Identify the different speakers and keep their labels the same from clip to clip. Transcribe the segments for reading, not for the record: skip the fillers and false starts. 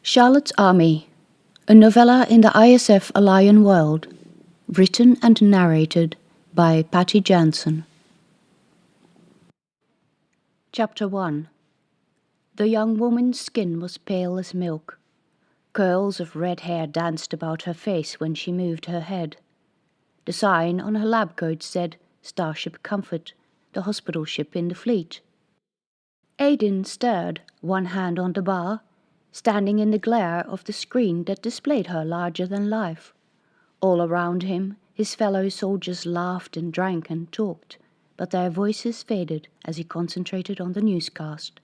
Speaker 1: Charlotte's Army, a novella in the ISF Allian world, written and narrated by Patty Jansen. Chapter 1. The young woman's skin was pale as milk. Curls of red hair danced about her face when she moved her head. The sign on her lab coat said Starship Comfort, the hospital ship in the fleet. Aiden stared, one hand on the bar, standing in the glare of the screen that displayed her larger than life. All around him, his fellow soldiers laughed and drank and talked, but their voices faded as he concentrated on the newscast.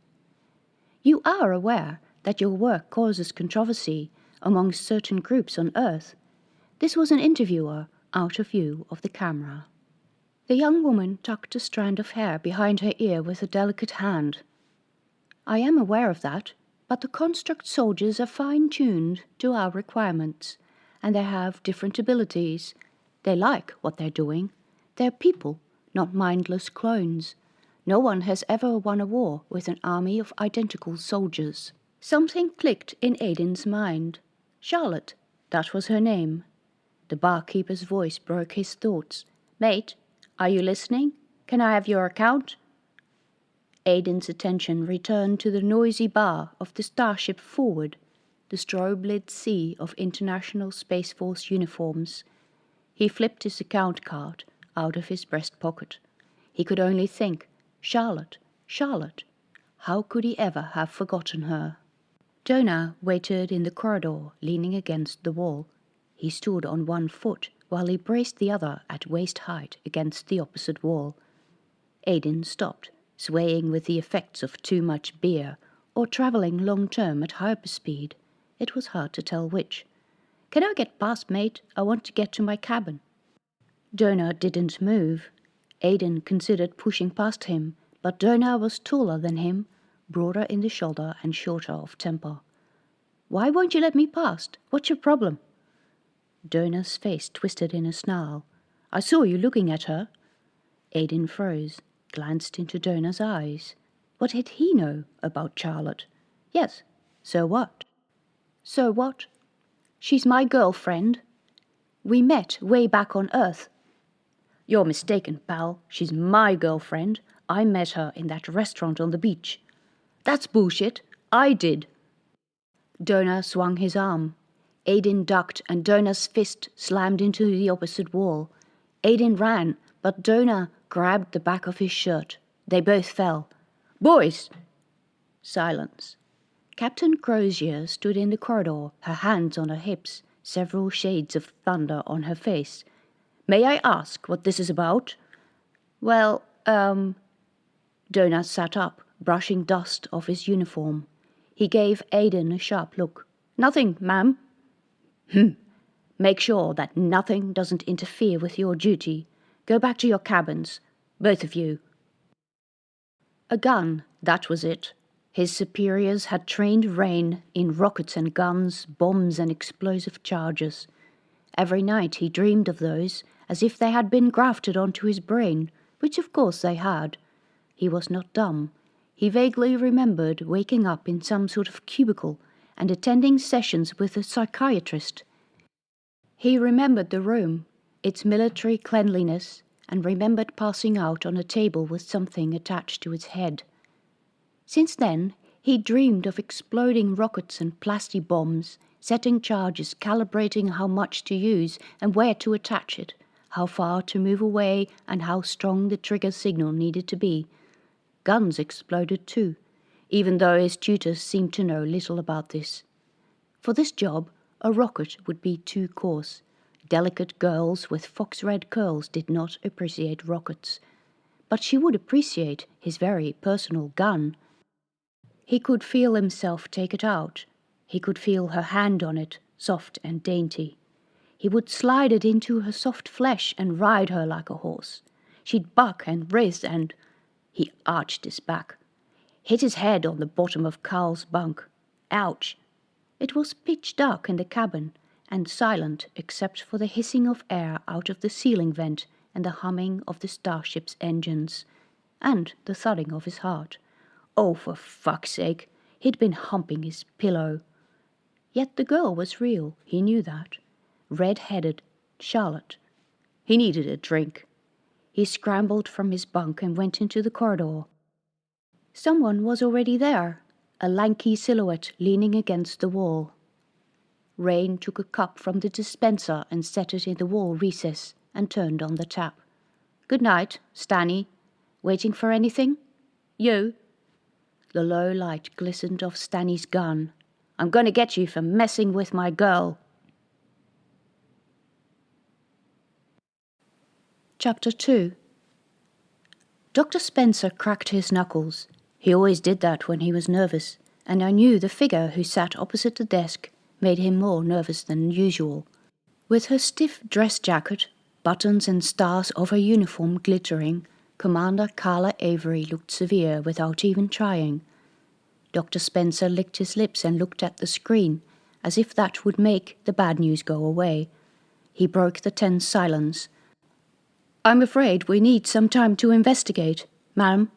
Speaker 1: You are aware that your work causes controversy among certain groups on Earth. This was an interviewer out of view of the camera. The young woman tucked a strand of hair behind her ear with a delicate hand. I am aware of that, but the construct soldiers are fine-tuned to our requirements, and they have different abilities. They like what they're doing. They're people, not mindless clones. No one has ever won a war with an army of identical soldiers. Something clicked in Aiden's mind. Charlotte, that was her name. The barkeeper's voice broke his thoughts. Mate, are you listening? Can I have your account? Aiden's attention returned to the noisy bar of the Starship forward, the strobe-lit sea of International Space Force uniforms. He flipped his account card out of his breast pocket. He could only think, Charlotte, Charlotte. How could he ever have forgotten her? Jonah waited in the corridor, leaning against the wall. He stood on one foot while he braced the other at waist height against the opposite wall. Aiden stopped, swaying with the effects of too much beer, or travelling long-term at hyperspeed. It was hard to tell which. Can I get past, mate? I want to get to my cabin. Jonah didn't move. Aiden considered pushing past him, but Jonah was taller than him, broader in the shoulder and shorter of temper. Why won't you let me past? What's your problem? Jonah's face twisted in a snarl. I saw you looking at her. Aiden froze, glanced into Jonah's eyes. What did he know about Charlotte? Yes, so what? So what? She's my girlfriend. We met way back on Earth. You're mistaken, pal. She's my girlfriend. I met her in that restaurant on the beach. That's bullshit. I did. Jonah swung his arm. Aiden ducked and Jonah's fist slammed into the opposite wall. Aiden ran, but Jonah grabbed the back of his shirt. They both fell. Boys! Silence. Captain Crozier stood in the corridor, her hands on her hips, several shades of thunder on her face. May I ask what this is about? Well, Jonah sat up, brushing dust off his uniform. He gave Aiden a sharp look. Nothing, ma'am. Make sure that nothing doesn't interfere with your duty. Go back to your cabins, both of you. A gun, that was it. His superiors had trained Rain in rockets and guns, bombs and explosive charges. Every night he dreamed of those, as if they had been grafted onto his brain, which of course they had. He was not dumb. He vaguely remembered waking up in some sort of cubicle and attending sessions with a psychiatrist. He remembered the room, its military cleanliness, and remembered passing out on a table with something attached to its head. Since then, he dreamed of exploding rockets and plastic bombs, setting charges, calibrating how much to use and where to attach it, how far to move away and how strong the trigger signal needed to be. Guns exploded too, even though his tutors seemed to know little about this. For this job, a rocket would be too coarse. Delicate girls with fox-red curls did not appreciate rockets. But she would appreciate his very personal gun. He could feel himself take it out. He could feel her hand on it, soft and dainty. He would slide it into her soft flesh and ride her like a horse. She'd buck and writhe and... He arched his back, hit his head on the bottom of Carl's bunk. Ouch! It was pitch dark in the cabin, and silent except for the hissing of air out of the ceiling vent and the humming of the starship's engines, and the thudding of his heart. Oh, for fuck's sake, he'd been humping his pillow. Yet the girl was real, he knew that. Red-headed, Charlotte. He needed a drink. He scrambled from his bunk and went into the corridor. Someone was already there, a lanky silhouette leaning against the wall. Rain took a cup from the dispenser and set it in the wall recess and turned on the tap. "Good night, Stanny. Waiting for anything? You?" The low light glistened off Stanny's gun. "I'm going to get you for messing with my girl." Chapter 2. Dr. Spencer cracked his knuckles. He always did that when he was nervous, and I knew the figure who sat opposite the desk made him more nervous than usual. With her stiff dress jacket, buttons and stars of her uniform glittering, Commander Carla Avery looked severe without even trying. Dr. Spencer licked his lips and looked at the screen, as if that would make the bad news go away. He broke the tense silence. "I'm afraid we need some time to investigate, ma'am."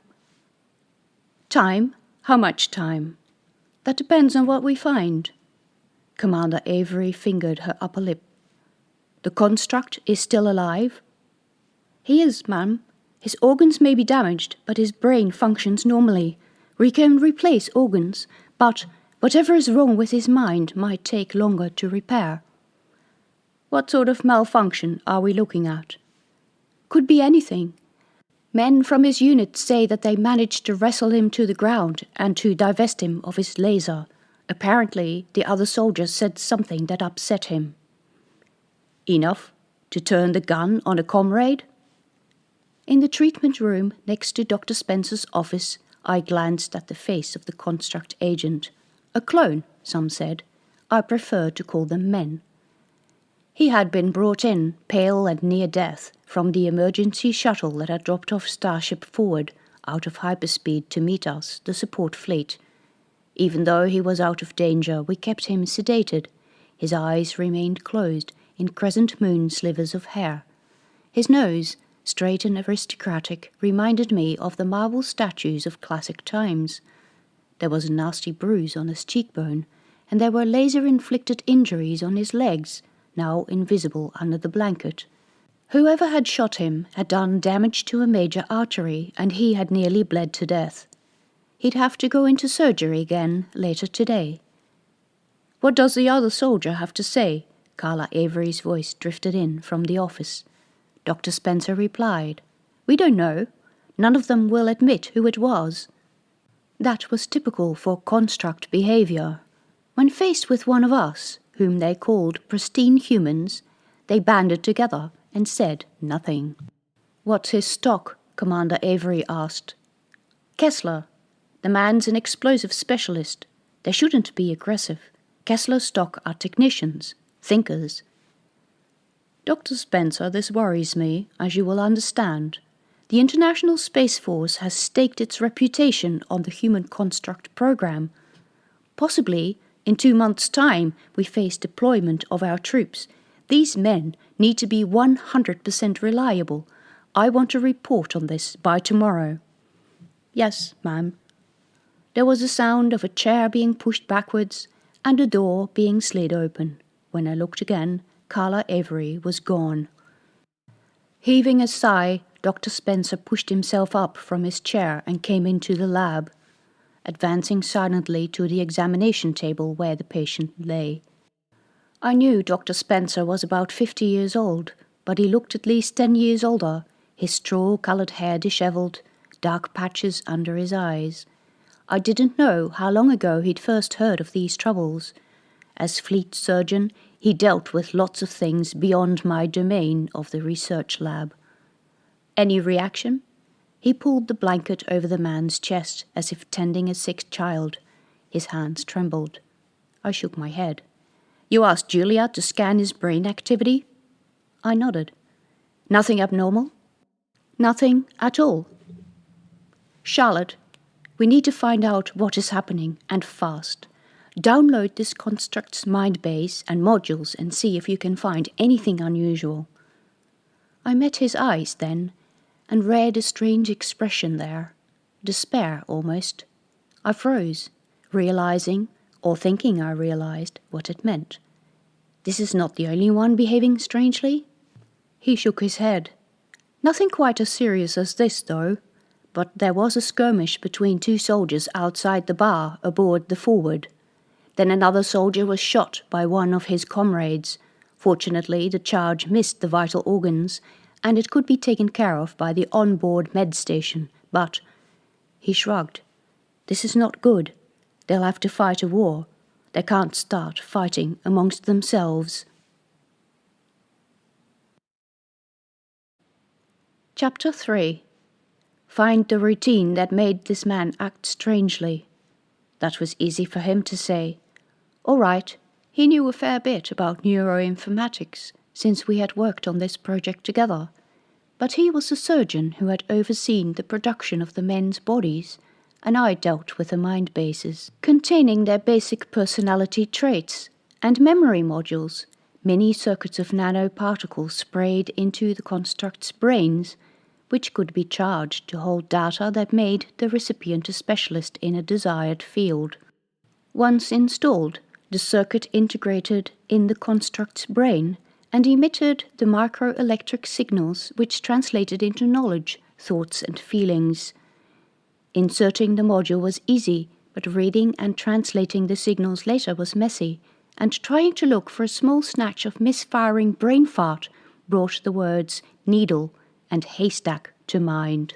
Speaker 1: "Time? How much time?" "That depends on what we find." Commander Avery fingered her upper lip. "The construct is still alive?" "He is, ma'am. His organs may be damaged, but his brain functions normally. We can replace organs, but whatever is wrong with his mind might take longer to repair." "What sort of malfunction are we looking at?" "Could be anything. Men from his unit say that they managed to wrestle him to the ground and to divest him of his laser. Apparently, the other soldiers said something that upset him." "Enough to turn the gun on a comrade?" In the treatment room next to Dr. Spencer's office, I glanced at the face of the construct agent. A clone, some said. I prefer to call them men. He had been brought in, pale and near death, from the emergency shuttle that had dropped off Starship Forward out of hyperspeed to meet us, the support fleet. Even though he was out of danger, we kept him sedated. His eyes remained closed in crescent moon slivers of hair. His nose, straight and aristocratic, reminded me of the marble statues of classic times. There was a nasty bruise on his cheekbone, and there were laser-inflicted injuries on his legs, now invisible under the blanket. Whoever had shot him had done damage to a major artery, and he had nearly bled to death. He'd have to go into surgery again later today. "What does the other soldier have to say?" Carla Avery's voice drifted in from the office. Dr. Spencer replied, "We don't know. None of them will admit who it was." That was typical for construct behavior. When faced with one of us, whom they called pristine humans, they banded together and said nothing. "What's his stock?" Commander Avery asked. "Kessler. The man's an explosive specialist. They shouldn't be aggressive. Kessler's stock are technicians, thinkers." "Dr. Spencer, this worries me, as you will understand. The International Space Force has staked its reputation on the human construct program. Possibly, in 2 months' time, we face deployment of our troops. These men need to be 100% reliable. I want a report on this by tomorrow." "Yes, ma'am." There was a sound of a chair being pushed backwards and a door being slid open. When I looked again, Carla Avery was gone. Heaving a sigh, Dr. Spencer pushed himself up from his chair and came into the lab, advancing silently to the examination table where the patient lay. I knew Dr. Spencer was about 50 years old, but he looked at least 10 years older, his straw-colored hair disheveled, dark patches under his eyes. I didn't know how long ago he'd first heard of these troubles. As fleet surgeon, he dealt with lots of things beyond my domain of the research lab. "Any reaction?" He pulled the blanket over the man's chest as if tending a sick child. His hands trembled. I shook my head. "You asked Julia to scan his brain activity?" I nodded. "Nothing abnormal?" "Nothing at all." "Charlotte, we need to find out what is happening, and fast. Download this construct's mind base and modules and see if you can find anything unusual." I met his eyes then, and read a strange expression there. Despair, almost. I froze, realizing or thinking I realized what it meant. This is not the only one behaving strangely. He shook his head. Nothing quite as serious as this, though. But there was a skirmish between two soldiers outside the bar aboard the Forward. Then another soldier was shot by one of his comrades. Fortunately, the charge missed the vital organs, and it could be taken care of by the on-board med station. But, he shrugged, this is not good. They'll have to fight a war. They can't start fighting amongst themselves. Chapter 3. Find the routine that made this man act strangely. That was easy for him to say. All right, he knew a fair bit about neuroinformatics, since we had worked on this project together. But he was a surgeon who had overseen the production of the men's bodies, and I dealt with the mind bases, containing their basic personality traits, and memory modules, mini circuits of nanoparticles sprayed into the construct's brains, which could be charged to hold data that made the recipient a specialist in a desired field. Once installed, the circuit integrated in the construct's brain and emitted the microelectric signals which translated into knowledge, thoughts and feelings. Inserting the module was easy, but reading and translating the signals later was messy, and trying to look for a small snatch of misfiring brain fart brought the words needle and haystack to mind.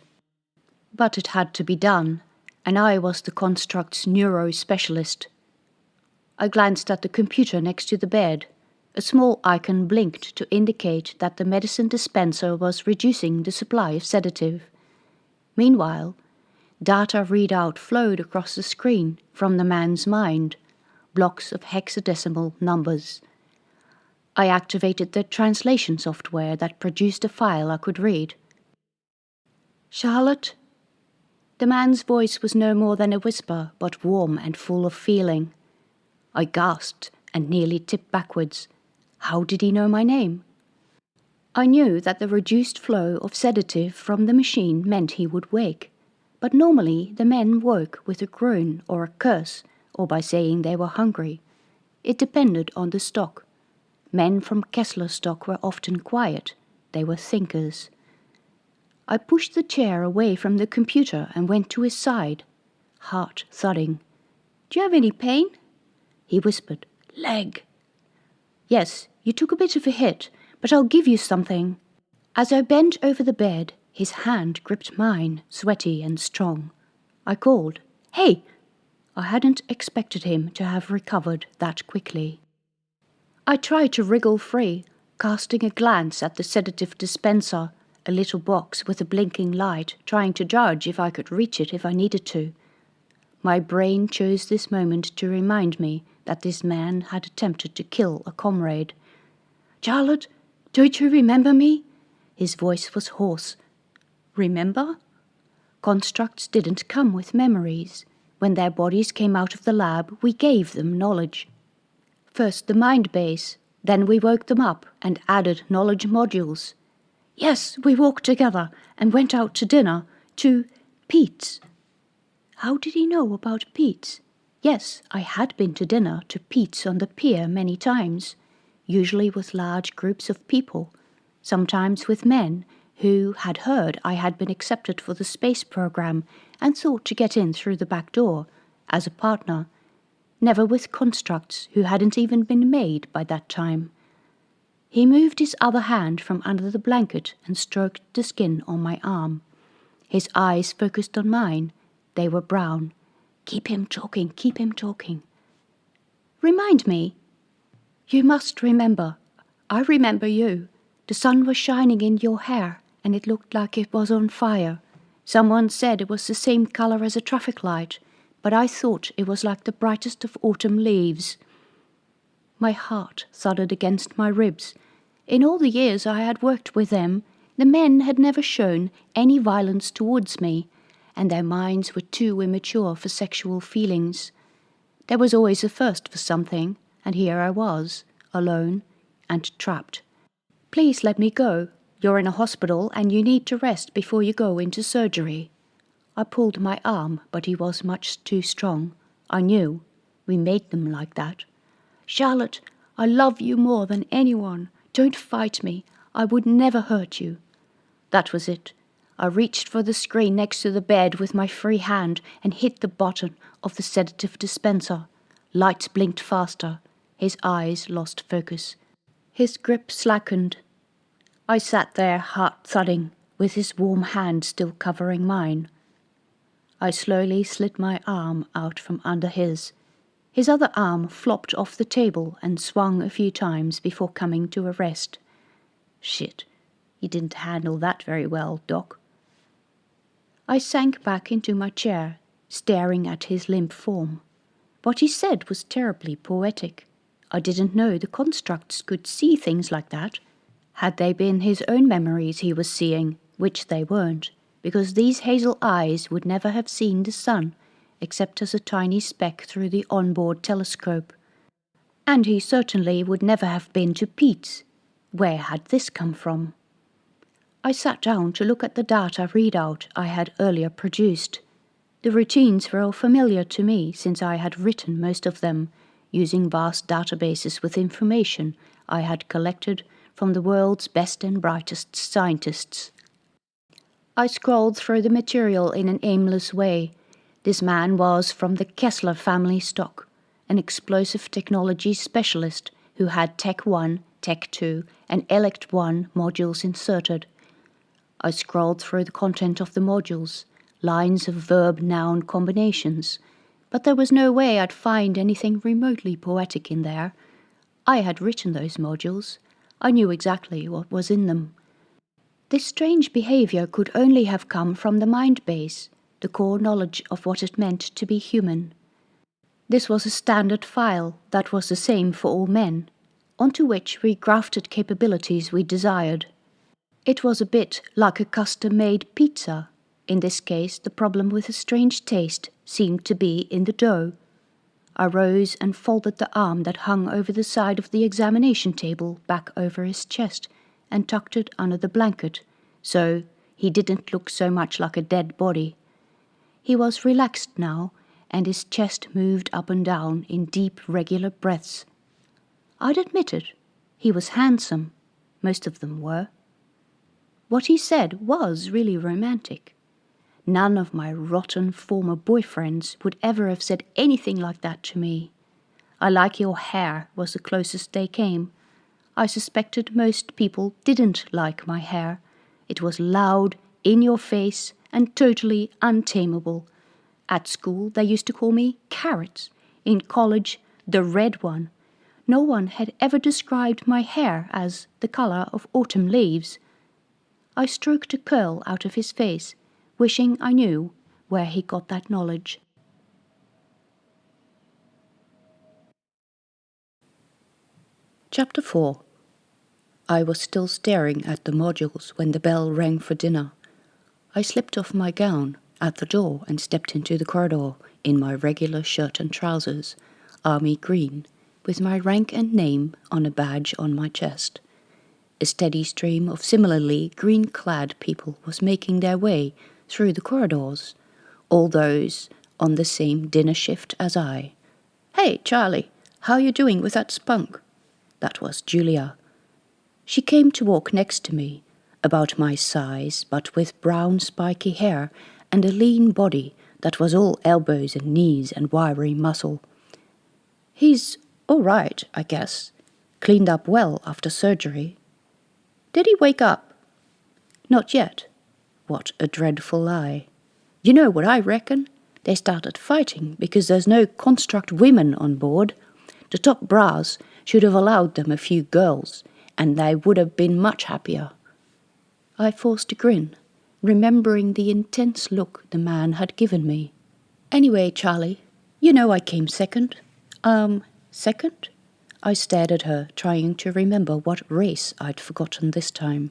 Speaker 1: But it had to be done, and I was the construct's neuro-specialist. I glanced at the computer next to the bed. A small icon blinked to indicate that the medicine dispenser was reducing the supply of sedative. Meanwhile, data readout flowed across the screen from the man's mind, blocks of hexadecimal numbers. I activated the translation software that produced a file I could read. Charlotte? The man's voice was no more than a whisper, but warm and full of feeling. I gasped and nearly tipped backwards. How did he know my name? I knew that the reduced flow of sedative from the machine meant he would wake, but normally the men woke with a groan or a curse, or by saying they were hungry. It depended on the stock. Men from Kessler stock were often quiet. They were thinkers. I pushed the chair away from the computer and went to his side, heart thudding. Do you have any pain? He whispered. Leg. Yes, you took a bit of a hit, but I'll give you something. As I bent over the bed, his hand gripped mine, sweaty and strong. I called, Hey! I hadn't expected him to have recovered that quickly. I tried to wriggle free, casting a glance at the sedative dispenser, a little box with a blinking light, trying to judge if I could reach it if I needed to. My brain chose this moment to remind me that this man had attempted to kill a comrade. Charlotte, don't you remember me? His voice was hoarse. Remember? Constructs didn't come with memories. When their bodies came out of the lab, we gave them knowledge. First the mind base, then we woke them up and added knowledge modules. Yes, we walked together and went out to dinner, to Pete's. How did he know about Pete's? Yes, I had been to dinner to Pete's on the pier many times, usually with large groups of people, sometimes with men who had heard I had been accepted for the space program and thought to get in through the back door as a partner, never with constructs who hadn't even been made by that time. He moved his other hand from under the blanket and stroked the skin on my arm. His eyes focused on mine. They were brown. Keep him talking, keep him talking. Remind me. You must remember. I remember you. The sun was shining in your hair, and it looked like it was on fire. Someone said it was the same color as a traffic light, but I thought it was like the brightest of autumn leaves. My heart thudded against my ribs. In all the years I had worked with them, the men had never shown any violence towards me, and their minds were too immature for sexual feelings. There was always a thirst for something, and here I was, alone and trapped. Please let me go. You're in a hospital and you need to rest before you go into surgery. I pulled my arm, but he was much too strong. I knew. We made them like that. Charlotte, I love you more than anyone. Don't fight me. I would never hurt you. That was it. I reached for the screen next to the bed with my free hand and hit the button of the sedative dispenser. Lights blinked faster. His eyes lost focus. His grip slackened. I sat there, heart thudding, with his warm hand still covering mine. I slowly slid my arm out from under his. His other arm flopped off the table and swung a few times before coming to a rest. Shit, you didn't handle that very well, Doc. I sank back into my chair, staring at his limp form. What he said was terribly poetic. I didn't know the constructs could see things like that. Had they been his own memories he was seeing, which they weren't, because these hazel eyes would never have seen the sun, except as a tiny speck through the onboard telescope. And he certainly would never have been to Pete's. Where had this come from? I sat down to look at the data readout I had earlier produced. The routines were all familiar to me since I had written most of them, using vast databases with information I had collected from the world's best and brightest scientists. I scrolled through the material in an aimless way. This man was from the Kessler family stock, an explosive technology specialist who had Tech 1, Tech 2, and Elect 1 modules inserted. I scrolled through the content of the modules, lines of verb-noun combinations, but there was no way I'd find anything remotely poetic in there. I had written those modules. I knew exactly what was in them. This strange behavior could only have come from the mind base, the core knowledge of what it meant to be human. This was a standard file that was the same for all men, onto which we grafted capabilities we desired. It was a bit like a custom-made pizza. In this case, the problem with a strange taste seemed to be in the dough. I rose and folded the arm that hung over the side of the examination table back over his chest and tucked it under the blanket, so he didn't look so much like a dead body. He was relaxed now, and his chest moved up and down in deep, regular breaths. I'd admit it. He was handsome. Most of them were. What he said was really romantic. None of my rotten former boyfriends would ever have said anything like that to me. I like your hair was the closest they came. I suspected most people didn't like my hair. It was loud, in your face, and totally untamable. At school, they used to call me Carrot. In college, the red one. No one had ever described my hair as the color of autumn leaves. I stroked a curl out of his face, wishing I knew where he got that knowledge. Chapter 4. I was still staring at the modules when the bell rang for dinner. I slipped off my gown at the door and stepped into the corridor in my regular shirt and trousers, army green, with my rank and name on a badge on my chest. A steady stream of similarly green-clad people was making their way through the corridors, all those on the same dinner shift as I. "Hey, Charlie, how you doing with that spunk?" That was Julia. She came to walk next to me, about my size, but with brown spiky hair and a lean body that was all elbows and knees and wiry muscle. "He's all right, I guess. Cleaned up well after surgery." "Did he wake up?" "Not yet." What a dreadful lie. You know what I reckon? They started fighting because there's no construct women on board. The top brass should have allowed them a few girls, and they would have been much happier. I forced a grin, remembering the intense look the man had given me. "Anyway, Charlie, you know I came second." Second?" I stared at her, trying to remember what race I'd forgotten this time.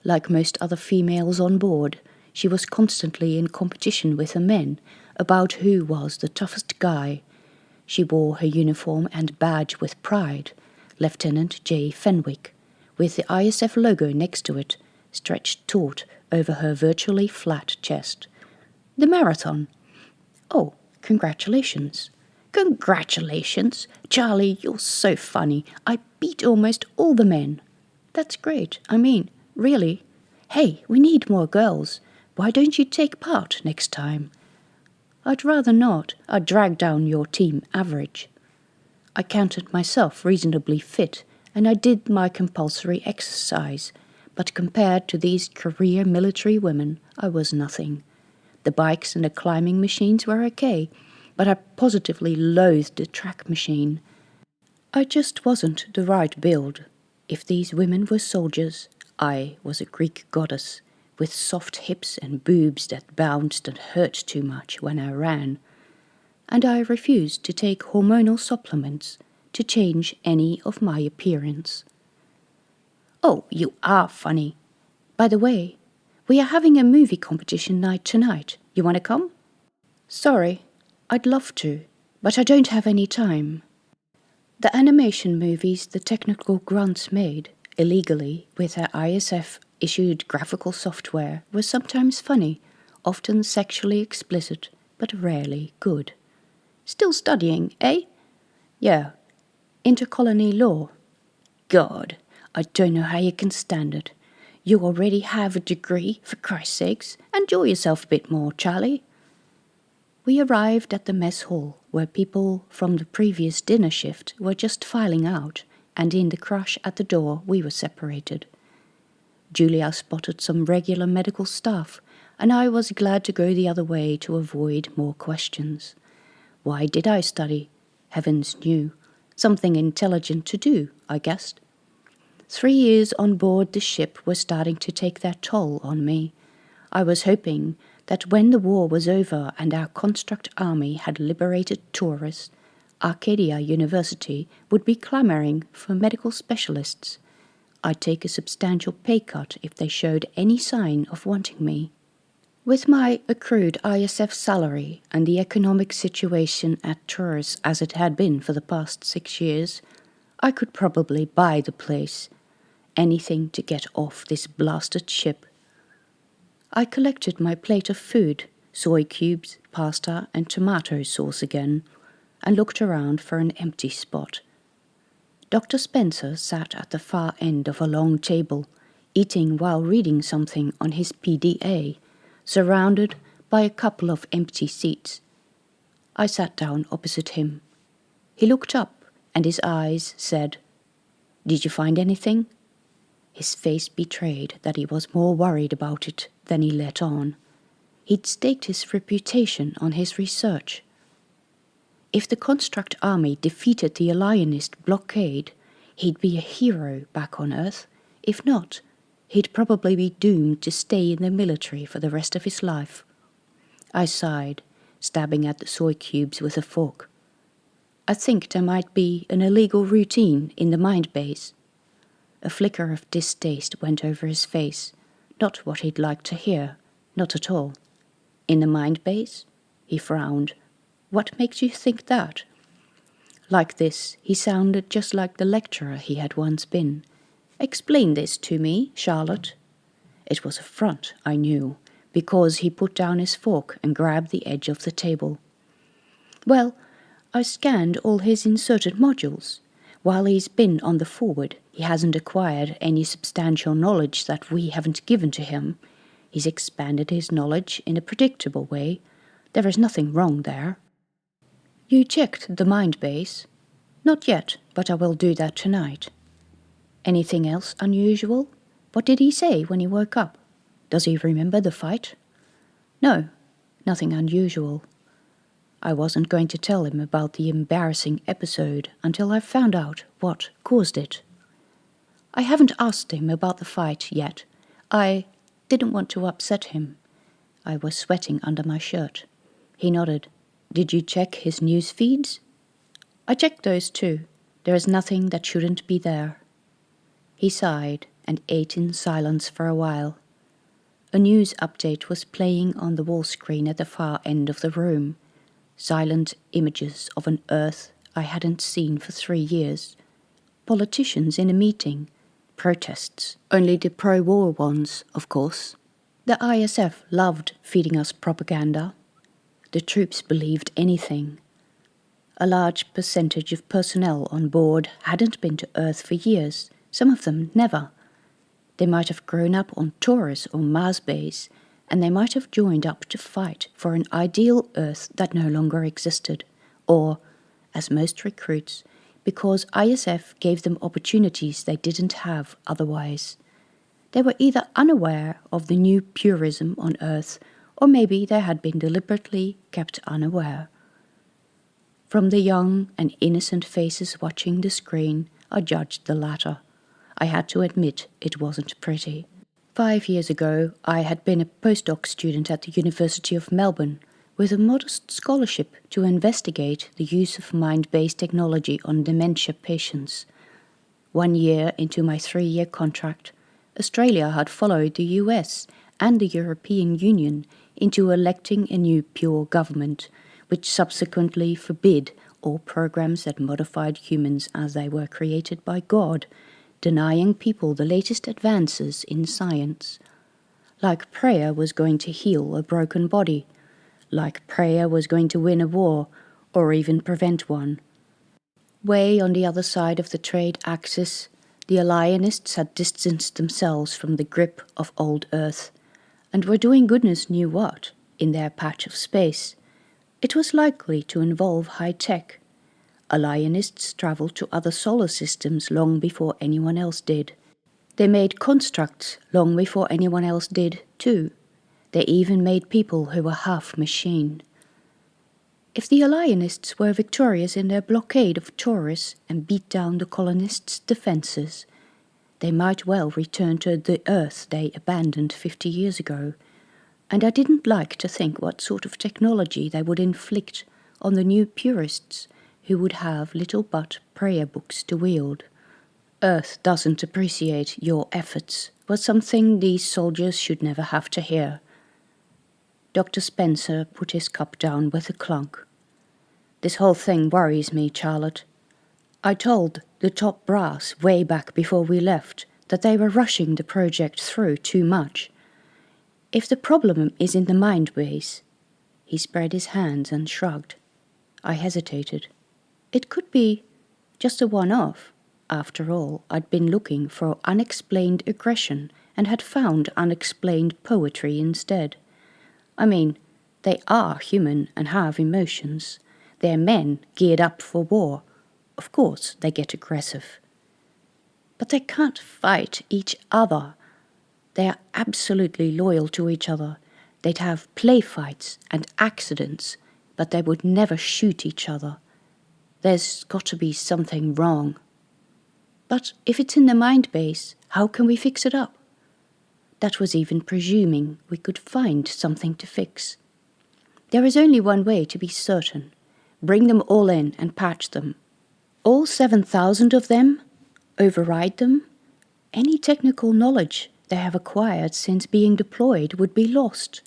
Speaker 1: Like most other females on board, she was constantly in competition with the men about who was the toughest guy. She wore her uniform and badge with pride, Lieutenant J. Fenwick, with the ISF logo next to it, stretched taut over her virtually flat chest. "The marathon." "Oh, congratulations." Congratulations. Charlie, you're so funny. I beat almost all the men. That's great. I mean, really. Hey, we need more girls. Why don't you take part next time? I'd rather not. I'd drag down your team average. I counted myself reasonably fit, and I did my compulsory exercise, but compared to these career military women, I was nothing. The bikes and the climbing machines were okay, but I positively loathed the track machine. I just wasn't the right build. If these women were soldiers, I was a Greek goddess, with soft hips and boobs that bounced and hurt too much when I ran. And I refused to take hormonal supplements to change any of my appearance. Oh, you are funny. By the way, we are having a movie competition night tonight. You want to come? Sorry, I'd love to, but I don't have any time. The animation movies the technical grunts made, illegally with their ISF-issued graphical software, were sometimes funny, often sexually explicit, but rarely good. Still studying, eh? Yeah. Intercolony law. God, I don't know how you can stand it. You already have a degree, for Christ's sakes. Enjoy yourself a bit more, Charlie. We arrived at the mess hall, where people from the previous dinner shift were just filing out, and in the crush at the door we were separated. Julia spotted some regular medical staff, and I was glad to go the other way to avoid more questions. Why did I study? Heavens knew. Something intelligent to do, I guessed. 3 years on board the ship were starting to take their toll on me. I was hoping that when the war was over and our construct army had liberated tourists, Arcadia University would be clamoring for medical specialists. I'd take a substantial pay cut if they showed any sign of wanting me. With my accrued ISF salary and the economic situation at Tours as it had been for the past 6 years, I could probably buy the place. Anything to get off this blasted ship. I collected my plate of food, soy cubes, pasta, and tomato sauce again, and looked around for an empty spot. Dr. Spencer sat at the far end of a long table, eating while reading something on his PDA, surrounded by a couple of empty seats. I sat down opposite him. He looked up, and his eyes said, "Did you find anything?" His face betrayed that he was more worried about it than he let on. He'd staked his reputation on his research. If the construct army defeated the Alionist blockade, he'd be a hero back on Earth. If not, he'd probably be doomed to stay in the military for the rest of his life. I sighed, stabbing at the soy cubes with a fork. I think there might be an illegal routine in the mind base. A flicker of distaste went over his face. Not what he'd like to hear. Not at all. In the mind base? He frowned. What makes you think that? Like this, he sounded just like the lecturer he had once been. Explain this to me, Charlotte. It was a front, I knew, because he put down his fork and grabbed the edge of the table. Well, I scanned all his inserted modules. While he's been on the forward, he hasn't acquired any substantial knowledge that we haven't given to him. He's expanded his knowledge in a predictable way. There is nothing wrong there. You checked the mind base? Not yet, but I will do that tonight. Anything else unusual? What did he say when he woke up? Does he remember the fight? No, nothing unusual. I wasn't going to tell him about the embarrassing episode until I found out what caused it. I haven't asked him about the fight yet. I didn't want to upset him. I was sweating under my shirt. He nodded. Did you check his news feeds? I checked those too. There is nothing that shouldn't be there. He sighed and ate in silence for a while. A news update was playing on the wall screen at the far end of the room. Silent images of an Earth I hadn't seen for 3 years. Politicians in a meeting. Protests. Only the pro-war ones, of course. The ISF loved feeding us propaganda. The troops believed anything. A large percentage of personnel on board hadn't been to Earth for years, some of them never. They might have grown up on Taurus or Mars base, and they might have joined up to fight for an ideal Earth that no longer existed, or, as most recruits, because ISF gave them opportunities they didn't have otherwise. They were either unaware of the new purism on Earth, or maybe they had been deliberately kept unaware. From the young and innocent faces watching the screen, I judged the latter. I had to admit it wasn't pretty. 5 years ago, I had been a postdoc student at the University of Melbourne with a modest scholarship to investigate the use of mind-based technology on dementia patients. 1 year into my 3-year contract, Australia had followed the US and the European Union into electing a new pure government, which subsequently forbid all programs that modified humans as they were created by God, denying people the latest advances in science. Like prayer was going to heal a broken body, like prayer was going to win a war, or even prevent one. Way on the other side of the trade axis, the alienists had distanced themselves from the grip of old Earth, and were doing goodness knew what in their patch of space. It was likely to involve high tech. Alienists travelled to other solar systems long before anyone else did. They made constructs long before anyone else did, too. They even made people who were half machine. If the alienists were victorious in their blockade of Taurus and beat down the colonists' defences, they might well return to the Earth they abandoned 50 years ago, and I didn't like to think what sort of technology they would inflict on the new purists who would have little but prayer books to wield. Earth doesn't appreciate your efforts was something these soldiers should never have to hear. Dr. Spencer put his cup down with a clunk. This whole thing worries me, Charlotte. I told the top brass way back before we left that they were rushing the project through too much. If the problem is in the mind base, he spread his hands and shrugged. I hesitated. It could be just a one-off. After all, I'd been looking for unexplained aggression and had found unexplained poetry instead. I mean, they are human and have emotions. They're men geared up for war. Of course they get aggressive. But they can't fight each other. They are absolutely loyal to each other. They'd have play fights and accidents, but they would never shoot each other. There's got to be something wrong. But if it's in the mind base, how can we fix it up? That was even presuming we could find something to fix. There is only one way to be certain. Bring them all in and patch them. All 7,000 of them? Override them? Any technical knowledge they have acquired since being deployed would be lost.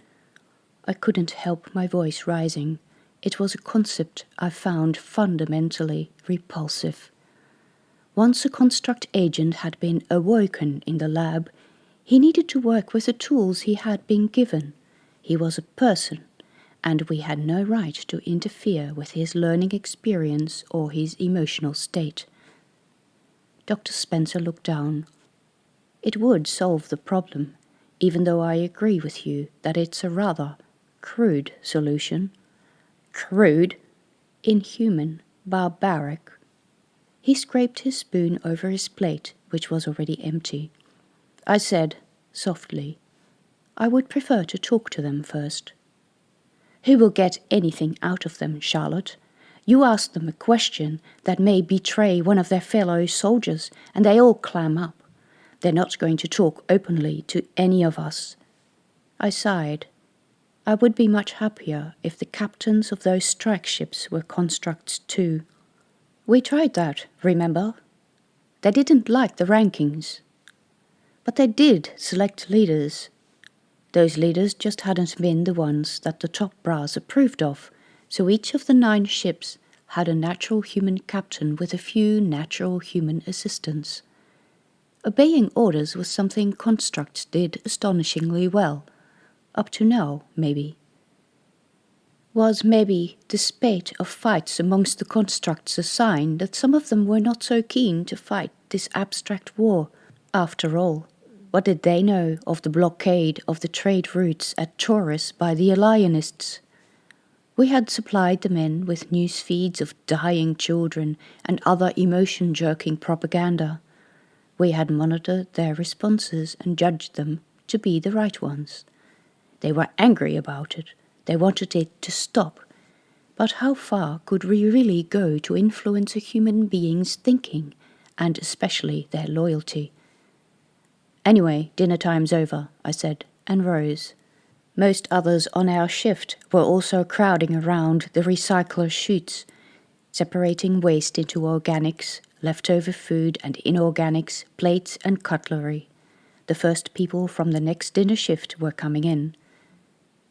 Speaker 1: I couldn't help my voice rising. It was a concept I found fundamentally repulsive. Once a construct agent had been awoken in the lab, he needed to work with the tools he had been given. He was a person, and we had no right to interfere with his learning experience or his emotional state. Dr. Spencer looked down. It would solve the problem, even though I agree with you that it's a rather crude solution. Crude? Inhuman, barbaric. He scraped his spoon over his plate, which was already empty. I said, softly, I would prefer to talk to them first. Who will get anything out of them, Charlotte? You ask them a question that may betray one of their fellow soldiers, and they all clam up. They're not going to talk openly to any of us. I sighed. I would be much happier if the captains of those strike ships were constructs too. We tried that, remember? They didn't like the rankings. But they did select leaders. Those leaders just hadn't been the ones that the top brass approved of, so each of the 9 ships had a natural human captain with a few natural human assistants. Obeying orders was something constructs did astonishingly well. Up to now, maybe. Was maybe the spate of fights amongst the constructs a sign that some of them were not so keen to fight this abstract war? After all, what did they know of the blockade of the trade routes at Taurus by the alienists? We had supplied the men with news feeds of dying children and other emotion-jerking propaganda. We had monitored their responses and judged them to be the right ones. They were angry about it. They wanted it to stop. But how far could we really go to influence a human being's thinking, and especially their loyalty? Anyway, dinner time's over, I said, and rose. Most others on our shift were also crowding around the recycler chutes, separating waste into organics, leftover food and inorganics, plates and cutlery. The first people from the next dinner shift were coming in.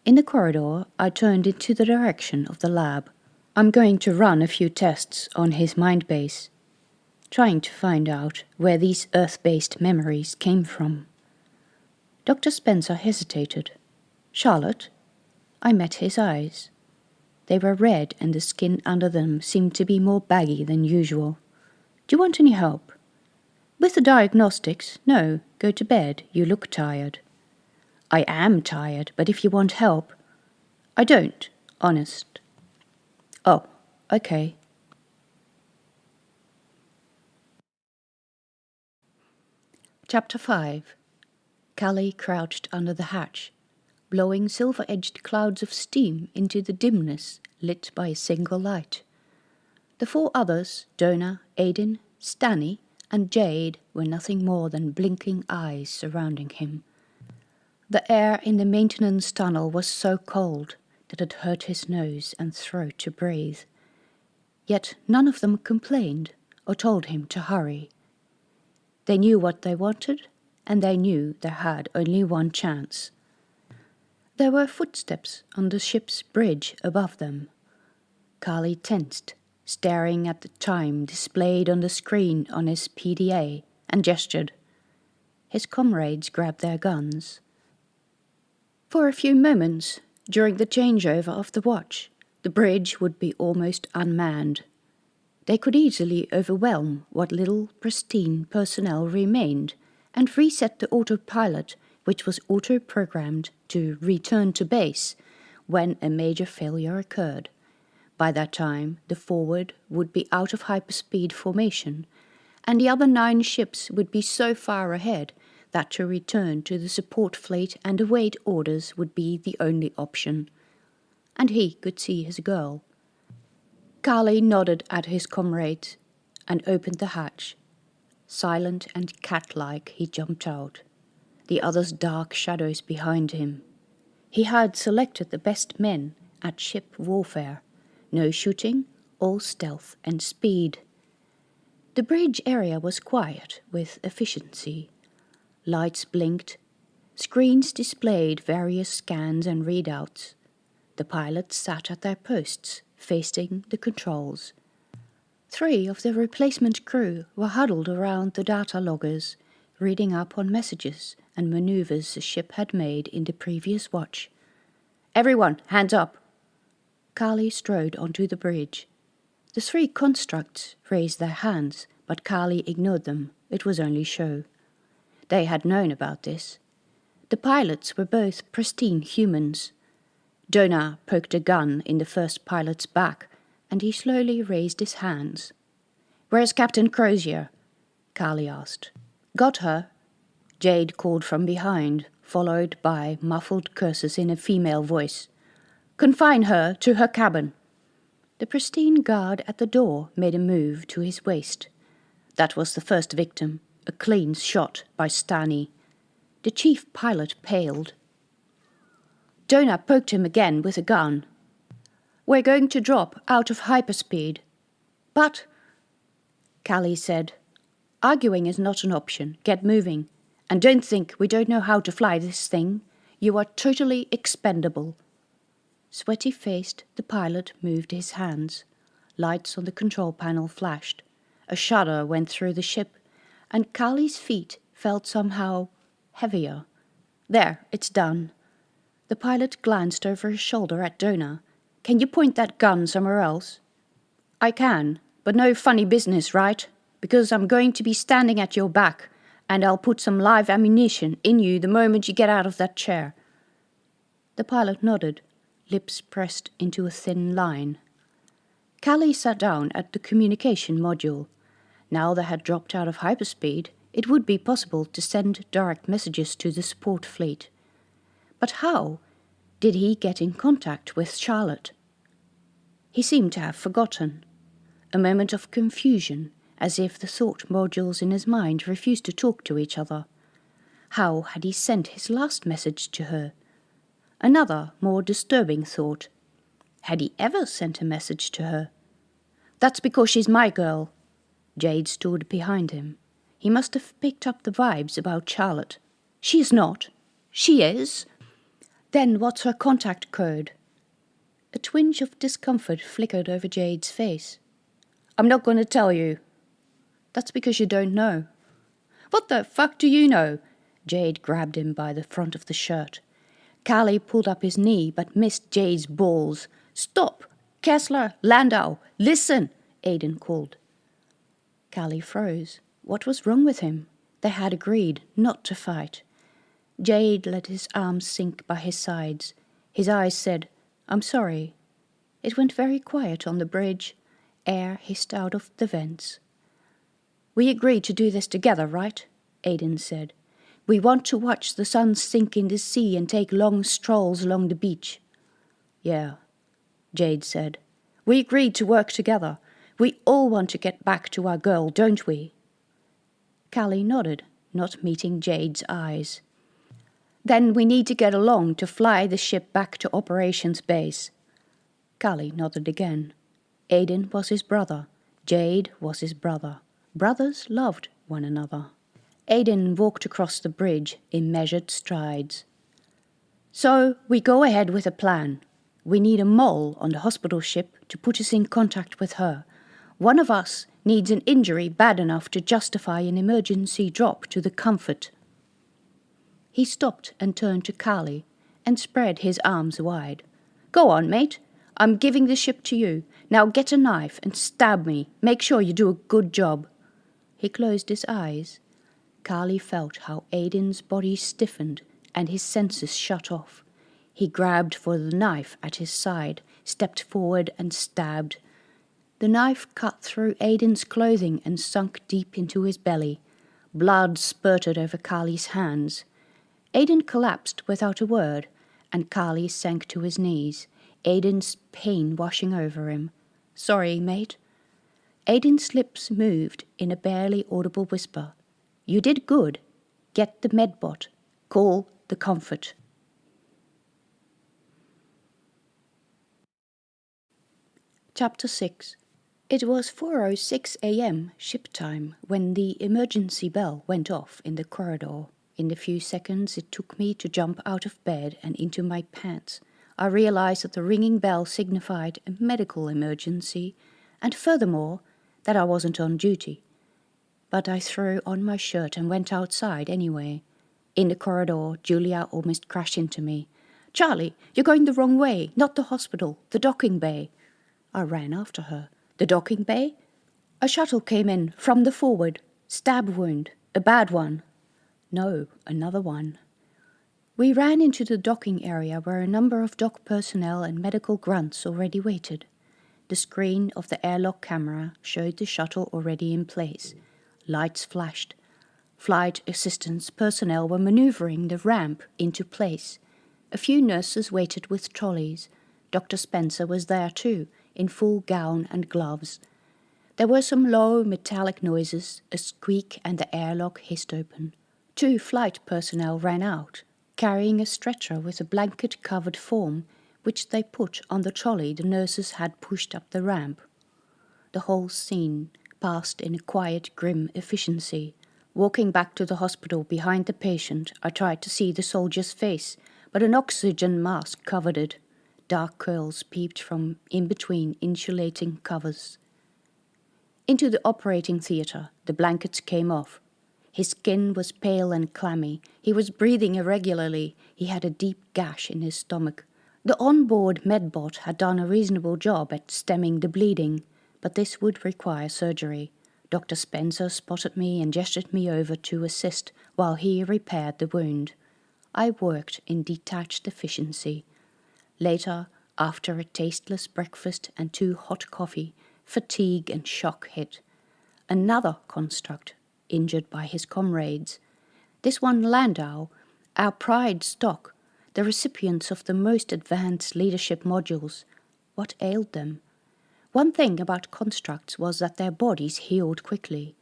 Speaker 1: In the corridor, I turned into the direction of the lab. I'm going to run a few tests on his mind base, trying to find out where these Earth-based memories came from. Dr. Spencer hesitated. Charlotte? I met his eyes. They were red and the skin under them seemed to be more baggy than usual. Do you want any help? With the diagnostics? No, go to bed. You look tired. I am tired, but if you want help... I don't, honest. Oh, okay. Chapter 5. Callie crouched under the hatch, blowing silver-edged clouds of steam into the dimness lit by a single light. The four others, Donna, Aiden, Stanny, and Jade, were nothing more than blinking eyes surrounding him. The air in the maintenance tunnel was so cold that it hurt his nose and throat to breathe. Yet none of them complained or told him to hurry. They knew what they wanted, and they knew they had only one chance. There were footsteps on the ship's bridge above them. Callie tensed, staring at the time displayed on the screen on his PDA, and gestured. His comrades grabbed their guns. For a few moments, during the changeover of the watch, the bridge would be almost unmanned. They could easily overwhelm what little pristine personnel remained and reset the autopilot, which was auto-programmed to return to base when a major failure occurred. By that time, the forward would be out of hyperspeed formation, and the other 9 ships would be so far ahead that to return to the support fleet and await orders would be the only option. And he could see his girl. Callie nodded at his comrades and opened the hatch. Silent and cat-like, he jumped out, the others dark shadows behind him. He had selected the best men at ship warfare. No shooting, all stealth and speed. The bridge area was quiet with efficiency. Lights blinked. Screens displayed various scans and readouts. The pilots sat at their posts, facing the controls. 3 of the replacement crew were huddled around the data loggers, reading up on messages and maneuvers the ship had made in the previous watch. Everyone, hands up! Callie strode onto the bridge. The 3 constructs raised their hands, but Callie ignored them. It was only show. They had known about this. The pilots were both pristine humans. Donna poked a gun in the first pilot's back, and he slowly raised his hands. Where's Captain Crozier? Callie asked. Got her, Jade called from behind, followed by muffled curses in a female voice. Confine her to her cabin. The pristine guard at the door made a move to his waist. That was the first victim, a clean shot by Stanny. The chief pilot paled. Donna poked him again with a gun. We're going to drop out of hyperspeed. But, Callie said, arguing is not an option. Get moving. And don't think we don't know how to fly this thing. You are totally expendable. Sweaty-faced, the pilot moved his hands. Lights on the control panel flashed. A shudder went through the ship, and Callie's feet felt somehow heavier. There, it's done. The pilot glanced over his shoulder at Donna. Can you point that gun somewhere else? I can, but no funny business, right? Because I'm going to be standing at your back, and I'll put some live ammunition in you the moment you get out of that chair. The pilot nodded, lips pressed into a thin line. Callie sat down at the communication module. Now they had dropped out of hyperspeed, it would be possible to send direct messages to the support fleet. But how did he get in contact with Charlotte? He seemed to have forgotten. A moment of confusion, as if the thought modules in his mind refused to talk to each other. How had he sent his last message to her? Another, more disturbing thought. Had he ever sent a message to her? That's because she's my girl. Jade stood behind him. He must have picked up the vibes about Charlotte. She is not. She is. Then what's her contact code? A twinge of discomfort flickered over Jade's face. I'm not going to tell you. That's because you don't know. What the fuck do you know? Jade grabbed him by the front of the shirt. Callie pulled up his knee but missed Jade's balls. Stop! Kessler, Landau, listen! Aiden called. Callie froze. What was wrong with him? They had agreed not to fight. Jade let his arms sink by his sides. His eyes said, I'm sorry. It went very quiet on the bridge. Air hissed out of the vents. We agreed to do this together, right? Aiden said. We want to watch the sun sink in the sea and take long strolls along the beach. Yeah, Jade said. We agreed to work together. We all want to get back to our girl, don't we? Callie nodded, not meeting Jade's eyes. Then we need to get along to fly the ship back to operations base. Callie nodded again. Aiden was his brother. Jade was his brother. Brothers loved one another. Aiden walked across the bridge in measured strides. So we go ahead with a plan. We need a mole on the hospital ship to put us in contact with her. One of us needs an injury bad enough to justify an emergency drop to the Comfort. He stopped and turned to Callie and spread his arms wide. Go on, mate. I'm giving the ship to you. Now get a knife and stab me. Make sure you do a good job. He closed his eyes. Callie felt how Aiden's body stiffened and his senses shut off. He grabbed for the knife at his side, stepped forward and stabbed. The knife cut through Aiden's clothing and sunk deep into his belly. Blood spurted over Callie's hands. Aiden collapsed without a word, and Callie sank to his knees, Aiden's pain washing over him. Sorry, mate. Aiden's lips moved in a barely audible whisper. You did good. Get the medbot. Call the Comfort. Chapter 6. It was 4:06 a.m. ship time when the emergency bell went off in the corridor. In the few seconds it took me to jump out of bed and into my pants, I realized that the ringing bell signified a medical emergency, and furthermore, that I wasn't on duty. But I threw on my shirt and went outside anyway. In the corridor, Julia almost crashed into me. Charlie, you're going the wrong way, not the hospital, the docking bay. I ran after her. The docking bay? A shuttle came in, from the forward. Stab wound. A bad one. No, another one. We ran into the docking area where a number of dock personnel and medical grunts already waited. The screen of the airlock camera showed the shuttle already in place. Lights flashed. Flight assistance personnel were maneuvering the ramp into place. A few nurses waited with trolleys. Dr. Spencer was there too, in full gown and gloves. There were some low metallic noises, a squeak, and the airlock hissed open. 2 flight personnel ran out, carrying a stretcher with a blanket-covered form, which they put on the trolley the nurses had pushed up the ramp. The whole scene passed in a quiet, grim efficiency. Walking back to the hospital behind the patient, I tried to see the soldier's face, but an oxygen mask covered it. Dark curls peeped from in between insulating covers. Into the operating theatre, the blankets came off. His skin was pale and clammy. He was breathing irregularly. He had a deep gash in his stomach. The onboard medbot had done a reasonable job at stemming the bleeding, but this would require surgery. Dr. Spencer spotted me and gestured me over to assist while he repaired the wound. I worked in detached efficiency. Later, after a tasteless breakfast and 2 hot coffee, fatigue and shock hit. Another construct, injured by his comrades. This one Landau, our pride stock, the recipients of the most advanced leadership modules. What ailed them? One thing about constructs was that their bodies healed quickly.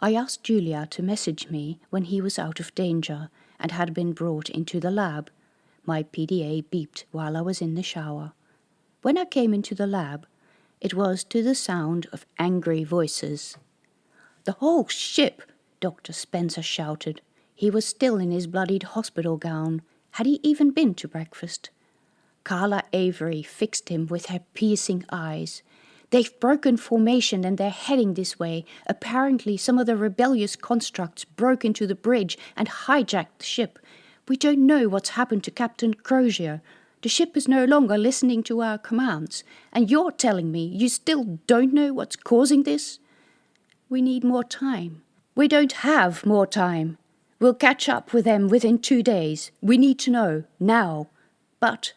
Speaker 1: I asked Julia to message me when he was out of danger and had been brought into the lab. My PDA beeped while I was in the shower. When I came into the lab, it was to the sound of angry voices. "The whole ship!" Dr. Spencer shouted. He was still in his bloodied hospital gown. Had he even been to breakfast? Carla Avery fixed him with her piercing eyes. "They've broken formation and they're heading this way. Apparently some of the rebellious constructs broke into the bridge and hijacked the ship. We don't know what's happened to Captain Crozier. The ship is no longer listening to our commands. And you're telling me you still don't know what's causing this?" "We need more time." "We don't have more time. We'll catch up with them within 2 days. We need to know, now." "But—"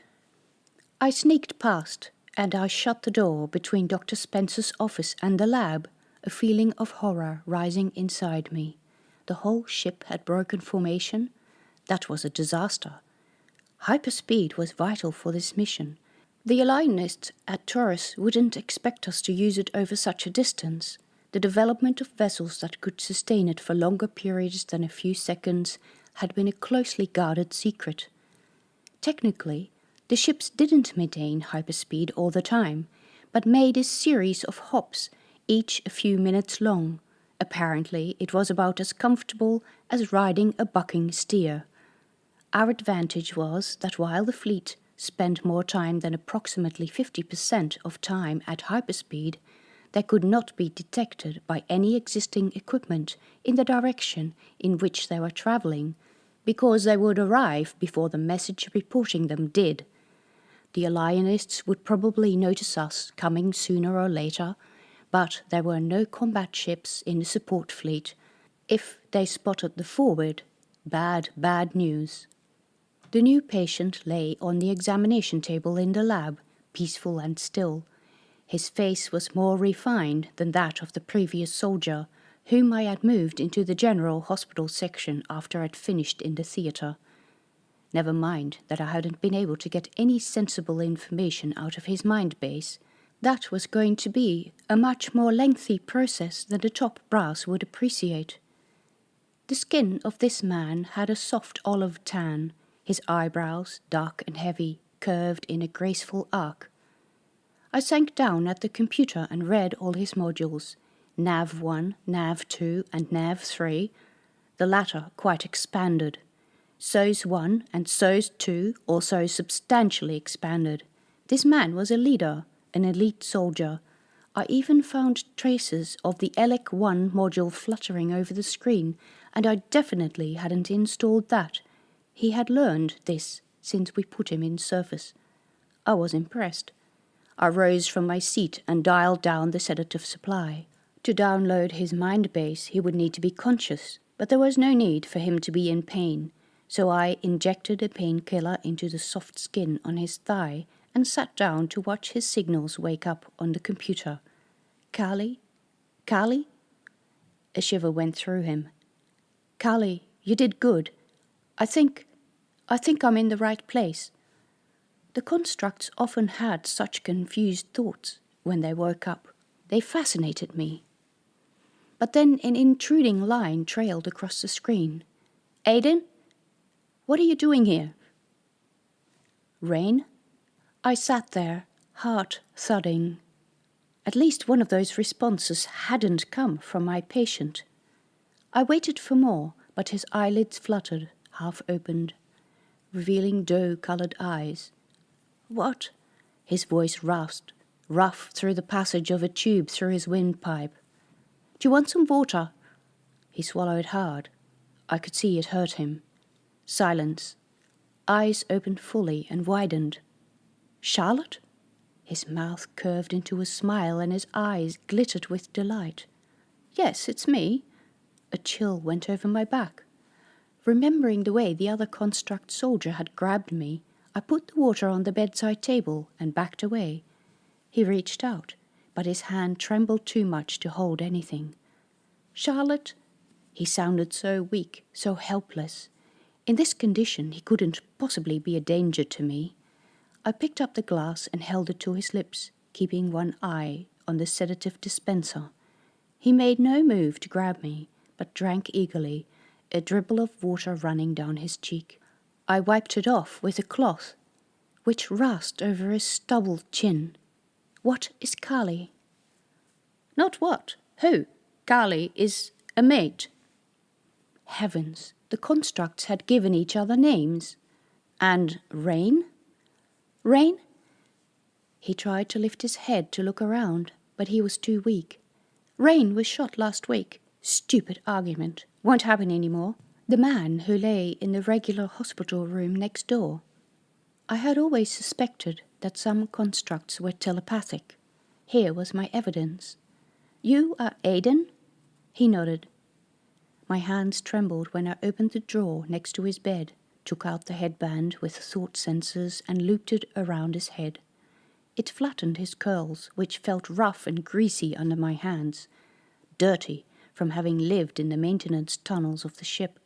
Speaker 1: I sneaked past, and I shut the door between Dr. Spencer's office and the lab, a feeling of horror rising inside me. The whole ship had broken formation. That was a disaster. Hyperspeed was vital for this mission. The alienists at Taurus wouldn't expect us to use it over such a distance. The development of vessels that could sustain it for longer periods than a few seconds had been a closely guarded secret. Technically, the ships didn't maintain hyperspeed all the time, but made a series of hops, each a few minutes long. Apparently, it was about as comfortable as riding a bucking steer. Our advantage was that while the fleet spent more time than approximately 50% of time at hyperspeed, they could not be detected by any existing equipment in the direction in which they were traveling, because they would arrive before the message reporting them did. The alienists would probably notice us coming sooner or later, but there were no combat ships in the support fleet. If they spotted the forward, bad news. The new patient lay on the examination table in the lab, peaceful and still. His face was more refined than that of the previous soldier, whom I had moved into the general hospital section after I'd finished in the theatre. Never mind that I hadn't been able to get any sensible information out of his mind base. That was going to be a much more lengthy process than the top brass would appreciate. The skin of this man had a soft olive tan, his eyebrows, dark and heavy, curved in a graceful arc. I sank down at the computer and read all his modules, Nav 1, Nav 2, and Nav 3, the latter quite expanded. SOS 1 and SOS 2 also substantially expanded. This man was a leader, an elite soldier. I even found traces of the ELEC 1 module fluttering over the screen, and I definitely hadn't installed that. He had learned this since we put him in service. I was impressed. I rose from my seat and dialed down the sedative supply. To download his mind base, he would need to be conscious, but there was no need for him to be in pain, so I injected a painkiller into the soft skin on his thigh and sat down to watch his signals wake up on the computer. "Carly? Carly?" A shiver went through him. "Carly, you did good. I think I'm in the right place." The constructs often had such confused thoughts when they woke up. They fascinated me. But then an intruding line trailed across the screen. "Aiden? What are you doing here?" "Rain?" I sat there, heart thudding. At least one of those responses hadn't come from my patient. I waited for more, but his eyelids fluttered, half opened, revealing dough-colored eyes. "What?" His voice rasped, rough through the passage of a tube through his windpipe. "Do you want some water?" He swallowed hard. I could see it hurt him. Silence. Eyes opened fully and widened. Charlotte? His mouth curved into a smile and his eyes glittered with delight. Yes, it's me. A chill went over my back. Remembering the way the other construct soldier had grabbed me, I put the water on the bedside table and backed away. He reached out, but his hand trembled too much to hold anything. Charlotte? He sounded so weak, so helpless. In this condition he couldn't possibly be a danger to me. I picked up the glass and held it to his lips, keeping one eye on the sedative dispenser. He made no move to grab me, but drank eagerly, a dribble of water running down his cheek. I wiped it off with a cloth, which rasped over his stubbled chin. What is Kali? Not what? Who? Kali is a mate. Heavens, the constructs had given each other names. And Rain? Rain? He tried to lift his head to look around, but he was too weak. Rain was shot last week. Stupid argument. Won't happen any more. The man who lay in the regular hospital room next door. I had always suspected that some constructs were telepathic. Here was my evidence. You are Aiden? He nodded. My hands trembled when I opened the drawer next to his bed, took out the headband with thought sensors and looped it around his head. It flattened his curls, which felt rough and greasy under my hands, dirty from having lived in the maintenance tunnels of the ship.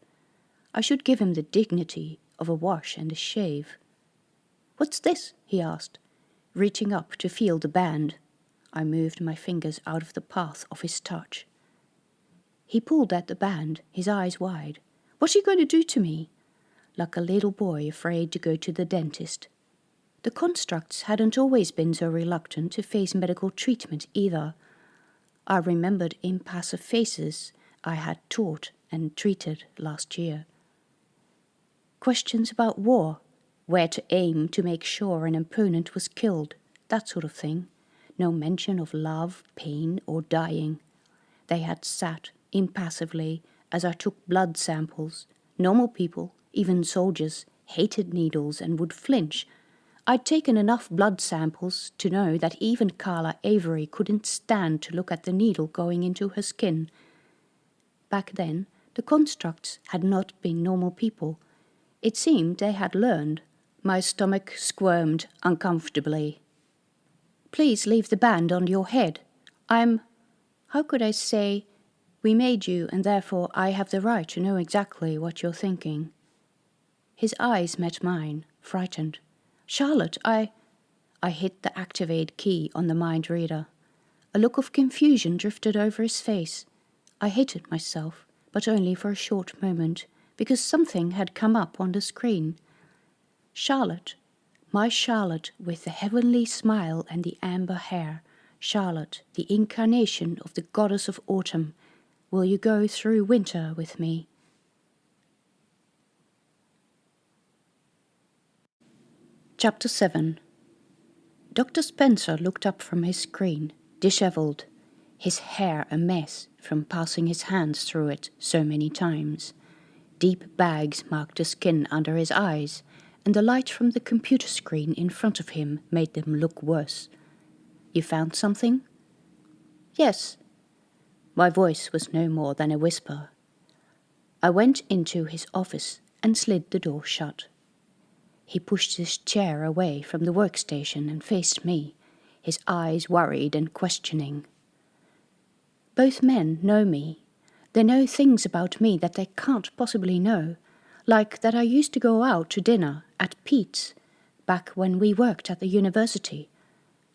Speaker 1: I should give him the dignity of a wash and a shave. What's this? He asked, reaching up to feel the band. I moved my fingers out of the path of his touch. He pulled at the band, his eyes wide. What's he going to do to me? Like a little boy afraid to go to the dentist. The constructs hadn't always been so reluctant to face medical treatment either. I remembered impassive faces I had taught and treated last year. Questions about war, where to aim to make sure an opponent was killed, that sort of thing. No mention of love, pain, or dying. They had sat impassively as I took blood samples. Normal people, even soldiers, hated needles and would flinch. I'd taken enough blood samples to know that even Carla Avery couldn't stand to look at the needle going into her skin. Back then, the constructs had not been normal people. It seemed they had learned. My stomach squirmed uncomfortably. Please leave the band on your head. How could I say, we made you and therefore I have the right to know exactly what you're thinking. His eyes met mine, frightened. Charlotte, I hit the activate key on the mind reader. A look of confusion drifted over his face. I hated myself, but only for a short moment, because something had come up on the screen. Charlotte, my Charlotte with the heavenly smile and the amber hair, Charlotte, the incarnation of the goddess of autumn, will you go through winter with me? Chapter 7. Dr. Spencer looked up from his screen, dishevelled, his hair a mess from passing his hands through it so many times. Deep bags marked the skin under his eyes, and the light from the computer screen in front of him made them look worse. You found something? Yes. My voice was no more than a whisper. I went into his office and slid the door shut. He pushed his chair away from the workstation and faced me, his eyes worried and questioning. Both men know me. They know things about me that they can't possibly know, like that I used to go out to dinner at Pete's back when we worked at the university.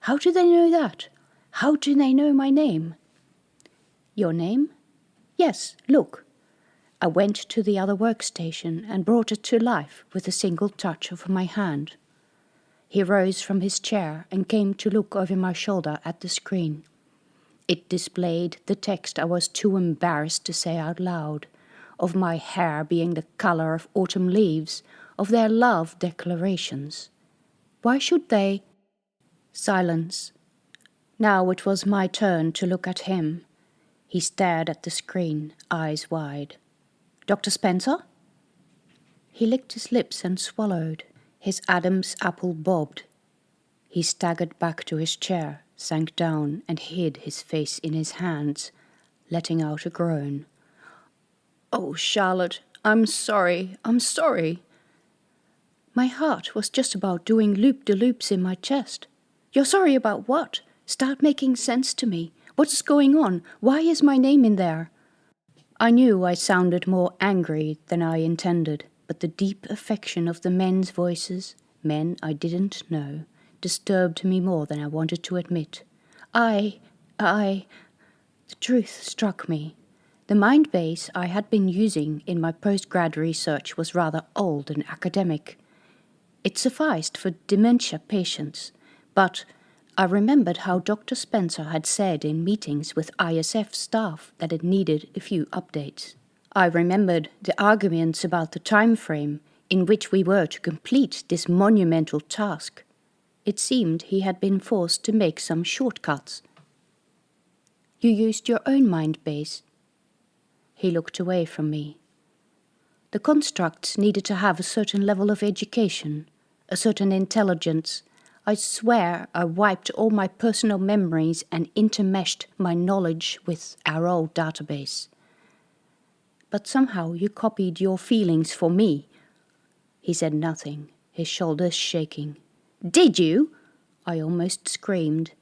Speaker 1: How do they know that? How do they know my name? Your name? Yes, look. I went to the other workstation and brought it to life with a single touch of my hand. He rose from his chair and came to look over my shoulder at the screen. It displayed the text I was too embarrassed to say out loud, of my hair being the color of autumn leaves, of their love declarations. Why should they? Silence. Now it was my turn to look at him. He stared at the screen, eyes wide. Dr. Spencer? He licked his lips and swallowed. His Adam's apple bobbed. He staggered back to his chair, sank down, and hid his face in his hands, letting out a groan. "Oh, Charlotte, I'm sorry. My heart was just about doing loop-de-loops in my chest. You're sorry about what? Start making sense to me. What's going on? Why is my name in there?" I knew I sounded more angry than I intended, but the deep affection of the men's voices, men I didn't know, disturbed me more than I wanted to admit. The truth struck me. The mind base I had been using in my postgrad research was rather old and academic. It sufficed for dementia patients, but I remembered how Dr. Spencer had said in meetings with ISF staff that it needed a few updates. I remembered the arguments about the time frame in which we were to complete this monumental task. It seemed he had been forced to make some shortcuts. "You used your own mind base." He looked away from me. "The constructs needed to have a certain level of education, a certain intelligence. I swear I wiped all my personal memories and intermeshed my knowledge with our old database. But somehow you copied your feelings for me." He said nothing, his shoulders shaking. "Did you?" I almost screamed.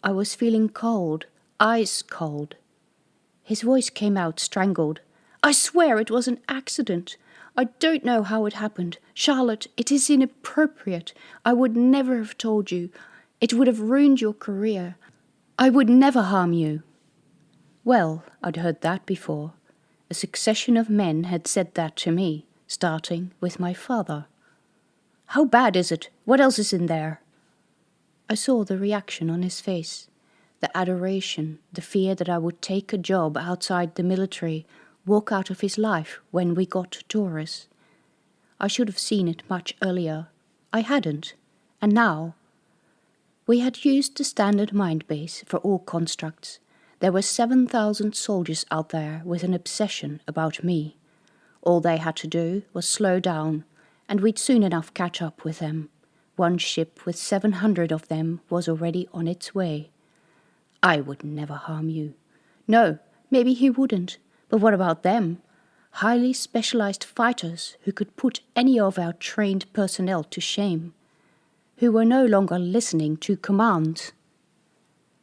Speaker 1: I was feeling cold, ice cold. His voice came out strangled. "I swear it was an accident. I don't know how it happened. Charlotte, it is inappropriate. I would never have told you. It would have ruined your career. I would never harm you." Well, I'd heard that before. A succession of men had said that to me, starting with my father. "How bad is it? What else is in there?" I saw the reaction on his face. The adoration, the fear that I would take a job outside the military, walk out of his life when we got to Taurus. I should have seen it much earlier. I hadn't. And now? We had used the standard mind base for all constructs. There were 7,000 soldiers out there with an obsession about me. All they had to do was slow down, and we'd soon enough catch up with them. One ship with 700 of them was already on its way. "I would never harm you." No, maybe he wouldn't. But what about them? Highly specialized fighters who could put any of our trained personnel to shame, who were no longer listening to commands.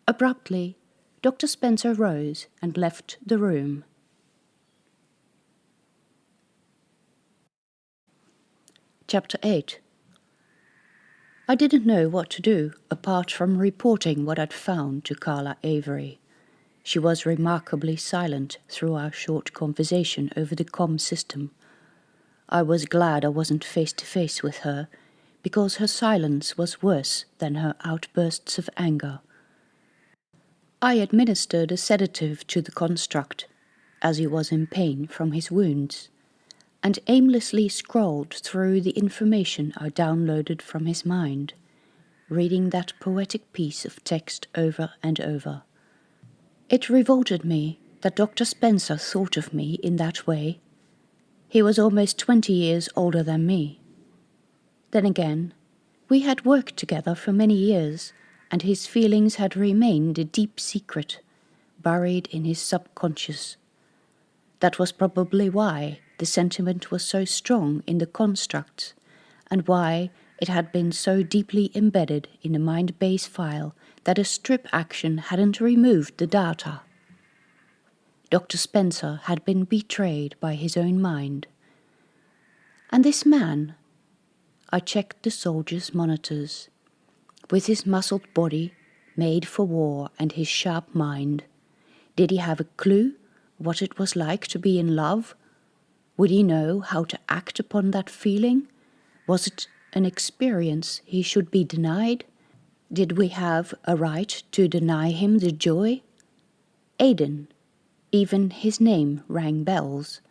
Speaker 1: Abruptly, Dr. Spencer rose and left the room. Chapter 8. I didn't know what to do apart from reporting what I'd found to Carla Avery. She was remarkably silent through our short conversation over the comm system. I was glad I wasn't face to face with her, because her silence was worse than her outbursts of anger. I administered a sedative to the construct, as he was in pain from his wounds, and aimlessly scrolled through the information I downloaded from his mind, reading that poetic piece of text over and over. It revolted me that Dr. Spencer thought of me in that way. He was almost 20 years older than me. Then again, we had worked together for many years, and his feelings had remained a deep secret, buried in his subconscious. That was probably why the sentiment was so strong in the constructs, and why it had been so deeply embedded in the mind base file that a strip action hadn't removed the data. Dr. Spencer had been betrayed by his own mind. And this man, I checked the soldier's monitors. With his muscled body, made for war, and his sharp mind, did he have a clue what it was like to be in love? Would he know how to act upon that feeling? Was it an experience he should be denied? Did we have a right to deny him the joy? Aiden, even his name rang bells.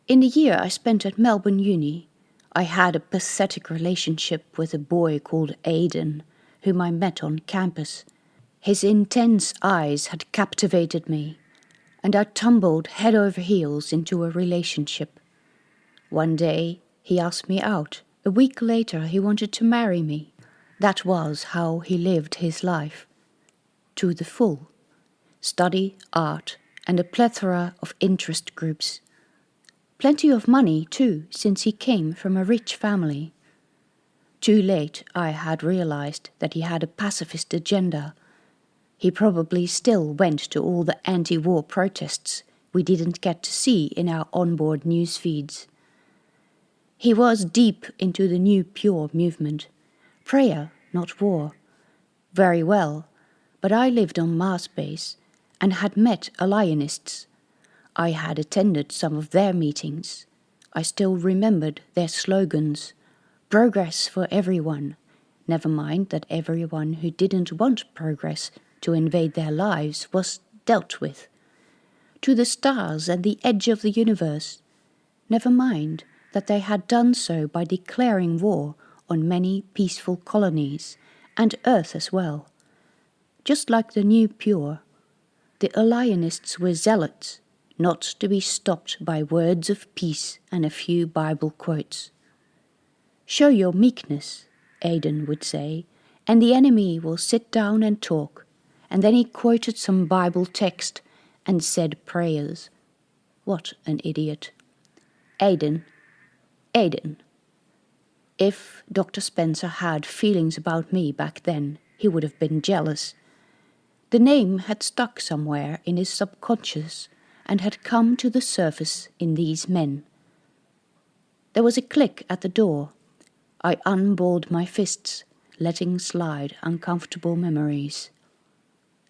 Speaker 1: In the year I spent at Melbourne Uni, I had a pathetic relationship with a boy called Aiden, whom I met on campus. His intense eyes had captivated me, and I tumbled head over heels into a relationship. One day he asked me out. A week later he wanted to marry me. That was how he lived his life, to the full. Study, art, and a plethora of interest groups. Plenty of money, too, since he came from a rich family. Too late I had realized that he had a pacifist agenda. He probably still went to all the anti-war protests we didn't get to see in our onboard news feeds. He was deep into the new pure movement. Prayer, not war. Very well, but I lived on Mars base and had met Alienists. I had attended some of their meetings. I still remembered their slogans. Progress for everyone. Never mind that everyone who didn't want progress to invade their lives was dealt with. To the stars and the edge of the universe. Never mind that they had done so by declaring war on many peaceful colonies, and Earth as well. Just like the new pure, the Alienists were zealots, not to be stopped by words of peace and a few Bible quotes. Show your meekness, Aidan would say, and the enemy will sit down and talk. And then he quoted some Bible text and said prayers. What an idiot. Aidan. If Dr. Spencer had feelings about me back then, he would have been jealous. The name had stuck somewhere in his subconscious and had come to the surface in these men. There was a click at the door. I unballed my fists, letting slide uncomfortable memories.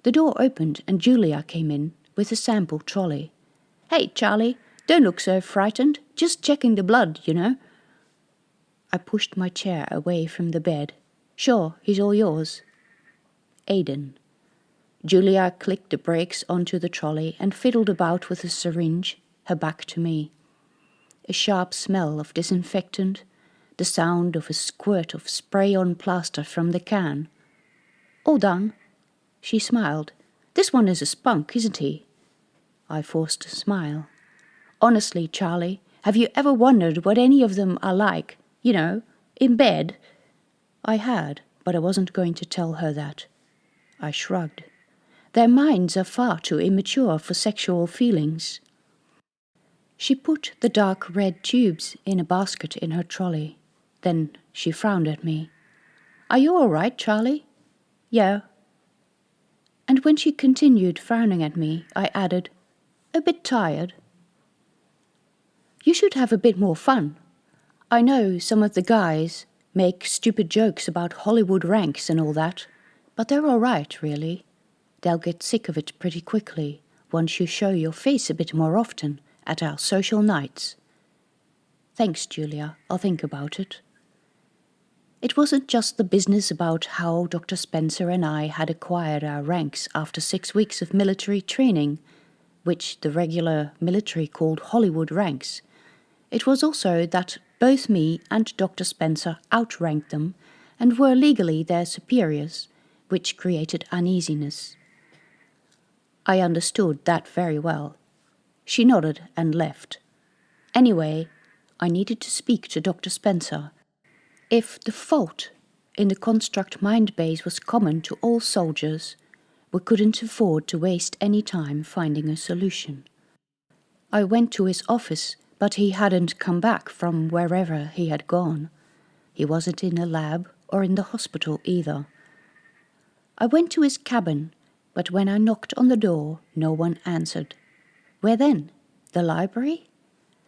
Speaker 1: The door opened and Julia came in with a sample trolley. "Hey, Charlie, don't look so frightened. Just checking the blood, you know." I pushed my chair away from the bed. "Sure, he's all yours." Aidan. Julia clicked the brakes onto the trolley and fiddled about with a syringe, her back to me. A sharp smell of disinfectant, the sound of a squirt of spray-on plaster from the can. "All done." She smiled. "This one is a spunk, isn't he?" I forced a smile. "Honestly, Charlie, have you ever wondered what any of them are like? You know, in bed?" I had, but I wasn't going to tell her that. I shrugged. Their minds are far too immature for sexual feelings. She put the dark red tubes in a basket in her trolley. Then she frowned at me. "Are you all right, Charlie?" "Yeah." And when she continued frowning at me, I added, "A bit tired." "You should have a bit more fun. I know some of the guys make stupid jokes about Hollywood ranks and all that, but they're all right, really. They'll get sick of it pretty quickly once you show your face a bit more often at our social nights." "Thanks, Julia. I'll think about it." It wasn't just the business about how Dr. Spencer and I had acquired our ranks after 6 weeks of military training, which the regular military called Hollywood ranks. It was also that both me and Dr. Spencer outranked them and were legally their superiors, which created uneasiness. I understood that very well. She nodded and left. Anyway, I needed to speak to Dr. Spencer. If the fault in the construct mind base was common to all soldiers, we couldn't afford to waste any time finding a solution. I went to his office, but he hadn't come back from wherever he had gone. He wasn't in the lab or in the hospital either. I went to his cabin, but when I knocked on the door, no one answered. Where then? The library?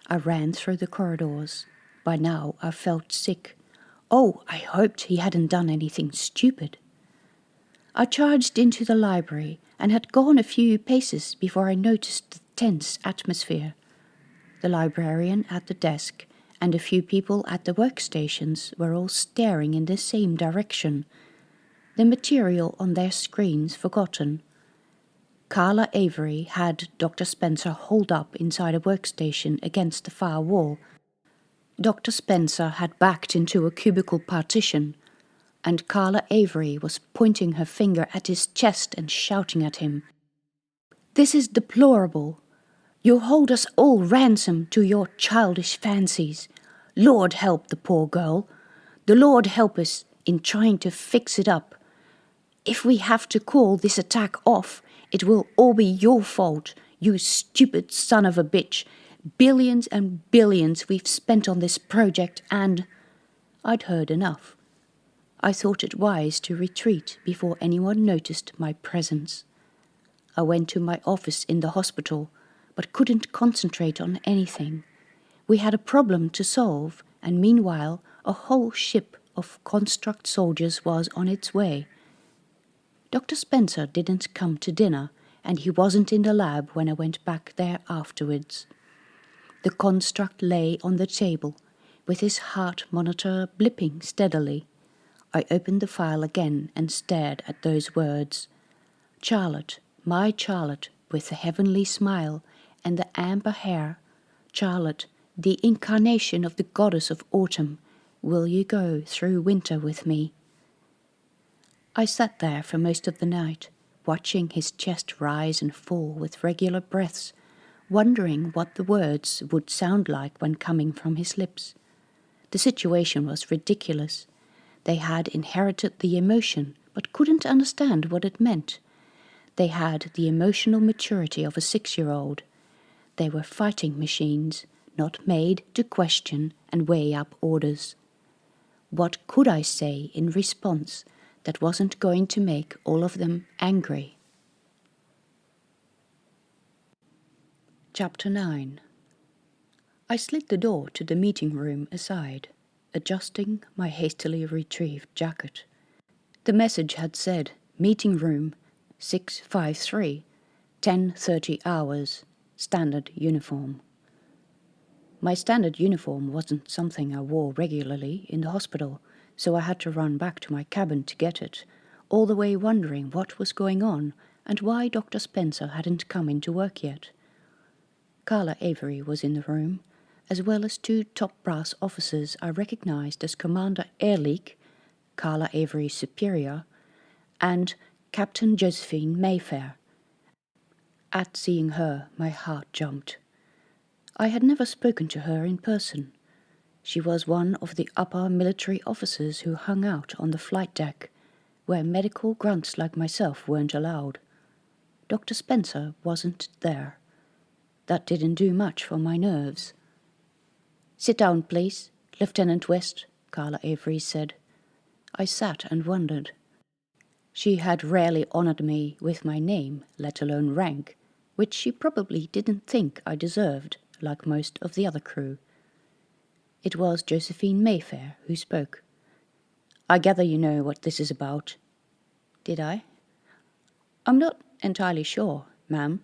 Speaker 1: I ran through the corridors. By now I felt sick. Oh, I hoped he hadn't done anything stupid. I charged into the library and had gone a few paces before I noticed the tense atmosphere. The librarian at the desk and a few people at the workstations were all staring in the same direction, the material on their screens forgotten. Carla Avery had Dr. Spencer holed up inside a workstation against the far wall. Dr. Spencer had backed into a cubicle partition, and Carla Avery was pointing her finger at his chest and shouting at him. "This is deplorable. You hold us all ransom to your childish fancies. Lord help the poor girl. The Lord help us in trying to fix it up. If we have to call this attack off, it will all be your fault, you stupid son of a bitch. Billions and billions we've spent on this project and... I'd heard enough. I thought it wise to retreat before anyone noticed my presence. I went to my office in the hospital, but couldn't concentrate on anything. We had a problem to solve, and meanwhile a whole ship of construct soldiers was on its way. Dr. Spencer didn't come to dinner, and he wasn't in the lab when I went back there afterwards. The construct lay on the table, with his heart monitor blipping steadily. I opened the file again and stared at those words. Charlotte, my Charlotte, with the heavenly smile and the amber hair. Charlotte, the incarnation of the goddess of autumn, will you go through winter with me? I sat there for most of the night, watching his chest rise and fall with regular breaths, wondering what the words would sound like when coming from his lips. The situation was ridiculous. They had inherited the emotion, but couldn't understand what it meant. They had the emotional maturity of a 6-year-old. They were fighting machines, not made to question and weigh up orders. What could I say in response that wasn't going to make all of them angry? Chapter 9. I slid the door to the meeting room aside, adjusting my hastily retrieved jacket. The message had said, meeting room 653, 10:30 hours, standard uniform. My standard uniform wasn't something I wore regularly in the hospital, so I had to run back to my cabin to get it, all the way wondering what was going on and why Dr. Spencer hadn't come into work yet. Carla Avery was in the room, as well as 2 top brass officers I recognized as Commander Ehrlich, Carla Avery's superior, and Captain Josephine Mayfair. At seeing her, my heart jumped. I had never spoken to her in person. She was one of the upper military officers who hung out on the flight deck, where medical grunts like myself weren't allowed. Dr. Spencer wasn't there. That didn't do much for my nerves. "Sit down, please, Lieutenant West," Carla Avery said. I sat and wondered. She had rarely honored me with my name, let alone rank, which she probably didn't think I deserved, like most of the other crew. It was Josephine Mayfair who spoke. "I gather you know what this is about." Did I? "I'm not entirely sure, ma'am."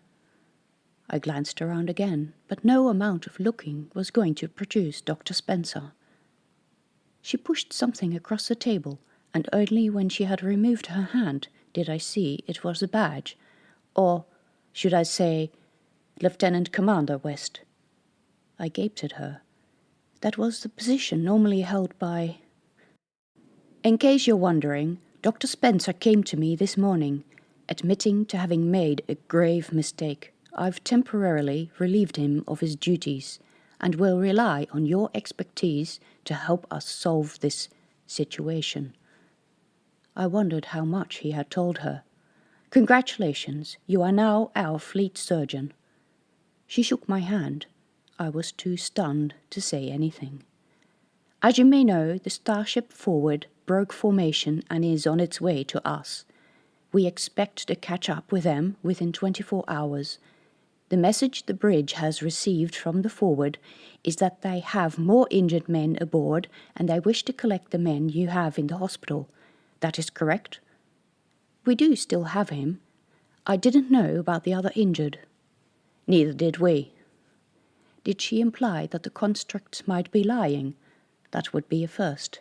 Speaker 1: I glanced around again, but no amount of looking was going to produce Dr. Spencer. She pushed something across the table, and only when she had removed her hand did I see it was a badge, or, should I say, Lieutenant Commander West. I gaped at her. That was the position normally held by... "In case you're wondering, Dr. Spencer came to me this morning, admitting to having made a grave mistake. I've temporarily relieved him of his duties, and will rely on your expertise to help us solve this situation." I wondered how much he had told her. "Congratulations, you are now our fleet surgeon." She shook my hand. I was too stunned to say anything. "As you may know, the Starship Forward broke formation and is on its way to us. We expect to catch up with them within 24 hours. The message the bridge has received from the Forward is that they have more injured men aboard and they wish to collect the men you have in the hospital. That is correct?" "We do still have him. I didn't know about the other injured." "Neither did we." Did she imply that the constructs might be lying? That would be a first.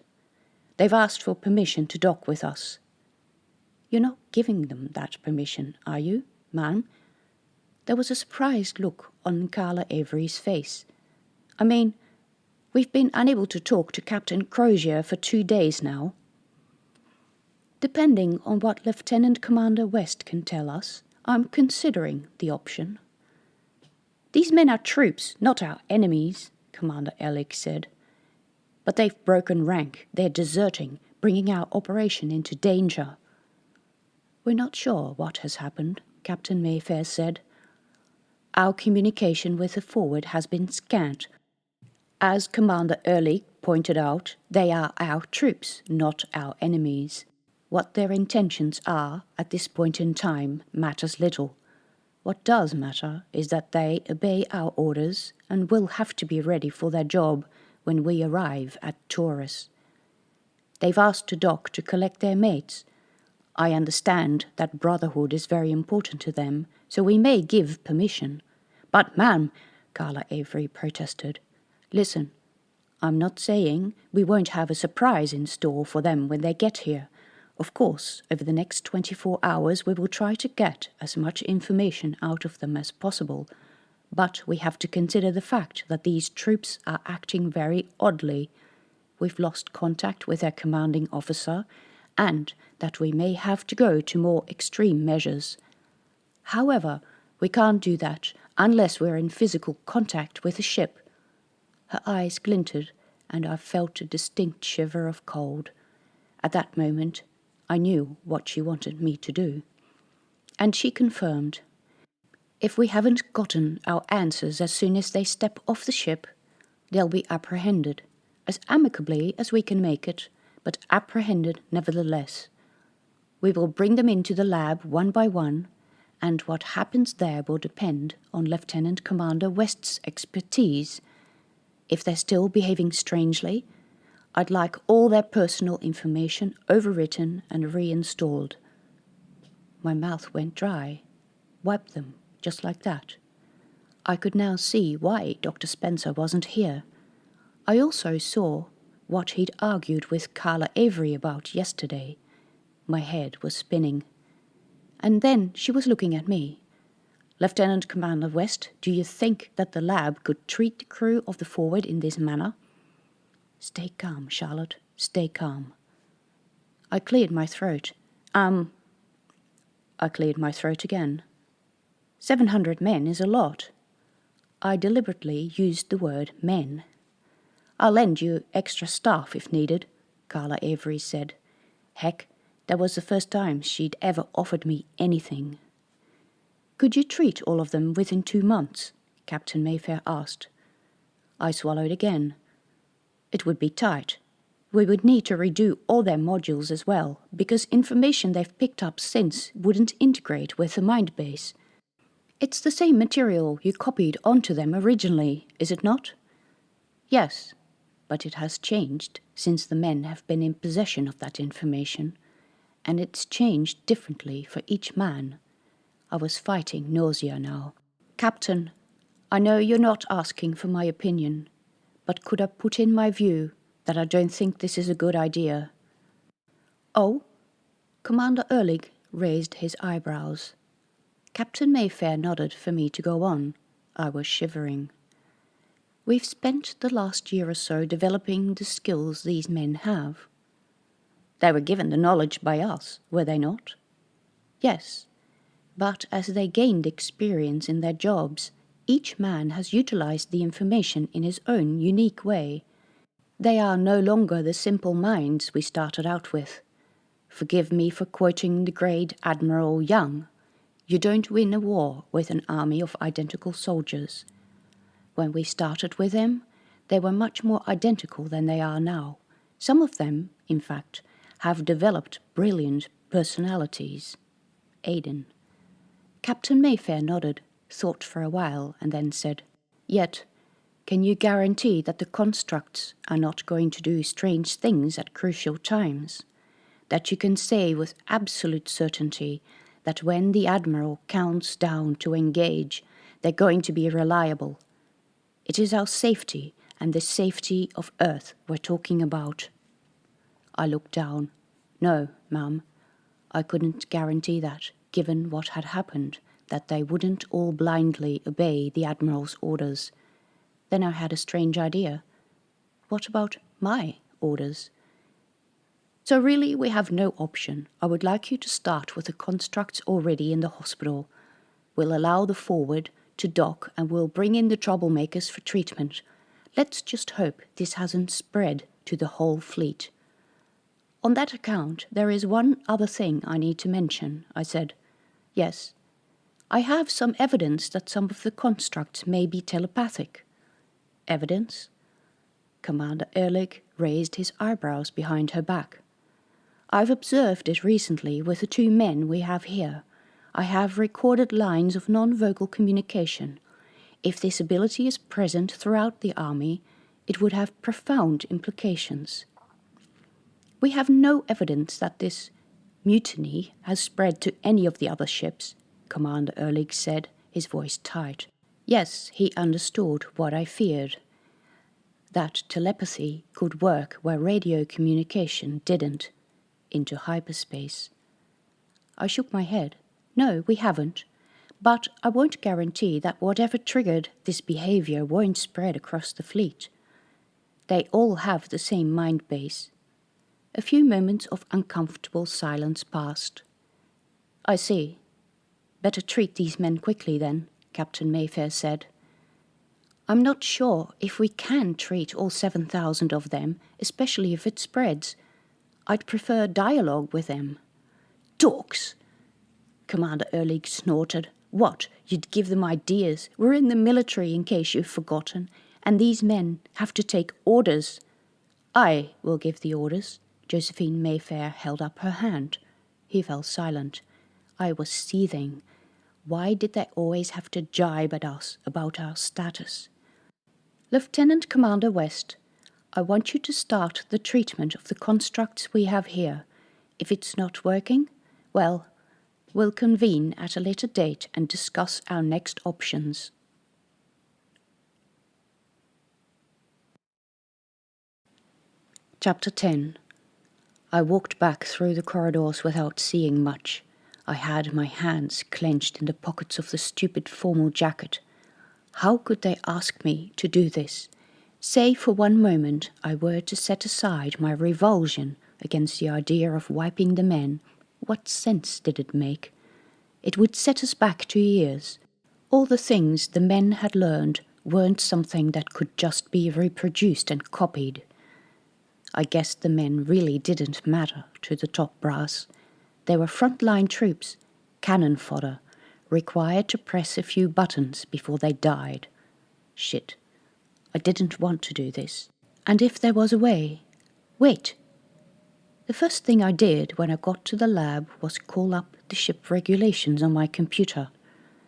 Speaker 1: "They've asked for permission to dock with us." "You're not giving them that permission, are you, ma'am?" There was a surprised look on Carla Avery's face. "I mean, we've been unable to talk to Captain Crozier for 2 days now." "Depending on what Lieutenant Commander West can tell us, I'm considering the option." "These men are troops, not our enemies," Commander Ehrlich said. "But they've broken rank. They're deserting, bringing our operation into danger." "We're not sure what has happened," Captain Mayfair said. "Our communication with the forward has been scant. As Commander Ehrlich pointed out, they are our troops, not our enemies. What their intentions are at this point in time matters little. What does matter is that they obey our orders and will have to be ready for their job when we arrive at Taurus. They've asked to dock to collect their mates. I understand that brotherhood is very important to them, so we may give permission." "But, ma'am," Carla Avery protested, "listen, I'm not saying we won't have a surprise in store for them when they get here. Of course, over the next 24 hours we will try to get as much information out of them as possible, but we have to consider the fact that these troops are acting very oddly. We've lost contact with their commanding officer, and that we may have to go to more extreme measures. However, we can't do that unless we're in physical contact with the ship." Her eyes glinted, and I felt a distinct shiver of cold. At that moment, I knew what she wanted me to do. And she confirmed, "If we haven't gotten our answers as soon as they step off the ship, they'll be apprehended, as amicably as we can make it, but apprehended nevertheless. We will bring them into the lab one by one, and what happens there will depend on Lieutenant Commander West's expertise. If they're still behaving strangely, I'd like all their personal information overwritten and reinstalled." My mouth went dry. Wiped them, just like that. I could now see why Dr. Spencer wasn't here. I also saw what he'd argued with Carla Avery about yesterday. My head was spinning. And then she was looking at me. "Lieutenant Commander West, do you think that the lab could treat the crew of the Forward in this manner?" "Stay calm, Charlotte. Stay calm." I cleared my throat. I cleared my throat again. 700 men is a lot. I deliberately used the word men. "I'll lend you extra staff if needed," Carla Avery said. Heck, that was the first time she'd ever offered me anything. "Could you treat all of them within 2 months?" Captain Mayfair asked. I swallowed again. It would be tight. We would need to redo all their modules as well, because information they've picked up since wouldn't integrate with the mind base. It's the same material you copied onto them originally, is it not? Yes, but it has changed since the men have been in possession of that information, and it's changed differently for each man. I was fighting nausea now. "Captain, I know you're not asking for my opinion, but could I put in my view that I don't think this is a good idea?" "Oh?" Commander Ehrlich raised his eyebrows. Captain Mayfair nodded for me to go on. I was shivering. "We've spent the last year or so developing the skills these men have." "They were given the knowledge by us, were they not?" "Yes, but as they gained experience in their jobs, each man has utilized the information in his own unique way. They are no longer the simple minds we started out with. Forgive me for quoting the great Admiral Young. You don't win a war with an army of identical soldiers. When we started with them, they were much more identical than they are now. Some of them, in fact, have developed brilliant personalities." Aiden. Captain Mayfair nodded, thought for a while, and then said, "Yet, can you guarantee that the constructs are not going to do strange things at crucial times? That you can say with absolute certainty that when the Admiral counts down to engage, they're going to be reliable? It is our safety and the safety of Earth we're talking about." I looked down. "No, ma'am, I couldn't guarantee that, given what had happened, that they wouldn't all blindly obey the Admiral's orders." Then I had a strange idea. "What about my orders?" "So really we have no option. I would like you to start with the constructs already in the hospital. We'll allow the Forward to dock and we'll bring in the troublemakers for treatment. Let's just hope this hasn't spread to the whole fleet." On that account, there is one other thing I need to mention, I said. Yes, I have some evidence that some of the constructs may be telepathic. Evidence? Commander Ehrlich raised his eyebrows behind her back. I've observed it recently with the two men we have here. I have recorded lines of non-vocal communication. If this ability is present throughout the army, it would have profound implications. We have no evidence that this mutiny has spread to any of the other ships, Commander Ehrlich said, his voice tight. Yes, he understood what I feared. That telepathy could work where radio communication didn't, into hyperspace. I shook my head. No, we haven't. But I won't guarantee that whatever triggered this behavior won't spread across the fleet. They all have the same mind base. A few moments of uncomfortable silence passed. I see. Better treat these men quickly then, Captain Mayfair said. I'm not sure if we can treat all 7,000 of them, especially if it spreads. I'd prefer dialogue with them. Dogs! Commander Ehrlich snorted. What? You'd give them ideas? We're in the military, in case you've forgotten, and these men have to take orders. I will give the orders. Josephine Mayfair held up her hand. He fell silent. I was seething. Why did they always have to jibe at us about our status? Lieutenant Commander West, I want you to start the treatment of the constructs we have here. If it's not working, well, we'll convene at a later date and discuss our next options. Chapter 10. I walked back through the corridors without seeing much. I had my hands clenched in the pockets of the stupid formal jacket. How could they ask me to do this? Say for one moment I were to set aside my revulsion against the idea of wiping the men. What sense did it make? It would set us back 2 years. All the things the men had learned weren't something that could just be reproduced and copied. I guess the men really didn't matter to the top brass. They were front-line troops, cannon fodder, required to press a few buttons before they died. Shit. I didn't want to do this. And if there was a way... Wait! The first thing I did when I got to the lab was call up the ship regulations on my computer.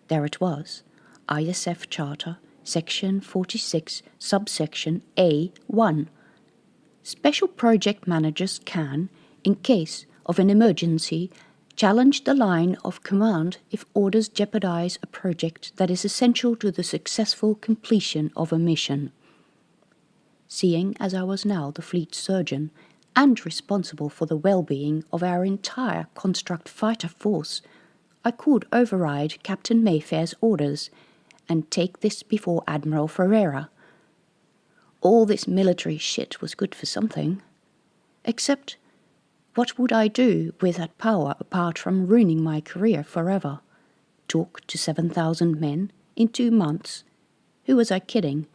Speaker 1: There it was. ISF Charter, Section 46, Subsection A1. Special project managers can, in case of an emergency, challenge the line of command if orders jeopardize a project that is essential to the successful completion of a mission. Seeing as I was now the fleet surgeon and responsible for the well-being of our entire construct fighter force, I could override Captain Mayfair's orders and take this before Admiral Ferreira. All this military shit was good for something. Except, what would I do with that power apart from ruining my career forever? Talk to 7,000 men in 2 months? Who was I kidding?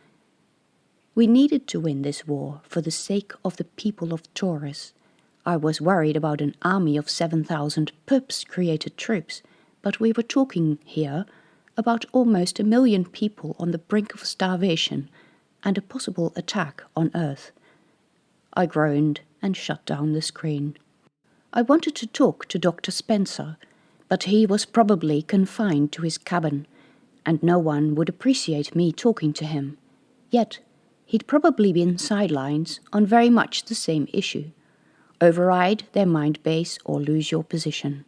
Speaker 1: We needed to win this war for the sake of the people of Taurus. I was worried about an army of 7,000 purpose-created troops, but we were talking here about almost 1 million people on the brink of starvation and a possible attack on Earth. I groaned and shut down the screen. I wanted to talk to Dr. Spencer, but he was probably confined to his cabin, and no one would appreciate me talking to him. Yet, he'd probably been sidelines on very much the same issue. Override their mind base or lose your position.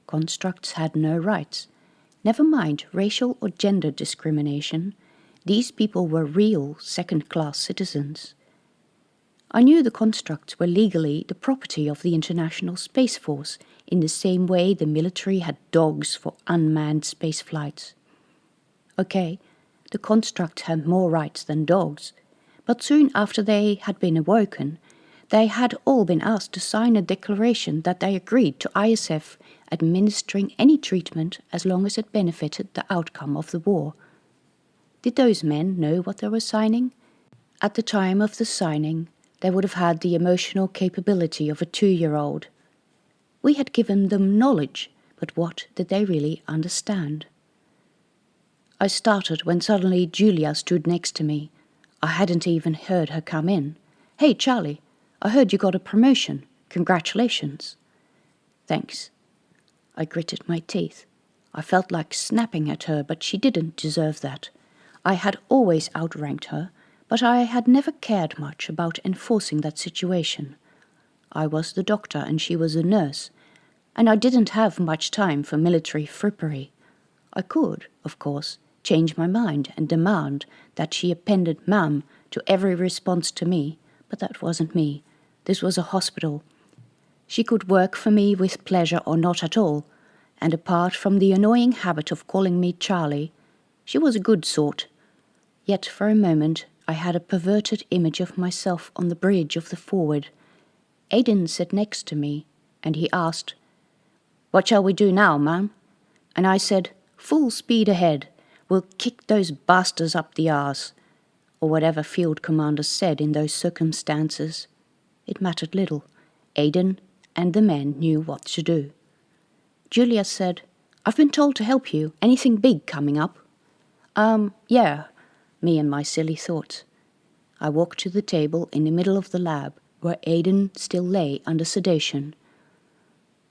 Speaker 1: Constructs had no rights. Never mind racial or gender discrimination. These people were real second-class citizens. I knew the constructs were legally the property of the International Space Force in the same way the military had dogs for unmanned space flights. Okay, the constructs had more rights than dogs, but soon after they had been awoken, they had all been asked to sign a declaration that they agreed to ISF administering any treatment as long as it benefited the outcome of the war. Did those men know what they were signing? At the time of the signing, They would have had the emotional capability of a 2-year-old. We had given them knowledge, but what did they really understand? I started when suddenly Julia stood next to me. I hadn't even heard her come in. "Hey, Charlie, I heard you got a promotion. Congratulations." "Thanks." I gritted my teeth. I felt like snapping at her, but she didn't deserve that. I had always outranked her, but I had never cared much about enforcing that situation. I was the doctor and she was a nurse, and I didn't have much time for military frippery. I could, of course, change my mind and demand that she appended "ma'am" to every response to me, but that wasn't me. This was a hospital. She could work for me with pleasure or not at all, and apart from the annoying habit of calling me Charlie, she was a good sort. Yet for a moment I had a perverted image of myself on the bridge of the Forward. Aidan sat next to me, and he asked, "What shall we do now, ma'am?" And I said, "Full speed ahead. We'll kick those bastards up the arse," or whatever field commanders said in those circumstances. It mattered little. Aidan and the men knew what to do. Julia said, "I've been told to help you. Anything big coming up?" Yeah, me and my silly thoughts. I walked to the table in the middle of the lab, where Aidan still lay under sedation.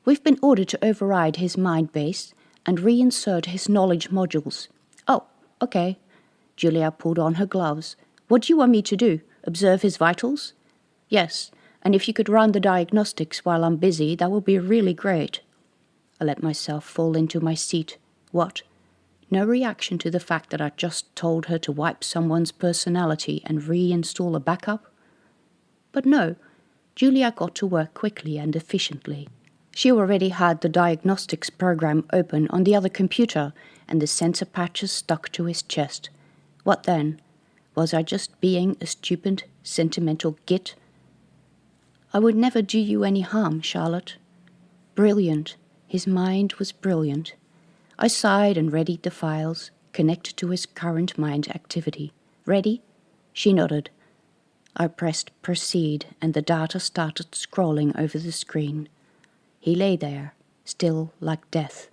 Speaker 1: "We've been ordered to override his mind base and reinsert his knowledge modules." "Oh, okay." Julia pulled on her gloves. "What do you want me to do? Observe his vitals?" "Yes, and if you could run the diagnostics while I'm busy, that would be really great." I let myself fall into my seat. What? No reaction to the fact that I just told her to wipe someone's personality and reinstall a backup? But no, Julia got to work quickly and efficiently. She already had the diagnostics program open on the other computer and the sensor patches stuck to his chest. What then? Was I just being a stupid, sentimental git? "I would never do you any harm, Charlotte." Brilliant. His mind was brilliant. I sighed and readied the files, connected to his current mind activity. "Ready?" She nodded. I pressed proceed and the data started scrolling over the screen. He lay there, still like death.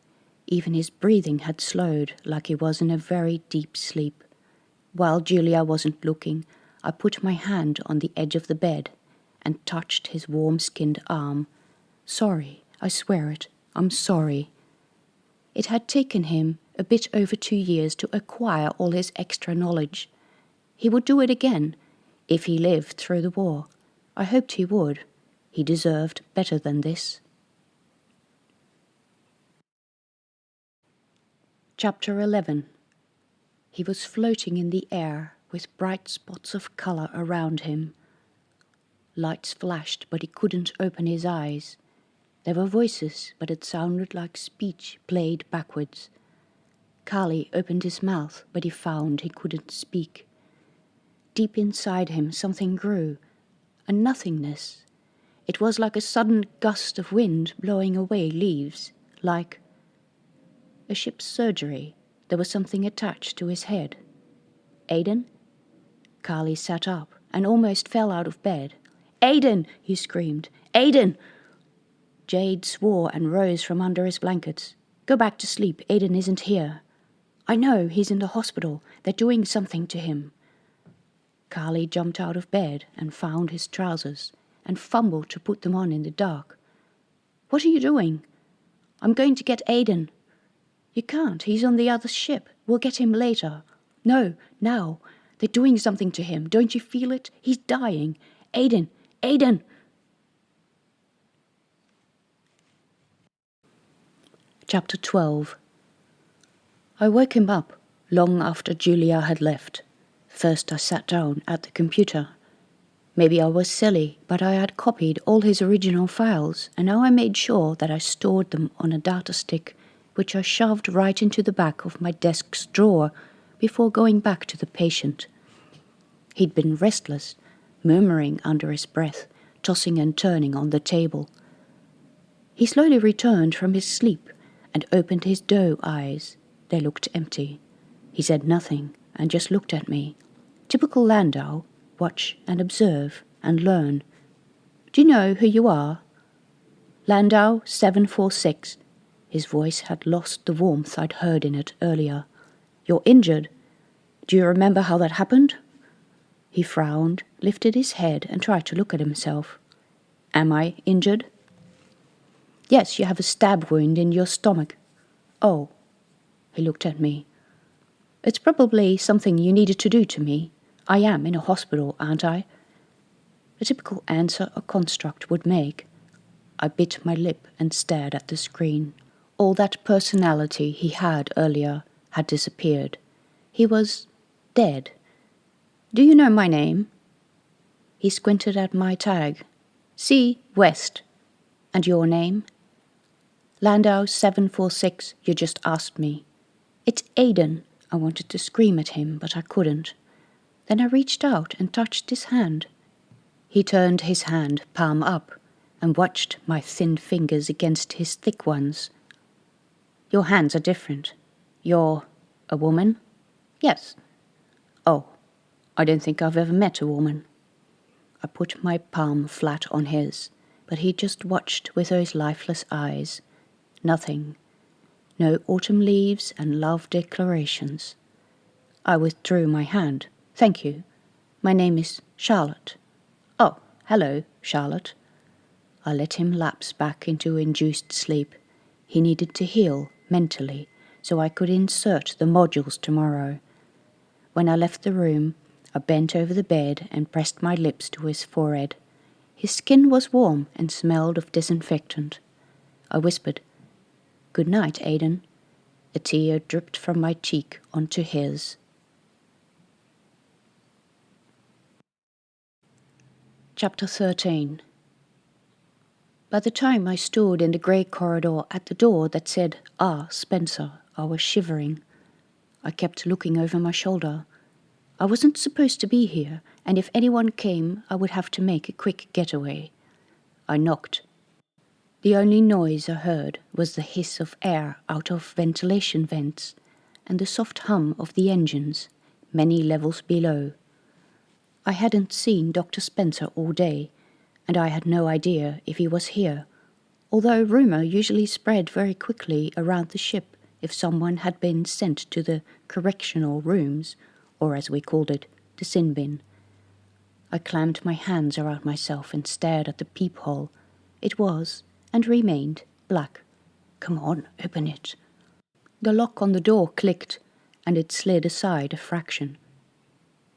Speaker 1: Even his breathing had slowed, like he was in a very deep sleep. While Julia wasn't looking, I put my hand on the edge of the bed and touched his warm-skinned arm. "Sorry, I swear it, I'm sorry." It had taken him a bit over 2 years to acquire all his extra knowledge. He would do it again, if he lived through the war. I hoped he would. He deserved better than this. Chapter 11. He was floating in the air, with bright spots of color around him. Lights flashed, but he couldn't open his eyes. There were voices, but it sounded like speech played backwards. Carly opened his mouth, but he found he couldn't speak. Deep inside him something grew, a nothingness. It was like a sudden gust of wind blowing away leaves, like a ship's surgery. There was something attached to his head. "Aidan?" Carly sat up and almost fell out of bed. "Aidan!" he screamed. "Aidan!" Jade swore and rose from under his blankets. "Go back to sleep. Aidan isn't here." "I know, he's in the hospital. They're doing something to him." Carly jumped out of bed and found his trousers and fumbled to put them on in the dark. "What are you doing?" "I'm going to get Aidan." "You can't. He's on the other ship. We'll get him later." "No, now. They're doing something to him. Don't you feel it? He's dying. Aidan! Aidan!" Chapter 12. I woke him up long after Julia had left. First I sat down at the computer. Maybe I was silly, but I had copied all his original files, and now I made sure that I stored them on a data stick, which I shoved right into the back of my desk's drawer before going back to the patient. He'd been restless, murmuring under his breath, tossing and turning on the table. He slowly returned from his sleep and opened his doe eyes. They looked empty. He said nothing and just looked at me. Typical Landau, watch and observe. and learn. Do you know who you are? Landau 746. His voice had lost the warmth I'd heard in it earlier. You're injured. Do you remember how that happened? He frowned, lifted his head, and tried to look at himself. Am I injured? Yes, you have a stab wound in your stomach. Oh. He looked at me. It's probably something you needed to do to me. I am in a hospital, aren't I? A typical answer a construct would make. I bit my lip and stared at the screen. All that personality he had earlier had disappeared. He was dead. Do you know my name? He squinted at my tag. C. West. And your name? Landau 746, you just asked me. It's Aiden. I wanted to scream at him, but I couldn't. Then I reached out and touched his hand. He turned his hand palm up and watched my thin fingers against his thick ones. Your hands are different. You're a woman? Yes. Oh, I don't think I've ever met a woman. I put my palm flat on his, but he just watched with those lifeless eyes. Nothing. No autumn leaves and love declarations. I withdrew my hand. Thank you. My name is Charlotte. Oh, hello, Charlotte. I let him lapse back into induced sleep. He needed to heal mentally, so I could insert the modules tomorrow. When I left the room, I bent over the bed and pressed my lips to his forehead. His skin was warm and smelled of disinfectant. I whispered, Good night, Aiden. A tear dripped from my cheek onto his. Chapter 13. By the time I stood in the grey corridor at the door that said, Spencer, I was shivering. I kept looking over my shoulder. I wasn't supposed to be here, and if anyone came, I would have to make a quick getaway. I knocked. The only noise I heard was the hiss of air out of ventilation vents and the soft hum of the engines, many levels below. I hadn't seen Dr. Spencer all day, and I had no idea if he was here, although rumour usually spread very quickly around the ship if someone had been sent to the correctional rooms, or as we called it, the sin bin. I clammed my hands around myself and stared at the peephole. It was, and remained, black. Come on, open it. The lock on the door clicked, and it slid aside a fraction.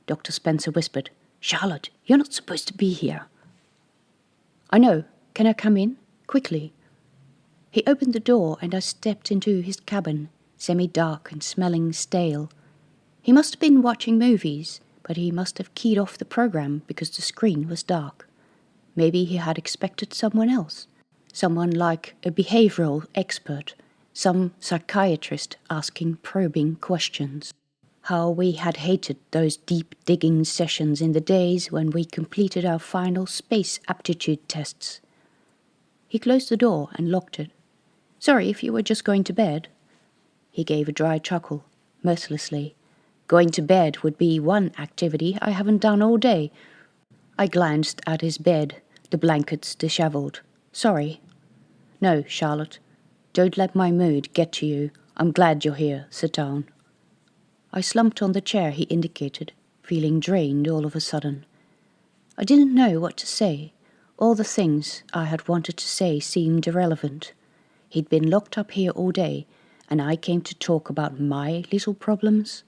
Speaker 1: Dr. Spencer whispered, Charlotte, you're not supposed to be here. I know. Can I come in? Quickly. He opened the door and I stepped into his cabin, semi-dark and smelling stale. He must have been watching movies, but he must have keyed off the program because the screen was dark. Maybe he had expected someone else. Someone like a behavioral expert, some psychiatrist asking probing questions. How we had hated those deep-digging sessions in the days when we completed our final space aptitude tests. He closed the door and locked it. Sorry if you were just going to bed. He gave a dry chuckle, mercilessly. Going to bed would be one activity I haven't done all day. I glanced at his bed, the blankets dishevelled. Sorry. No, Charlotte. Don't let my mood get to you. I'm glad you're here. Sit down. I slumped on the chair he indicated, feeling drained all of a sudden. I didn't know what to say. All the things I had wanted to say seemed irrelevant. He'd been locked up here all day, and I came to talk about my little problems.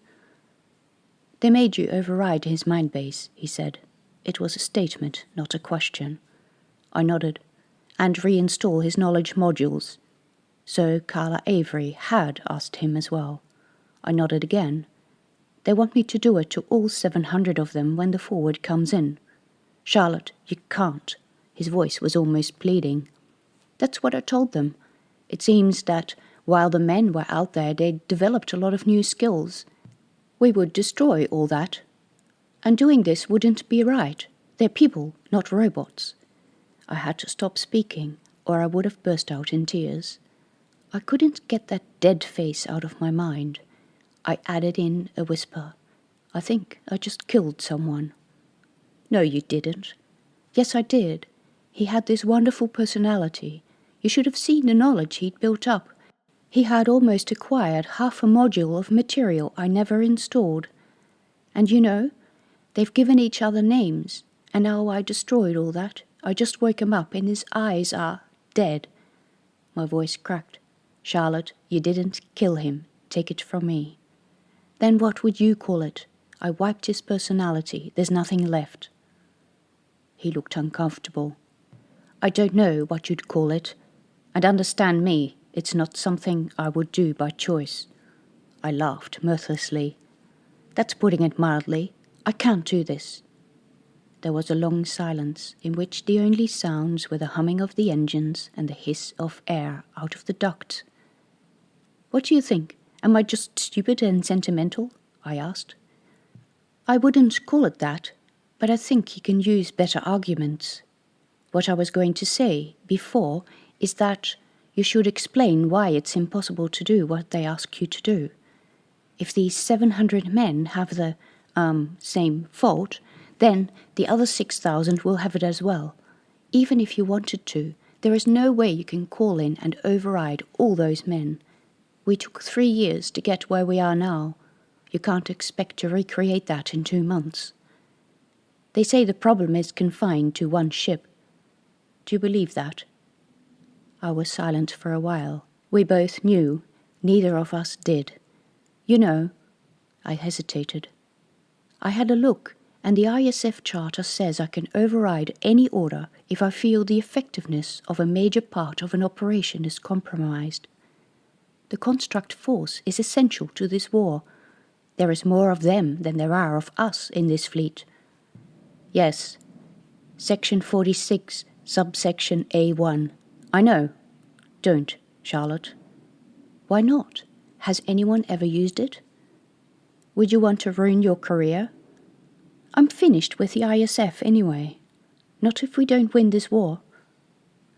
Speaker 1: They made you override his mind base, he said. It was a statement, not a question. I nodded. And reinstall his knowledge modules. So Carla Avery had asked him as well. I nodded again. They want me to do it to all 700 of them when the forward comes in. Charlotte, you can't. His voice was almost pleading. That's what I told them. It seems that while the men were out there, they'd developed a lot of new skills. We would destroy all that. And doing this wouldn't be right. They're people, not robots. I had to stop speaking, or I would have burst out in tears. I couldn't get that dead face out of my mind. I added in a whisper. I think I just killed someone. No, you didn't. Yes, I did. He had this wonderful personality. You should have seen the knowledge he'd built up. He had almost acquired half a module of material I never installed. And you know, they've given each other names, and now I destroyed all that. I just woke him up and his eyes are dead. My voice cracked. Charlotte, you didn't kill him. Take it from me. Then what would you call it? I wiped his personality. There's nothing left. He looked uncomfortable. I don't know what you'd call it. And understand me, it's not something I would do by choice. I laughed mirthlessly. That's putting it mildly. I can't do this. There was a long silence, in which the only sounds were the humming of the engines and the hiss of air out of the ducts. What do you think? Am I just stupid and sentimental? I asked. I wouldn't call it that, but I think you can use better arguments. What I was going to say before is that you should explain why it's impossible to do what they ask you to do. If these 700 men have the, same fault, then the other 6,000 will have it as well. Even if you wanted to, there is no way you can call in and override all those men. We took 3 years to get where we are now. You can't expect to recreate that in 2 months. They say the problem is confined to one ship. Do you believe that? I was silent for a while. We both knew. Neither of us did. You know, I hesitated. I had a look, and the ISF charter says I can override any order if I feel the effectiveness of a major part of an operation is compromised. The construct force is essential to this war. There is more of them than there are of us in this fleet. Yes, Section 46, subsection A1. I know. Don't, Charlotte. Why not? Has anyone ever used it? Would you want to ruin your career? I'm finished with the ISF anyway. Not if we don't win this war.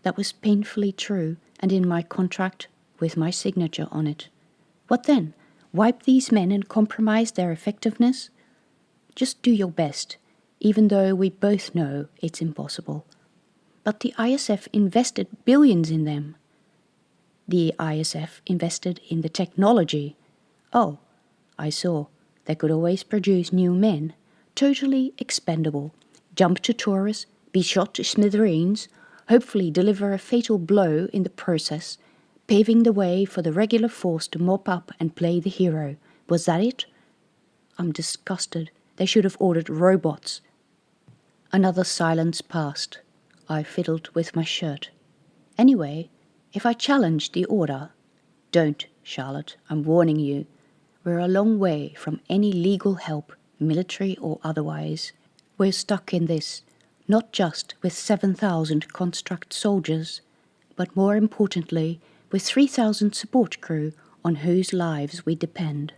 Speaker 1: That was painfully true, and in my contract with my signature on it. What then? Wipe these men and compromise their effectiveness? Just do your best, even though we both know it's impossible. But the ISF invested billions in them. The ISF invested in the technology. Oh, I saw. They could always produce new men, totally expendable, jump to Taurus, be shot to smithereens, hopefully deliver a fatal blow in the process, paving the way for the regular force to mop up and play the hero. Was that it? I'm disgusted. They should have ordered robots. Another silence passed. I fiddled with my shirt. Anyway, if I challenged the order... Don't, Charlotte, I'm warning you. We're a long way from any legal help, military or otherwise. We're stuck in this, not just with 7,000 construct soldiers, but more importantly, with 3,000 support crew on whose lives we depend.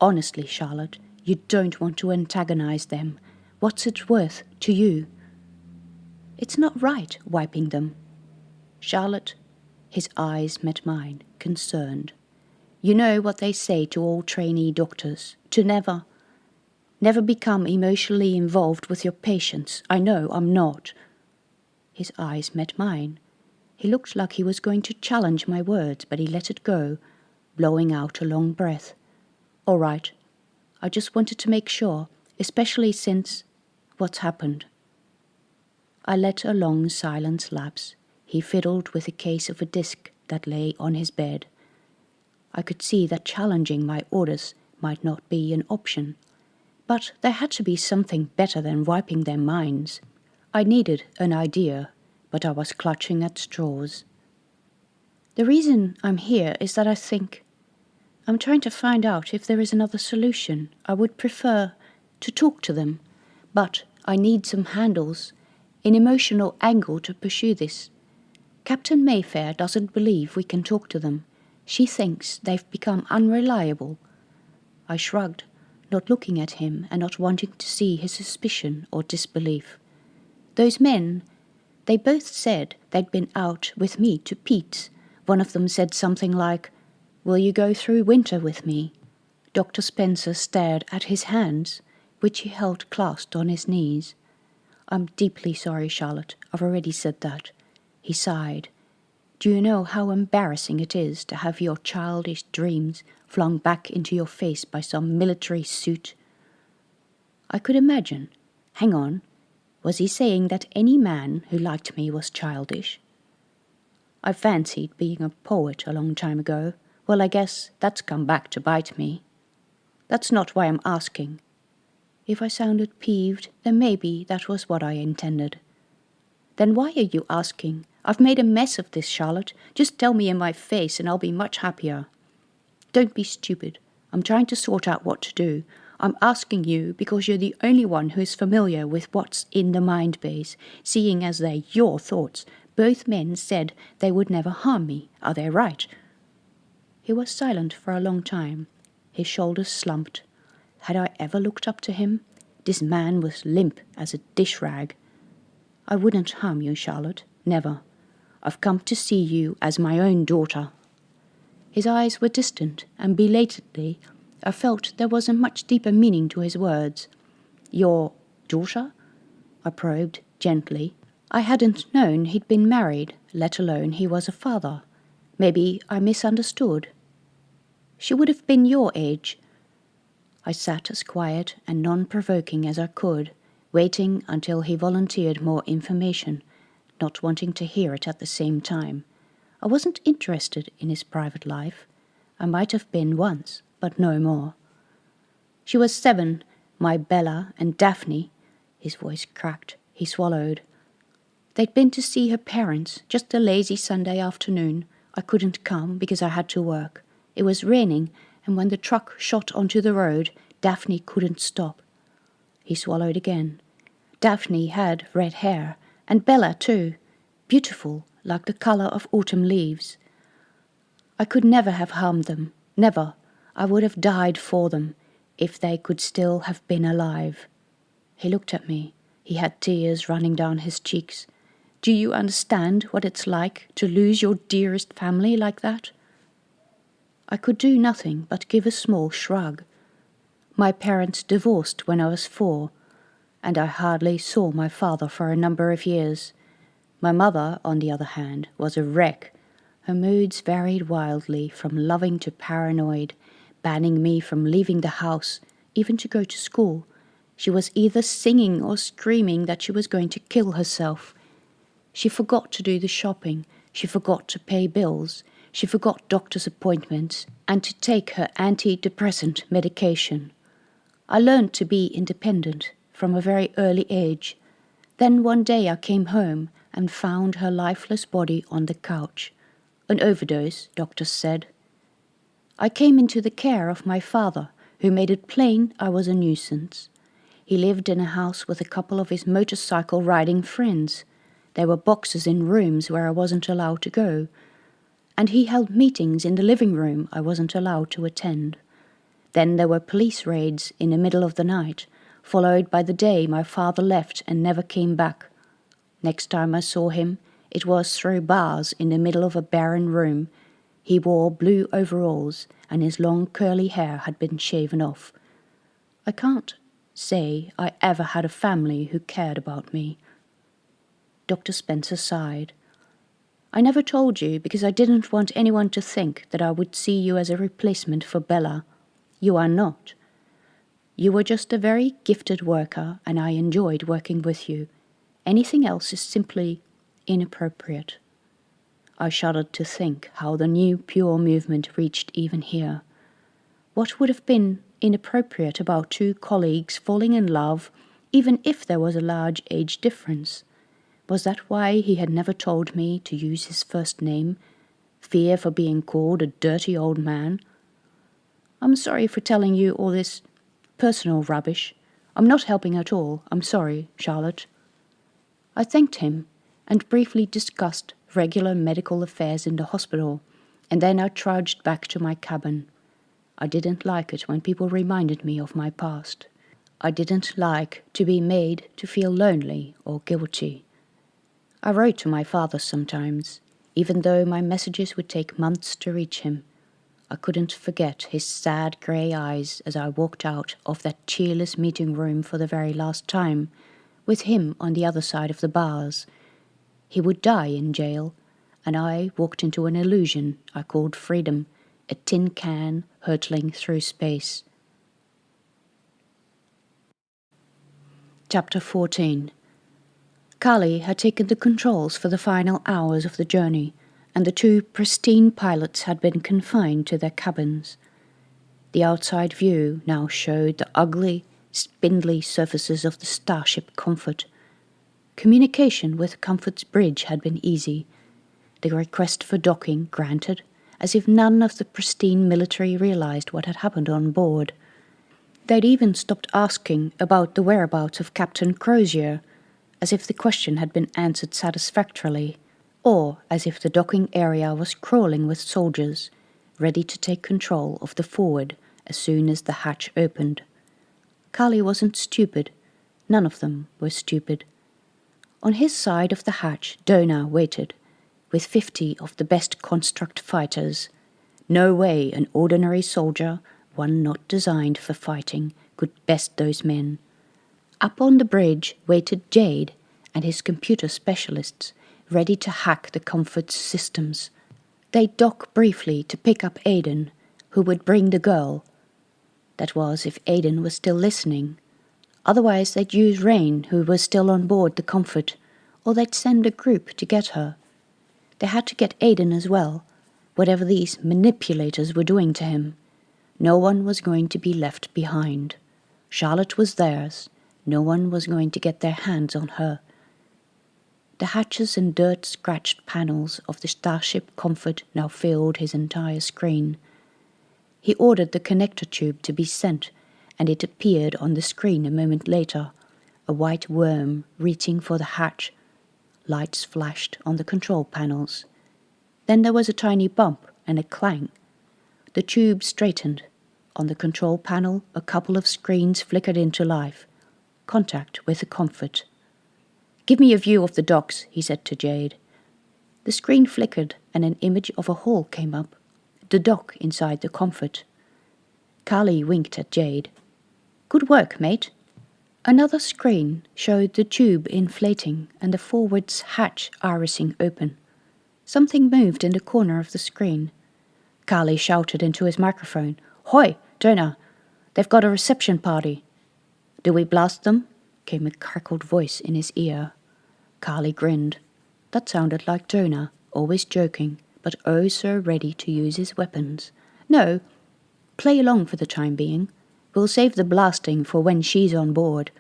Speaker 1: Honestly, Charlotte, you don't want to antagonize them. What's it worth to you? It's not right, wiping them. Charlotte, his eyes met mine, concerned. You know what they say to all trainee doctors, to never become emotionally involved with your patients. I know I'm not. His eyes met mine. He looked like he was going to challenge my words, but he let it go, blowing out a long breath. All right. I just wanted to make sure, especially since what's happened. I let a long silence lapse. He fiddled with a case of a disc that lay on his bed. I could see that challenging my orders might not be an option, but there had to be something better than wiping their minds. I needed an idea, but I was clutching at straws. The reason I'm here is that I'm trying to find out if there is another solution. I would prefer to talk to them, but I need some handles, an emotional angle to pursue this. Captain Mayfair doesn't believe we can talk to them. She thinks they've become unreliable. I shrugged, not looking at him and not wanting to see his suspicion or disbelief. Those men, they both said they'd been out with me to Pete's. One of them said something like, "Will you go through winter with me?" Dr. Spencer stared at his hands, which he held clasped on his knees. I'm deeply sorry, Charlotte. I've already said that. He sighed. Do you know how embarrassing it is to have your childish dreams flung back into your face by some military suit? I could imagine. Hang on. Was he saying that any man who liked me was childish? I fancied being a poet a long time ago. Well, I guess that's come back to bite me. That's not why I'm asking. If I sounded peeved, then maybe that was what I intended. Then why are you asking? I've made a mess of this, Charlotte. Just tell me in my face and I'll be much happier. Don't be stupid. I'm trying to sort out what to do. I'm asking you because you're the only one who is familiar with what's in the mind base, seeing as they're your thoughts. Both men said they would never harm me. Are they right? He was silent for a long time. His shoulders slumped. Had I ever looked up to him? This man was limp as a dish rag. I wouldn't harm you, Charlotte. Never. I've come to see you as my own daughter. His eyes were distant, and belatedly I felt there was a much deeper meaning to his words. Your daughter? I probed gently. I hadn't known he'd been married, let alone he was a father. Maybe I misunderstood. She would have been your age. I sat as quiet and non-provoking as I could, waiting until he volunteered more information, not wanting to hear it at the same time. I wasn't interested in his private life. I might have been once, but no more. She was 7, my Bella and Daphne. His voice cracked. He swallowed. They'd been to see her parents, just a lazy Sunday afternoon. I couldn't come because I had to work. It was raining, and when the truck shot onto the road, Daphne couldn't stop. He swallowed again. Daphne had red hair, and Bella too, beautiful, like the colour of autumn leaves. I could never have harmed them, never. I would have died for them, if they could still have been alive. He looked at me. He had tears running down his cheeks. Do you understand what it's like to lose your dearest family like that? I could do nothing but give a small shrug. My parents divorced when I was 4, and I hardly saw my father for a number of years. My mother, on the other hand, was a wreck. Her moods varied wildly from loving to paranoid, banning me from leaving the house, even to go to school. She was either singing or screaming that she was going to kill herself. She forgot to do the shopping. She forgot to pay bills. She forgot doctor's appointments and to take her antidepressant medication. I learned to be independent from a very early age. Then one day I came home and found her lifeless body on the couch. An overdose, doctors said. I came into the care of my father, who made it plain I was a nuisance. He lived in a house with a couple of his motorcycle-riding friends. There were boxes in rooms where I wasn't allowed to go, and he held meetings in the living room I wasn't allowed to attend. Then there were police raids in the middle of the night, followed by the day my father left and never came back. Next time I saw him, it was through bars in the middle of a barren room. He wore blue overalls, and his long curly hair had been shaven off. I can't say I ever had a family who cared about me. Dr. Spencer sighed. I never told you because I didn't want anyone to think that I would see you as a replacement for Bella. You are not. You were just a very gifted worker, and I enjoyed working with you. Anything else is simply inappropriate. I shuddered to think how the new pure movement reached even here. What would have been inappropriate about 2 colleagues falling in love, even if there was a large age difference? Was that why he had never told me to use his first name? Fear for being called a dirty old man? I'm sorry for telling you all this personal rubbish. I'm not helping at all. I'm sorry, Charlotte. I thanked him and briefly discussed regular medical affairs in the hospital, and then I trudged back to my cabin. I didn't like it when people reminded me of my past. I didn't like to be made to feel lonely or guilty. I wrote to my father sometimes, even though my messages would take months to reach him. I couldn't forget his sad grey eyes as I walked out of that cheerless meeting room for the very last time, with him on the other side of the bars. He would die in jail, and I walked into an illusion I called freedom, a tin can hurtling through space. Chapter 14. Kali had taken the controls for the final hours of the journey, and the two pristine pilots had been confined to their cabins. The outside view now showed the ugly, spindly surfaces of the starship Comfort. Communication with Comfort's bridge had been easy, the request for docking granted, as if none of the pristine military realized what had happened on board. They'd even stopped asking about the whereabouts of Captain Crozier, as if the question had been answered satisfactorily, or as if the docking area was crawling with soldiers, ready to take control of the forward as soon as the hatch opened. Kali wasn't stupid. None of them were stupid. On his side of the hatch, Dona waited, with 50 of the best construct fighters. No way an ordinary soldier, one not designed for fighting, could best those men. Up on the bridge waited Jade and his computer specialists, ready to hack the Comfort's systems. They'd dock briefly to pick up Aiden, who would bring the girl. That was if Aiden was still listening. Otherwise they'd use Rain, who was still on board the Comfort, or they'd send a group to get her. They had to get Aiden as well, whatever these manipulators were doing to him. No one was going to be left behind. Charlotte was theirs. No one was going to get their hands on her. The hatches and dirt-scratched panels of the Starship Comfort now filled his entire screen. He ordered the connector tube to be sent, and it appeared on the screen a moment later, a white worm reaching for the hatch. Lights flashed on the control panels. Then there was a tiny bump and a clang. The tube straightened. On the control panel, a couple of screens flickered into life. Contact with the Comfort. "Give me a view of the docks," he said to Jade. The screen flickered and an image of a hall came up. The dock inside the Comfort. Kali winked at Jade. "Good work, mate." Another screen showed the tube inflating and the forward's hatch irising open. Something moved in the corner of the screen. Kali shouted into his microphone, "Hoi, Dona, they've got a reception party." "Do we blast them?" came a crackled voice in his ear. Kali grinned. That sounded like Dona, always joking, but oh so ready to use his weapons. "No, play along for the time being. We'll save the blasting for when she's on board.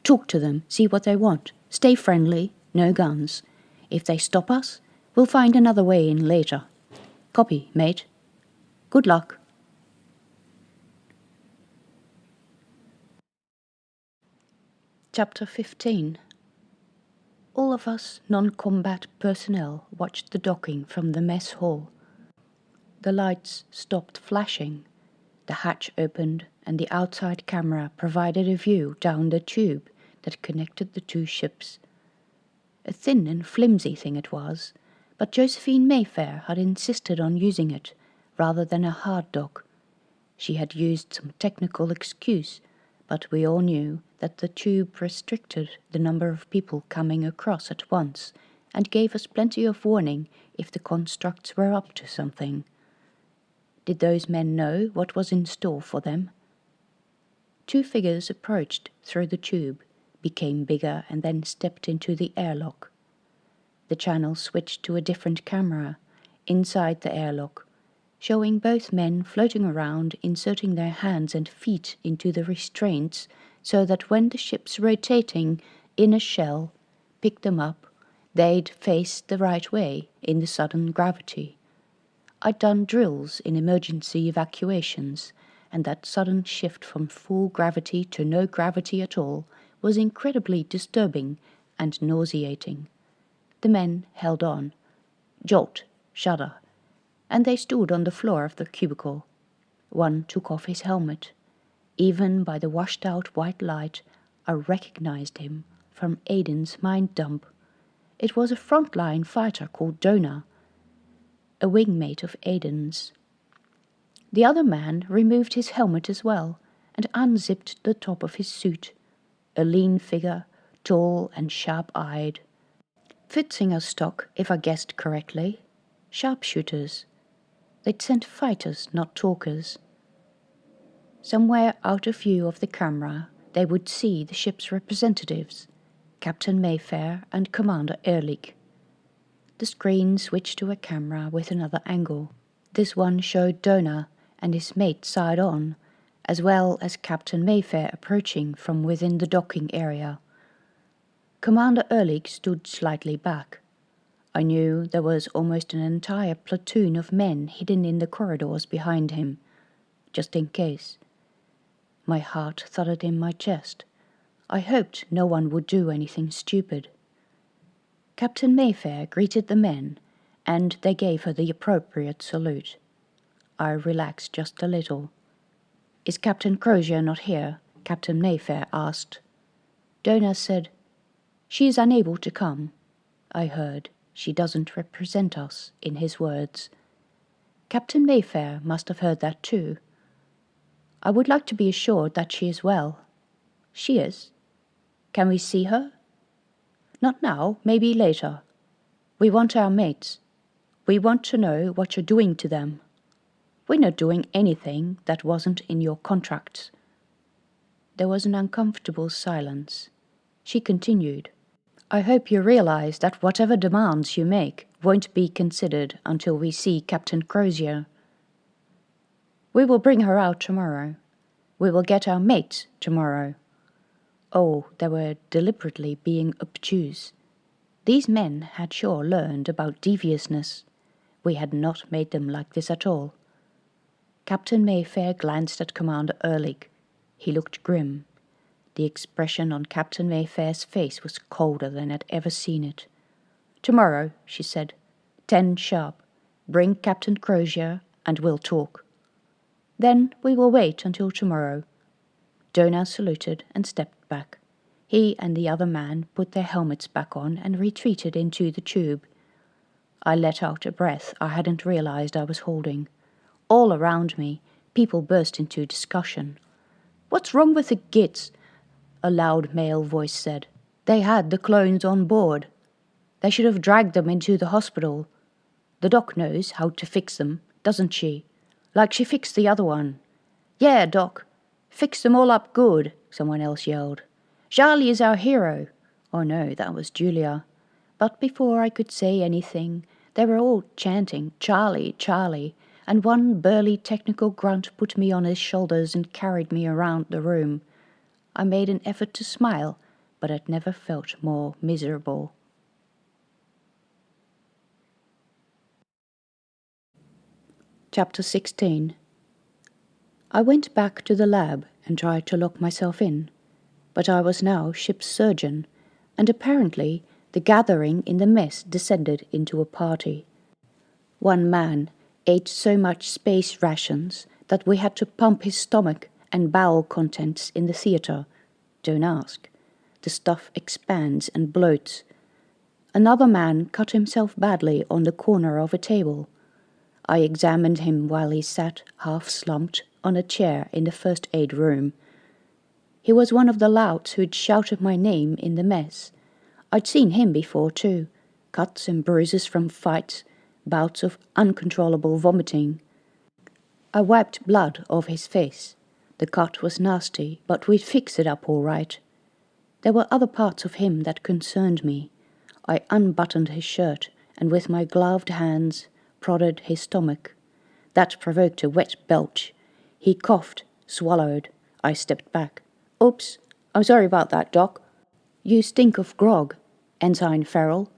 Speaker 1: Talk to them, see what they want. Stay friendly, no guns. If they stop us, we'll find another way in later. Copy, mate. Good luck." Chapter 15. All of us non-combat personnel watched the docking from the mess hall. The lights stopped flashing. The hatch opened and the outside camera provided a view down the tube that connected the two ships. A thin and flimsy thing it was, but Josephine Mayfair had insisted on using it rather than a hard dock. She had used some technical excuse, but we all knew that the tube restricted the number of people coming across at once and gave us plenty of warning if the constructs were up to something. Did those men know what was in store for them? Two figures approached through the tube, became bigger and then stepped into the airlock. The channel switched to a different camera, inside the airlock, showing both men floating around, inserting their hands and feet into the restraints so that when the ship's rotating inner shell picked them up, they'd face the right way in the sudden gravity. I'd done drills in emergency evacuations, and that sudden shift from full gravity to no gravity at all was incredibly disturbing and nauseating. The men held on. Jolt, shudder, and they stood on the floor of the cubicle. One took off his helmet. Even by the washed-out white light, I recognized him from Aiden's mind dump. It was a frontline fighter called Dona, a wingmate of Aiden's. The other man removed his helmet as well and unzipped the top of his suit. A lean figure, tall and sharp-eyed. Fitzinger stock, if I guessed correctly. Sharpshooters. They'd sent fighters, not talkers. Somewhere out of view of the camera, they would see the ship's representatives, Captain Mayfair and Commander Ehrlich. The screen switched to a camera with another angle. This one showed Dona and his mate side on, as well as Captain Mayfair approaching from within the docking area. Commander Ehrlich stood slightly back. I knew there was almost an entire platoon of men hidden in the corridors behind him, just in case. My heart thudded in my chest. I hoped no one would do anything stupid. Captain Mayfair greeted the men, and they gave her the appropriate salute. I relaxed just a little. "Is Captain Crozier not here?" Captain Mayfair asked. Dona said, "She is unable to come." I heard, "She doesn't represent us," in his words. Captain Mayfair must have heard that too. "I would like to be assured that she is well." "She is. Can we see her?" "Not now, maybe later. We want our mates. We want to know what you're doing to them." "We're not doing anything that wasn't in your contracts." There was an uncomfortable silence. She continued, "I hope you realize that whatever demands you make won't be considered until we see Captain Crozier. We will bring her out tomorrow. We will get our mates tomorrow." Oh, they were deliberately being obtuse. These men had sure learned about deviousness. We had not made them like this at all. Captain Mayfair glanced at Commander Ehrlich. He looked grim. The expression on Captain Mayfair's face was colder than I'd ever seen it. "Tomorrow," she said, 10 sharp. Bring Captain Crozier and we'll talk. Then we will wait until tomorrow." Dona saluted and stepped back. He and the other man put their helmets back on and retreated into the tube. I let out a breath I hadn't realized I was holding. All around me, people burst into discussion. "What's wrong with the gits?" a loud male voice said. "They had the clones on board. They should have dragged them into the hospital. The doc knows how to fix them, doesn't she? Like she fixed the other one." "Yeah, doc. Fix them all up good," someone else yelled. "Charlie is our hero." Oh no, that was Julia. But before I could say anything, they were all chanting, "Charlie, Charlie," and one burly technical grunt put me on his shoulders and carried me around the room. I made an effort to smile, but I'd never felt more miserable. Chapter 16. I went back to the lab and tried to lock myself in, but I was now ship's surgeon, and apparently the gathering in the mess descended into a party. One man ate so much space rations that we had to pump his stomach and bowel contents in the theater. Don't ask. The stuff expands and bloats. Another man cut himself badly on the corner of a table. I examined him while he sat, half-slumped, on a chair in the first aid room. He was one of the louts who'd shouted my name in the mess. I'd seen him before, too. Cuts and bruises from fights, bouts of uncontrollable vomiting. I wiped blood off his face. The cut was nasty, but we'd fix it up all right. There were other parts of him that concerned me. I unbuttoned his shirt, and with my gloved hands prodded his stomach. That provoked a wet belch. He coughed, swallowed. I stepped back. "Oops, I'm sorry about that, Doc." "You stink of grog, Ensign Farrell."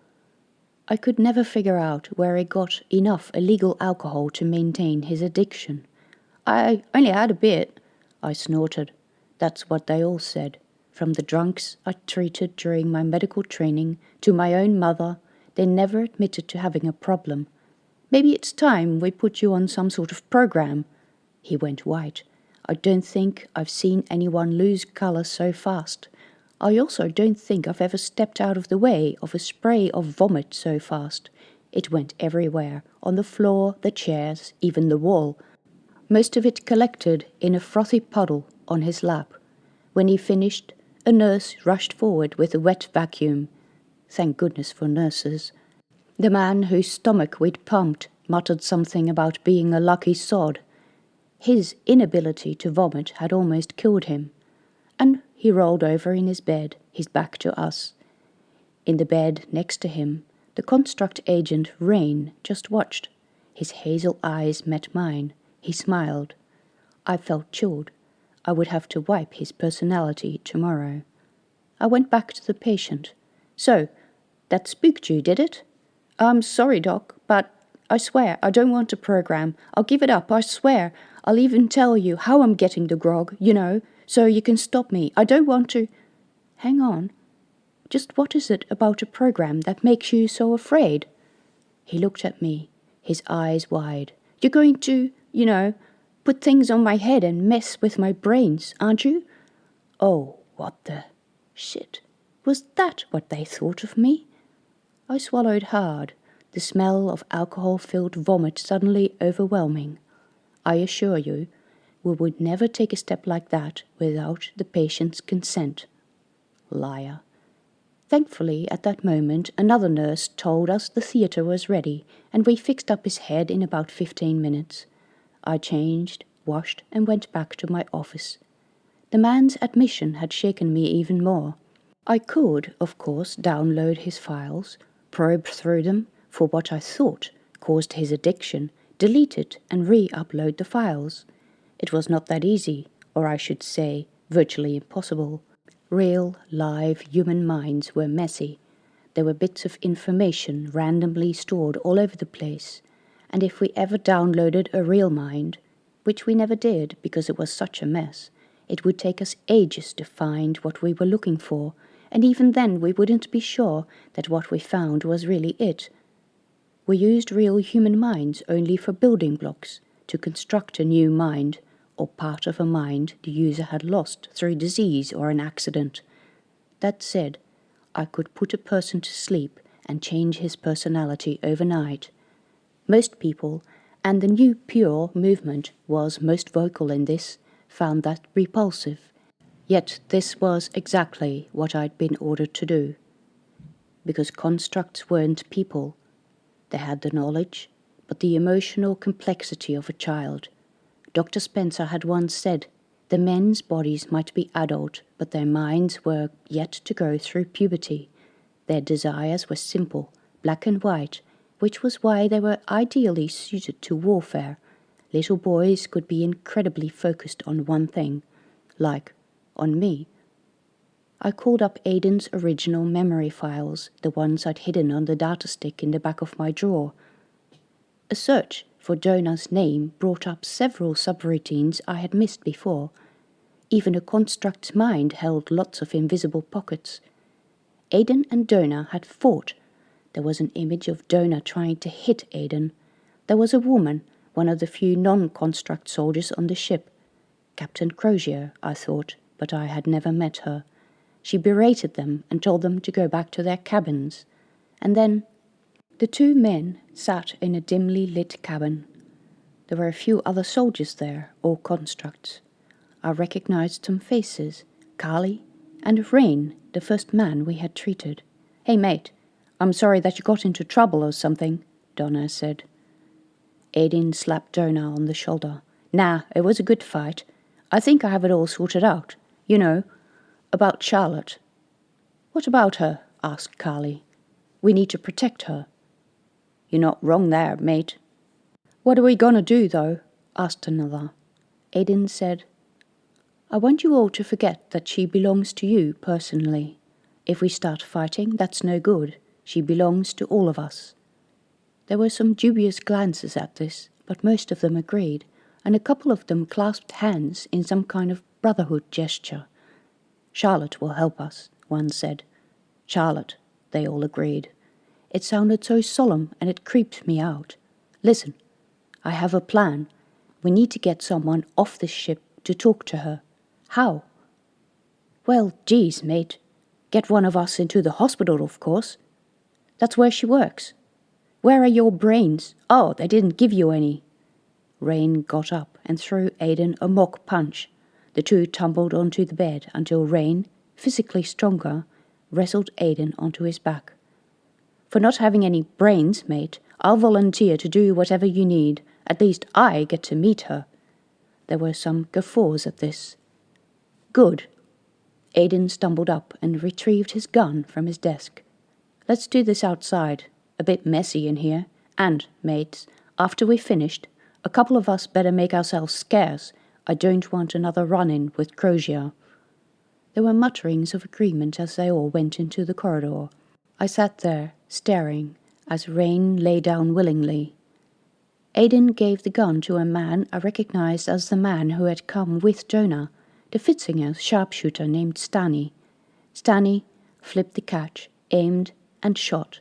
Speaker 1: I could never figure out where he got enough illegal alcohol to maintain his addiction. "I only had a bit," I snorted. That's what they all said. From the drunks I treated during my medical training to my own mother, they never admitted to having a problem. "Maybe it's time we put you on some sort of program." He went white. I don't think I've seen anyone lose colour so fast. I also don't think I've ever stepped out of the way of a spray of vomit so fast. It went everywhere, on the floor, the chairs, even the wall. Most of it collected in a frothy puddle on his lap. When he finished, A nurse rushed forward with a wet vacuum. Thank goodness for nurses. The man whose stomach we'd pumped muttered something about being a lucky sod. His inability to vomit had almost killed him, and he rolled over in his bed, his back to us. In the bed next to him, the construct agent, Rain, just watched. His hazel eyes met mine. He smiled. I felt chilled. I would have to wipe his personality tomorrow. I went back to the patient. So, that spooked you, did it? I'm sorry, Doc, but I swear I don't want a program. I'll give it up, I swear. I'll even tell you how I'm getting the grog, so you can stop me. I don't want to. Hang on. Just what is it about a program that makes you so afraid? He looked at me, his eyes wide. You're going to, put things on my head and mess with my brains, aren't you? Oh, what the shit. Was that what they thought of me? I swallowed hard, the smell of alcohol-filled vomit suddenly overwhelming. I assure you, we would never take a step like that without the patient's consent. Liar. Thankfully, at that moment, another nurse told us the theatre was ready, and we fixed up his head in about 15 minutes. I changed, washed, and went back to my office. The man's admission had shaken me even more. I could, of course, download his files, probe through them for what I thought caused his addiction, delete it, and re-upload the files. It was not that easy, or I should say, virtually impossible. Real, live human minds were messy. There were bits of information randomly stored all over the place, and if we ever downloaded a real mind, which we never did because it was such a mess, it would take us ages to find what we were looking for, and even then we wouldn't be sure that what we found was really it. We used real human minds only for building blocks, to construct a new mind, or part of a mind the user had lost through disease or an accident. That said, I could put a person to sleep and change his personality overnight. Most people, and the new Pure movement was most vocal in this, found that repulsive. Yet this was exactly what I'd been ordered to do. Because constructs weren't people. They had the knowledge, but the emotional complexity of a child. Dr. Spencer had once said, the men's bodies might be adult, but their minds were yet to go through puberty. Their desires were simple, black and white, which was why they were ideally suited to warfare. Little boys could be incredibly focused on one thing, like on me. I called up Aiden's original memory files, the ones I'd hidden on the data stick in the back of my drawer. A search for Jonah's name brought up several subroutines I had missed before. Even a construct's mind held lots of invisible pockets. Aiden and Dona had fought. There was an image of Dona trying to hit Aiden. There was a woman, one of the few non-construct soldiers on the ship. Captain Crozier, I thought, but I had never met her. She berated them and told them to go back to their cabins. And then the two men sat in a dimly lit cabin. There were a few other soldiers there, all constructs. I recognized some faces, Carly and Rain, the first man we had treated. Hey mate, I'm sorry that you got into trouble or something, Donna said. Aiden slapped Donna on the shoulder. Nah, it was a good fight. I think I have it all sorted out. About Charlotte. What about her? Asked Carly. We need to protect her. You're not wrong there, mate. What are we gonna do, though? Asked another. Aiden said, I want you all to forget that she belongs to you personally. If we start fighting, that's no good. She belongs to all of us. There were some dubious glances at this, but most of them agreed, and a couple of them clasped hands in some kind of brotherhood gesture. Charlotte will help us, one said. Charlotte, they all agreed. It sounded so solemn and it creeped me out. Listen, I have a plan. We need to get someone off this ship to talk to her. How? Well, geez, mate. Get one of us into the hospital, of course. That's where she works. Where are your brains? Oh, they didn't give you any. Rain got up and threw Aiden a mock punch. The two tumbled onto the bed until Rain, physically stronger, wrestled Aiden onto his back. For not having any brains, mate, I'll volunteer to do whatever you need. At least I get to meet her. There were some guffaws at this. Good. Aiden stumbled up and retrieved his gun from his desk. Let's do this outside. A bit messy in here. And, mates, after we've finished, a couple of us better make ourselves scarce. I don't want another run-in with Crozier. There were mutterings of agreement as they all went into the corridor. I sat there, staring, as Rain lay down willingly. Aiden gave the gun to a man I recognized as the man who had come with Jonah, the Fitzinger sharpshooter named Stanny. Stanny flipped the catch, aimed, and shot.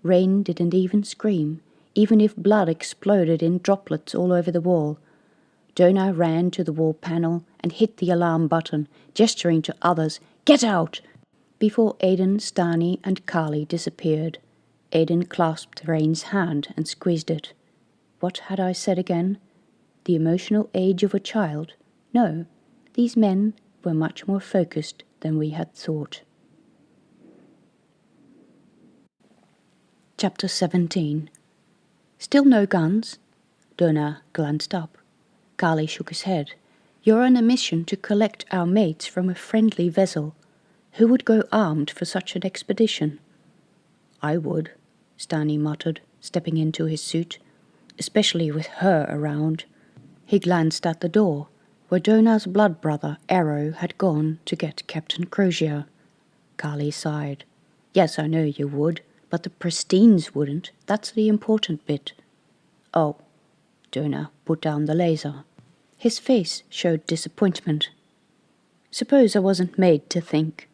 Speaker 1: Rain didn't even scream, even if blood exploded in droplets all over the wall. Jonah ran to the wall panel and hit the alarm button, gesturing to others, "Get out!" Before Aiden, Stanny, and Carly disappeared, Aiden clasped Rain's hand and squeezed it. What had I said again? The emotional age of a child? No, these men were much more focused than we had thought. Chapter 17. Still no guns? Jonah glanced up. Carly shook his head. You're on a mission to collect our mates from a friendly vessel. Who would go armed for such an expedition? I would, Stanny muttered, stepping into his suit. Especially with her around. He glanced at the door, where Jonah's blood brother, Arrow, had gone to get Captain Crozier. Carly sighed. Yes, I know you would, but the Pristines wouldn't. That's the important bit. Oh. Jonah put down the laser. His face showed disappointment. Suppose I wasn't made to think.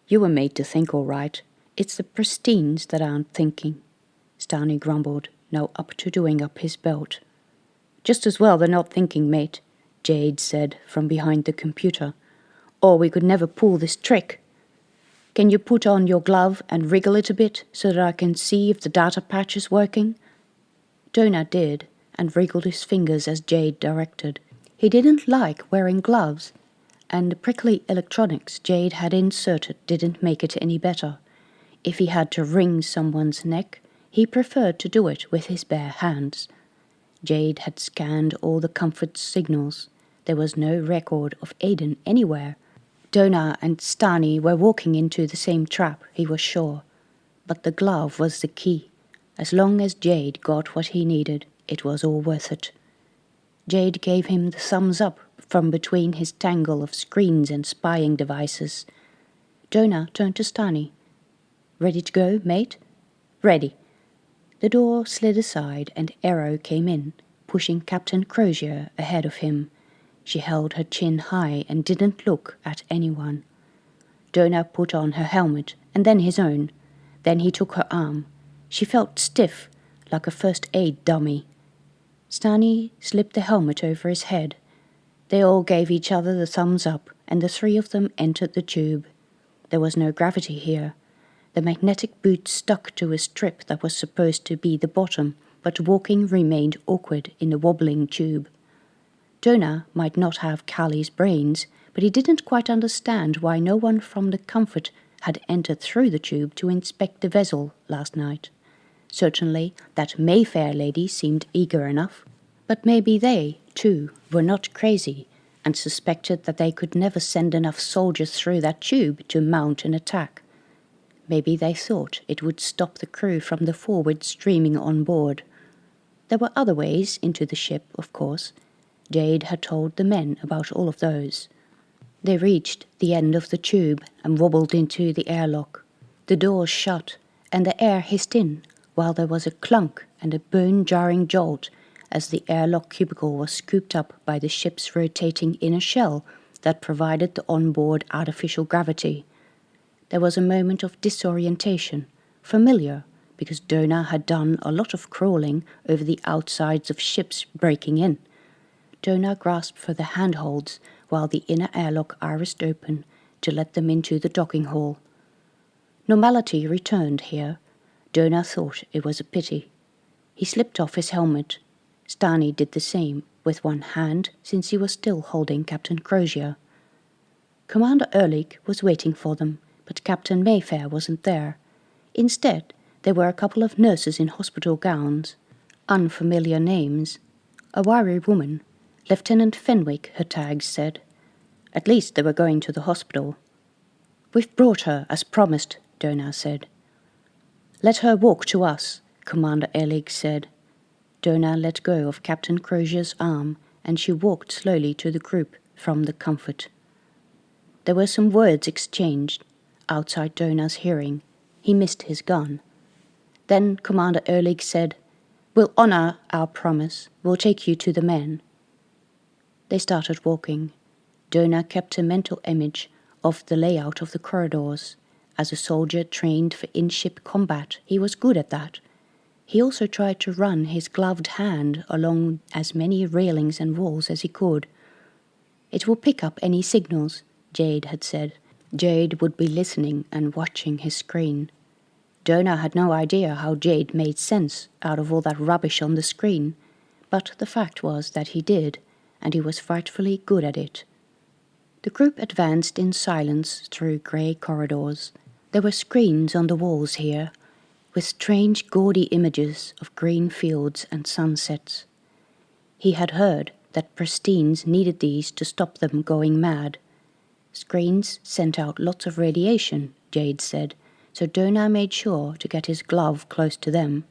Speaker 1: You were made to think, all right. It's the Pristines that aren't thinking. Stanley grumbled, now up to doing up his belt. Just as well they're not thinking, mate, Jade said from behind the computer. Or we could never pull this trick. Can you put on your glove and wriggle it a bit so that I can see if the data patch is working? Jonah did, and wriggled his fingers as Jade directed. He didn't like wearing gloves, and the prickly electronics Jade had inserted didn't make it any better. If he had to wring someone's neck, he preferred to do it with his bare hands. Jade had scanned all the comfort signals. There was no record of Aiden anywhere. Jonah and Stanny were walking into the same trap, he was sure. But the glove was the key. As long as Jade got what he needed, it was all worth it. Jade gave him the thumbs up from between his tangle of screens and spying devices. Jonah turned to Stanny. Ready to go, mate? Ready. The door slid aside and Arrow came in, pushing Captain Crozier ahead of him. She held her chin high and didn't look at anyone. Jonah put on her helmet and then his own. Then he took her arm. She felt stiff, like a first aid dummy. Stanny slipped the helmet over his head. They all gave each other the thumbs up, and the three of them entered the tube. There was no gravity here. The magnetic boot stuck to a strip that was supposed to be the bottom, but walking remained awkward in the wobbling tube. Jonah might not have Carly's brains, but he didn't quite understand why no one from the Comfort had entered through the tube to inspect the vessel last night. Certainly, that Mayfair lady seemed eager enough. But maybe they, too, were not crazy, and suspected that they could never send enough soldiers through that tube to mount an attack. Maybe they thought it would stop the crew from the forward streaming on board. There were other ways into the ship, of course. Jade had told the men about all of those. They reached the end of the tube and wobbled into the airlock. The doors shut, and the air hissed in, while there was a clunk and a bone-jarring jolt as the airlock cubicle was scooped up by the ship's rotating inner shell that provided the onboard artificial gravity. There was a moment of disorientation, familiar, because Jonah had done a lot of crawling over the outsides of ships breaking in. Jonah grasped for the handholds while the inner airlock irised open to let them into the docking hall. Normality returned here. Jonah thought it was a pity. He slipped off his helmet. Stanny did the same, with one hand, since he was still holding Captain Crozier. Commander Ehrlich was waiting for them, but Captain Mayfair wasn't there. Instead, there were a couple of nurses in hospital gowns. Unfamiliar names. A wiry woman. Lieutenant Fenwick, her tags said. At least they were going to the hospital. "We've brought her, as promised," Dona said. "Let her walk to us," Commander Ehrlich said. Dona let go of Captain Crozier's arm, and she walked slowly to the group from the comfort. There were some words exchanged, outside Dona's hearing. He missed his gun. Then Commander Ehrlich said, "We'll honor our promise. We'll take you to the men." They started walking. Dona kept a mental image of the layout of the corridors. As a soldier trained for in-ship combat, he was good at that. He also tried to run his gloved hand along as many railings and walls as he could. "It will pick up any signals," Jade had said. Jade would be listening and watching his screen. Dona had no idea how Jade made sense out of all that rubbish on the screen, but the fact was that he did, and he was frightfully good at it. The group advanced in silence through grey corridors. There were screens on the walls here, with strange gaudy images of green fields and sunsets. He had heard that pristines needed these to stop them going mad. Screens sent out lots of radiation, Jade said, so Dona made sure to get his glove close to them.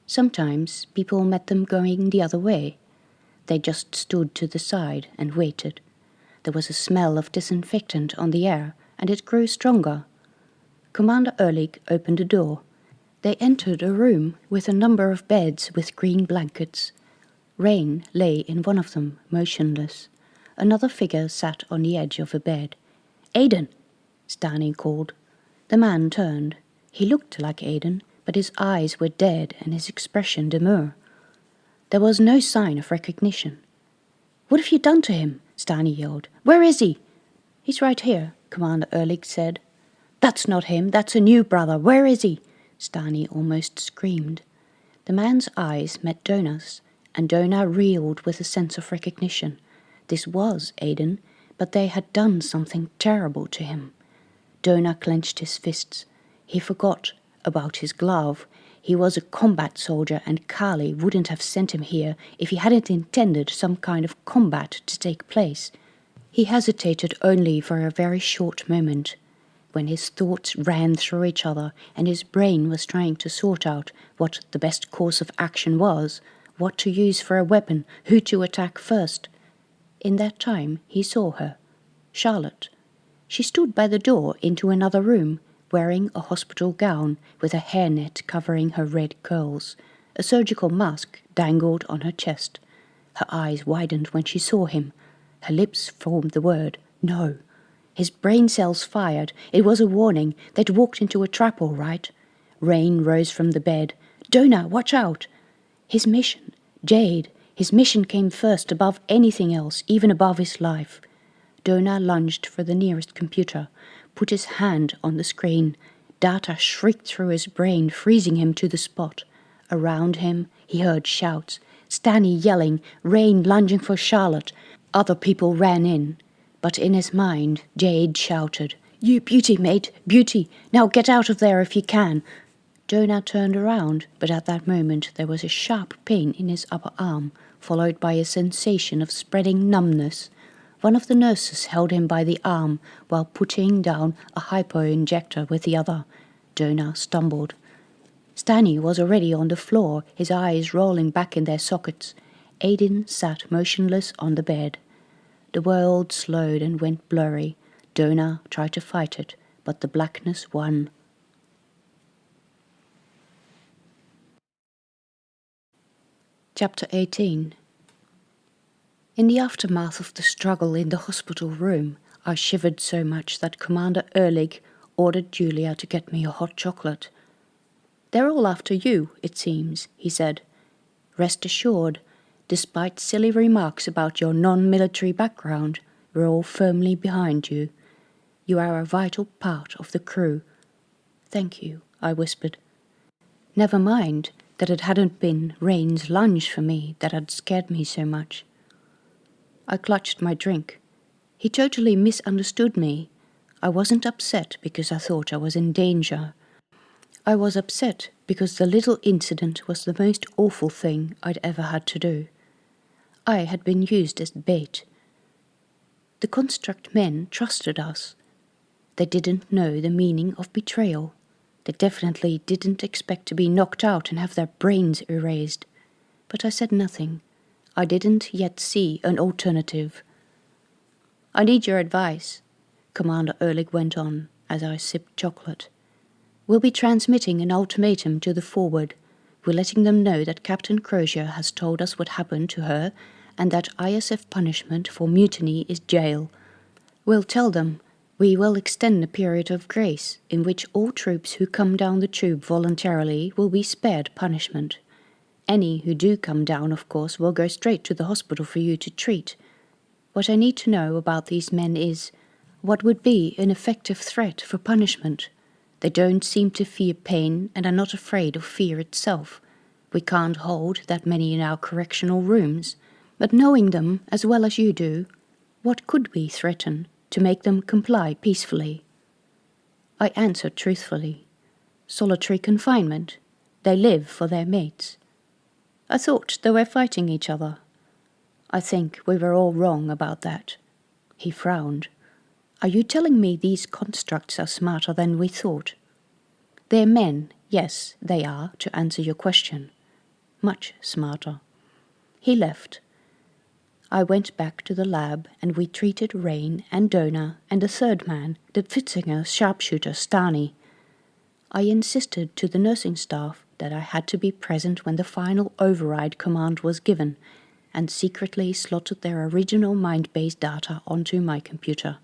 Speaker 1: Sometimes people met them going the other way. They just stood to the side and waited. There was a smell of disinfectant on the air, and it grew stronger. Commander Ehrlich opened a door. They entered a room with a number of beds with green blankets. Rain lay in one of them, motionless. Another figure sat on the edge of a bed. "Aiden!" Stanley called. The man turned. He looked like Aiden, but his eyes were dead and his expression demure. There was no sign of recognition. "What have you done to him?" Stanley yelled. "Where is he?" "He's right here," Commander Ehrlich said. "That's not him, that's a new brother. Where is he?" Stanley almost screamed. The man's eyes met Dona's, and Dona reeled with a sense of recognition. This was Aiden, but they had done something terrible to him. Dona clenched his fists. He forgot about his glove. He was a combat soldier, and Kali wouldn't have sent him here if he hadn't intended some kind of combat to take place. He hesitated only for a very short moment, when his thoughts ran through each other and his brain was trying to sort out what the best course of action was, what to use for a weapon, who to attack first. In that time he saw her, Charlotte. She stood by the door into another room, wearing a hospital gown with a hairnet covering her red curls. A surgical mask dangled on her chest. Her eyes widened when she saw him. Her lips formed the word, "No." His brain cells fired. It was a warning. They'd walked into a trap all right. Rain rose from the bed. "Dona, watch out!" His mission, Jade, his mission came first above anything else, even above his life. Dona lunged for the nearest computer, put his hand on the screen. Data shrieked through his brain, freezing him to the spot. Around him, he heard shouts. Stanley yelling, Rain lunging for Charlotte. Other people ran in. But in his mind, Jade shouted, "You beauty, mate, beauty! Now get out of there if you can!" Dona turned around, but at that moment there was a sharp pain in his upper arm, followed by a sensation of spreading numbness. One of the nurses held him by the arm while putting down a hypo-injector with the other. Dona stumbled. Stanley was already on the floor, his eyes rolling back in their sockets. Aiden sat motionless on the bed. The world slowed and went blurry. Dona tried to fight it, but the blackness won. Chapter 18. In the aftermath of the struggle in the hospital room, I shivered so much that Commander Ehrlich ordered Julia to get me a hot chocolate. "They're all after you, it seems," he said. "Rest assured, despite silly remarks about your non-military background, we're all firmly behind you. You are a vital part of the crew." "Thank you," I whispered. Never mind that it hadn't been Rain's lunge for me that had scared me so much. I clutched my drink. He totally misunderstood me. I wasn't upset because I thought I was in danger. I was upset because the little incident was the most awful thing I'd ever had to do. I had been used as bait. The construct men trusted us. They didn't know the meaning of betrayal. They definitely didn't expect to be knocked out and have their brains erased. But I said nothing. I didn't yet see an alternative. "I need your advice," Commander Ehrlich went on as I sipped chocolate. "We'll be transmitting an ultimatum to the forward. We're letting them know that Captain Crozier has told us what happened to her and that ISF punishment for mutiny is jail. We'll tell them we will extend a period of grace in which all troops who come down the tube voluntarily will be spared punishment. Any who do come down, of course, will go straight to the hospital for you to treat. What I need to know about these men is what would be an effective threat for punishment. They don't seem to fear pain and are not afraid of fear itself. We can't hold that many in our correctional rooms, but knowing them as well as you do, what could we threaten to make them comply peacefully?" I answered truthfully. "Solitary confinement. They live for their mates." "I thought they were fighting each other." "I think we were all wrong about that." He frowned. "Are you telling me these constructs are smarter than we thought?" "They're men, yes, they are, to answer your question. Much smarter." He left. I went back to the lab and we treated Rain and Dona and the third man, the Pfitzinger sharpshooter Stani. I insisted to the nursing staff that I had to be present when the final override command was given, and secretly slotted their original mind-based data onto my computer.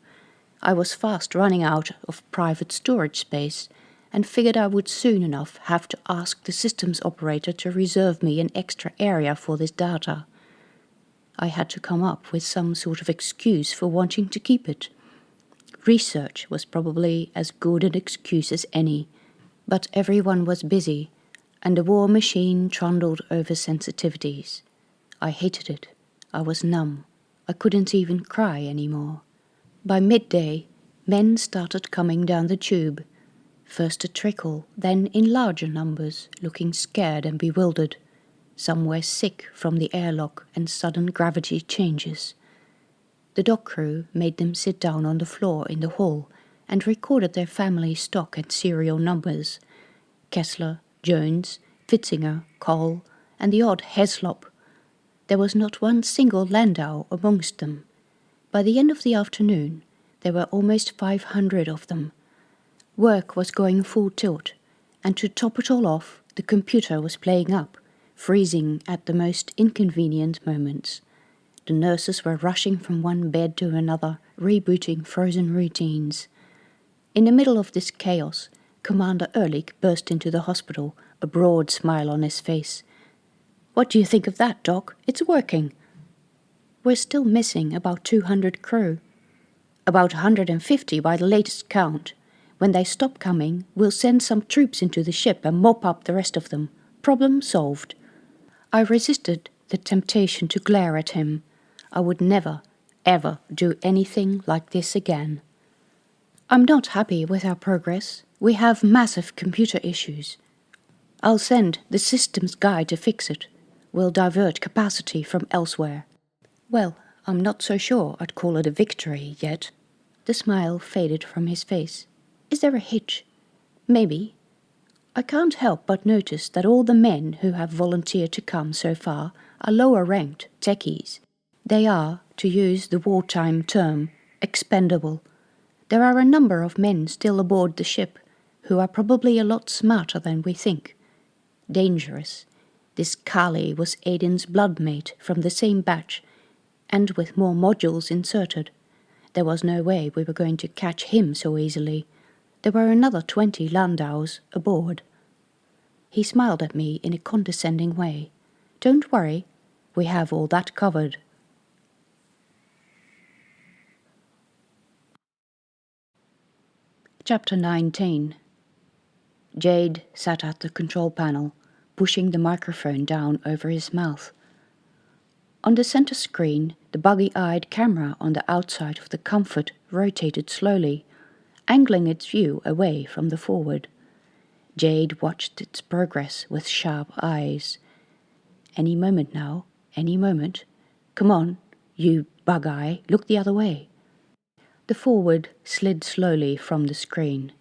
Speaker 1: I was fast running out of private storage space, and figured I would soon enough have to ask the systems operator to reserve me an extra area for this data. I had to come up with some sort of excuse for wanting to keep it. Research was probably as good an excuse as any, but everyone was busy, and the war machine trundled over sensitivities. I hated it. I was numb. I couldn't even cry anymore. By midday, men started coming down the tube. First a trickle, then in larger numbers, looking scared and bewildered. Some were sick from the airlock and sudden gravity changes. The dock crew made them sit down on the floor in the hall and recorded their family stock and serial numbers. Kessler, Jones, Pfitzinger, Cole, and the odd Heslop. There was not one single Landau amongst them. By the end of the afternoon, there were almost 500 of them. Work was going full tilt, and to top it all off, the computer was playing up, freezing at the most inconvenient moments. The nurses were rushing from one bed to another, rebooting frozen routines. In the middle of this chaos, Commander Ehrlich burst into the hospital, a broad smile on his face. "What do you think of that, Doc? It's working." "We're still missing about 200 crew. About 150 by the latest count. When they stop coming, we'll send some troops into the ship and mop up the rest of them. Problem solved." I resisted the temptation to glare at him. I would never, ever do anything like this again. "I'm not happy with our progress. We have massive computer issues. I'll send the systems guy to fix it. We'll divert capacity from elsewhere." "Well, I'm not so sure I'd call it a victory yet." The smile faded from his face. "Is there a hitch?" "Maybe. I can't help but notice that all the men who have volunteered to come so far are lower-ranked techies. They are, to use the wartime term, expendable. There are a number of men still aboard the ship who are probably a lot smarter than we think. Dangerous. This Kali was Aiden's bloodmate from the same batch, and with more modules inserted. There was no way we were going to catch him so easily. There were another 20 Landaus aboard." He smiled at me in a condescending way. "Don't worry, we have all that covered." Chapter 19. Jade sat at the control panel, pushing the microphone down over his mouth. On the center screen, the buggy-eyed camera on the outside of the comfort rotated slowly, angling its view away from the forward. Jade watched its progress with sharp eyes. Any moment now, any moment. Come on, you bug-eye, look the other way. The forward slid slowly from the screen.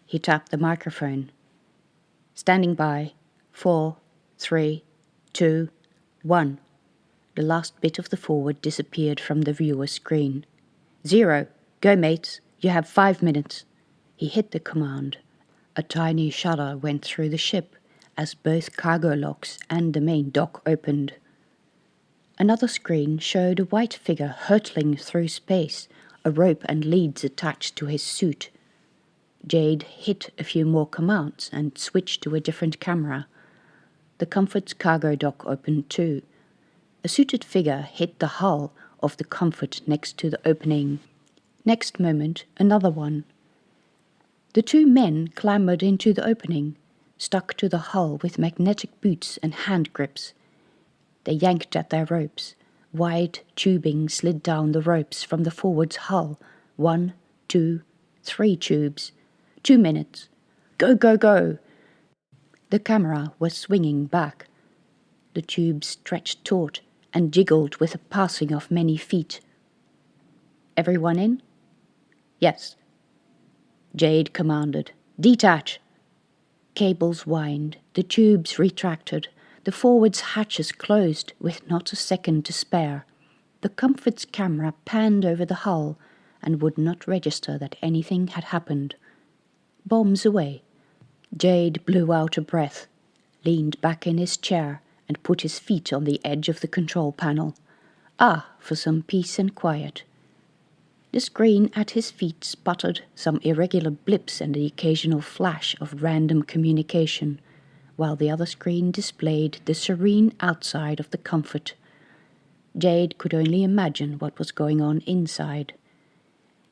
Speaker 1: He tapped the microphone. Standing by. 4, 3, 2, 1. The last bit of the forward disappeared from the viewer's screen. 0. Go, mates. You have 5 minutes. He hit the command. A tiny shudder went through the ship as both cargo locks and the main dock opened. Another screen showed a white figure hurtling through space, a rope and leads attached to his suit. Jade hit a few more commands and switched to a different camera. The Comfort's cargo dock opened too. A suited figure hit the hull of the Comfort next to the opening. Next moment, another one. The two men clambered into the opening, stuck to the hull with magnetic boots and hand grips. They yanked at their ropes. Wide tubing slid down the ropes from the forward's hull. 1, 2, 3 tubes. 2 minutes. Go, go, go! The camera was swinging back. The tubes stretched taut and jiggled with a passing of many feet. Everyone in? Yes. Jade commanded. Detach! Cables whined, the tubes retracted, the forward's hatches closed with not a second to spare. The Comfort's camera panned over the hull and would not register that anything had happened. Bombs away. Jade blew out a breath, leaned back in his chair and put his feet on the edge of the control panel. For some peace and quiet. The screen at his feet sputtered some irregular blips and the occasional flash of random communication, while the other screen displayed the serene outside of the Comfort. Jade could only imagine what was going on inside.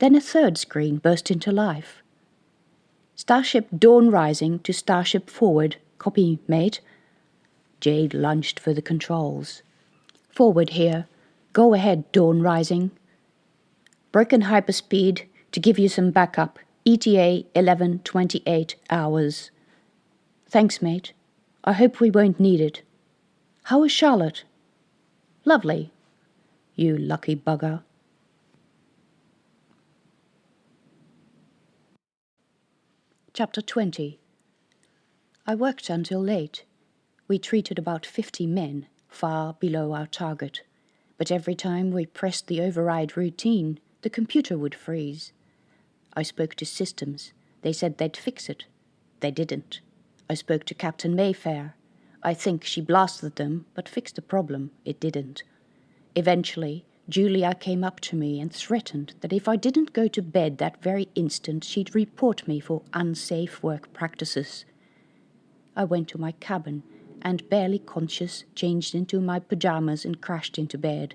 Speaker 1: Then a third screen burst into life. Starship Dawn Rising to Starship Forward. Copy, mate. Jade lunged for the controls. Forward here. Go ahead, Dawn Rising. Broken hyperspeed to give you some backup. ETA 11:28 hours. Thanks, mate. I hope we won't need it. How is Charlotte? Lovely. You lucky bugger. Chapter 20. I worked until late. We treated about 50 men, far below our target. But every time we pressed the override routine, the computer would freeze. I spoke to systems. They said they'd fix it. They didn't. I spoke to Captain Mayfair. I think she blasted them, but fixed the problem. It didn't. Eventually, Julia came up to me and threatened that if I didn't go to bed that very instant, she'd report me for unsafe work practices. I went to my cabin and, barely conscious, changed into my pajamas and crashed into bed.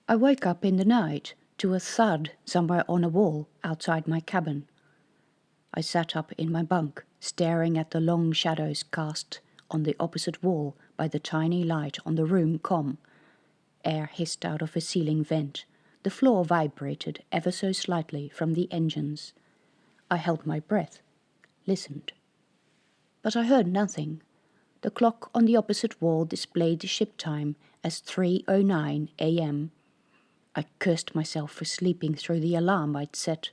Speaker 1: I woke up in the night to a thud somewhere on a wall outside my cabin. I sat up in my bunk, staring at the long shadows cast on the opposite wall by the tiny light on the room comm. Air hissed out of a ceiling vent. The floor vibrated ever so slightly from the engines. I held my breath, listened. But I heard nothing. The clock on the opposite wall displayed the ship time as 3:09 a.m. I cursed myself for sleeping through the alarm I'd set.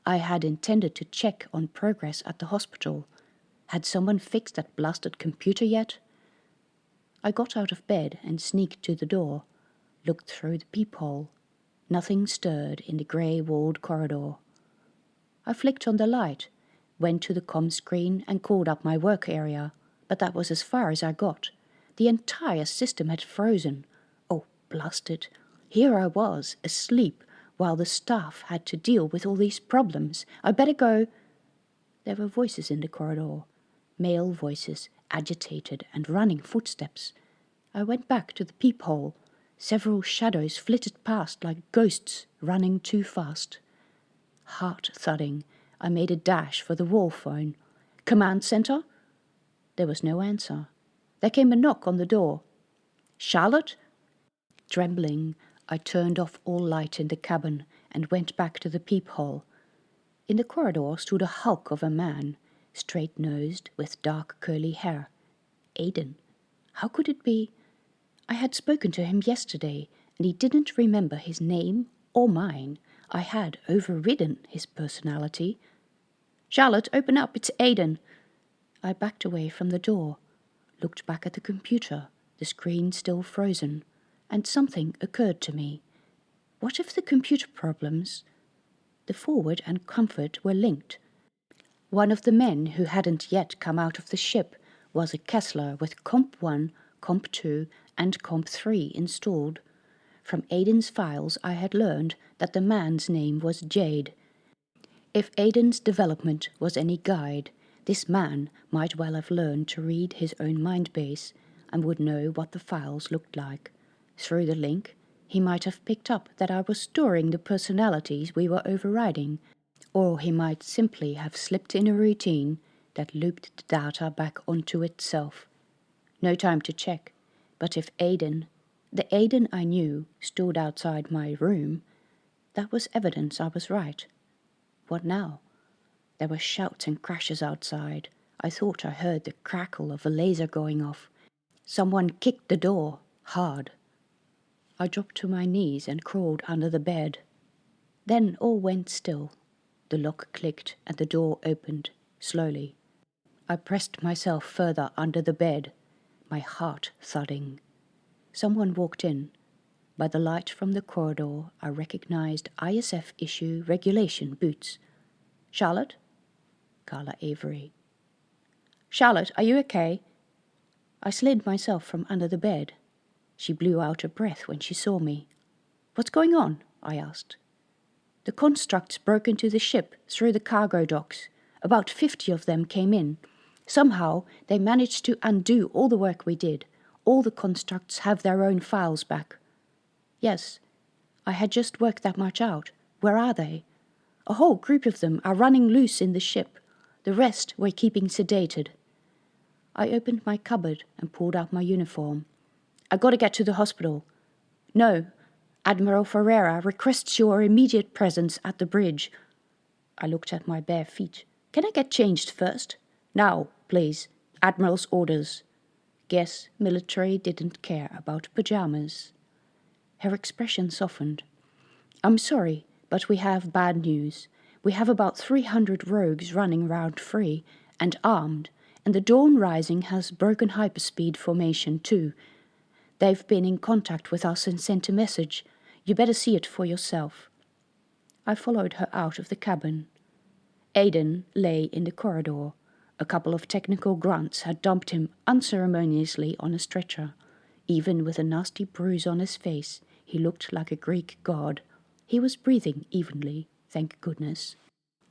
Speaker 1: I had intended to check on progress at the hospital. Had someone fixed that blasted computer yet? I got out of bed and sneaked to the door, looked through the peephole. Nothing stirred in the grey-walled corridor. I flicked on the light, went to the comm screen and called up my work area, but that was as far as I got. The entire system had frozen. Oh, blast it. Here I was, asleep, while the staff had to deal with all these problems. I better go. There were voices in the corridor, male voices, agitated and running footsteps. I went back to the peephole. Several shadows flitted past like ghosts running too fast. Heart thudding, I made a dash for the wall phone. Command center? There was no answer. There came a knock on the door. Charlotte? Trembling, I turned off all light in the cabin and went back to the peephole. In the corridor stood a hulk of a man, straight-nosed, with dark curly hair. Aidan. How could it be? I had spoken to him yesterday, and he didn't remember his name or mine. I had overridden his personality. "Charlotte, open up, it's Aidan." I backed away from the door, looked back at the computer, the screen still frozen, and something occurred to me. What if the computer problems, the forward and comfort, were linked? One of the men who hadn't yet come out of the ship was a Kessler with Comp 1, Comp 2, and Comp 3 installed. From Aidan's files I had learned that the man's name was Jade. If Aidan's development was any guide, this man might well have learned to read his own mind base and would know what the files looked like. Through the link, he might have picked up that I was storing the personalities we were overriding, or he might simply have slipped in a routine that looped the data back onto itself. No time to check, but if Aidan, the Aidan I knew, stood outside my room, that was evidence I was right. What now? There were shouts and crashes outside. I thought I heard the crackle of a laser going off. Someone kicked the door, hard. I dropped to my knees and crawled under the bed. Then all went still. The lock clicked and the door opened, slowly. I pressed myself further under the bed, my heart thudding. Someone walked in. By the light from the corridor, I recognized ISF issue regulation boots. "Charlotte?" Carla Avery. "Charlotte, are you okay?" I slid myself from under the bed. She blew out a breath when she saw me. "What's going on?" I asked. "The constructs broke into the ship through the cargo docks. About 50 of them came in. Somehow they managed to undo all the work we did. All the constructs have their own files back." "Yes, I had just worked that much out. Where are they?" "A whole group of them are running loose in the ship. The rest we're keeping sedated." I opened my cupboard and pulled out my uniform. "I gotta get to the hospital." "No. Admiral Ferreira requests your immediate presence at the bridge." I looked at my bare feet. "Can I get changed first?" "Now, please. Admiral's orders." Guess military didn't care about pajamas. Her expression softened. "I'm sorry, but we have bad news. We have about 300 rogues running around free and armed, and the Dawn Rising has broken hyperspeed formation too. They've been in contact with us and sent a message. You better see it for yourself." I followed her out of the cabin. Aidan lay in the corridor. A couple of technical grunts had dumped him unceremoniously on a stretcher. Even with a nasty bruise on his face, he looked like a Greek god. He was breathing evenly, thank goodness.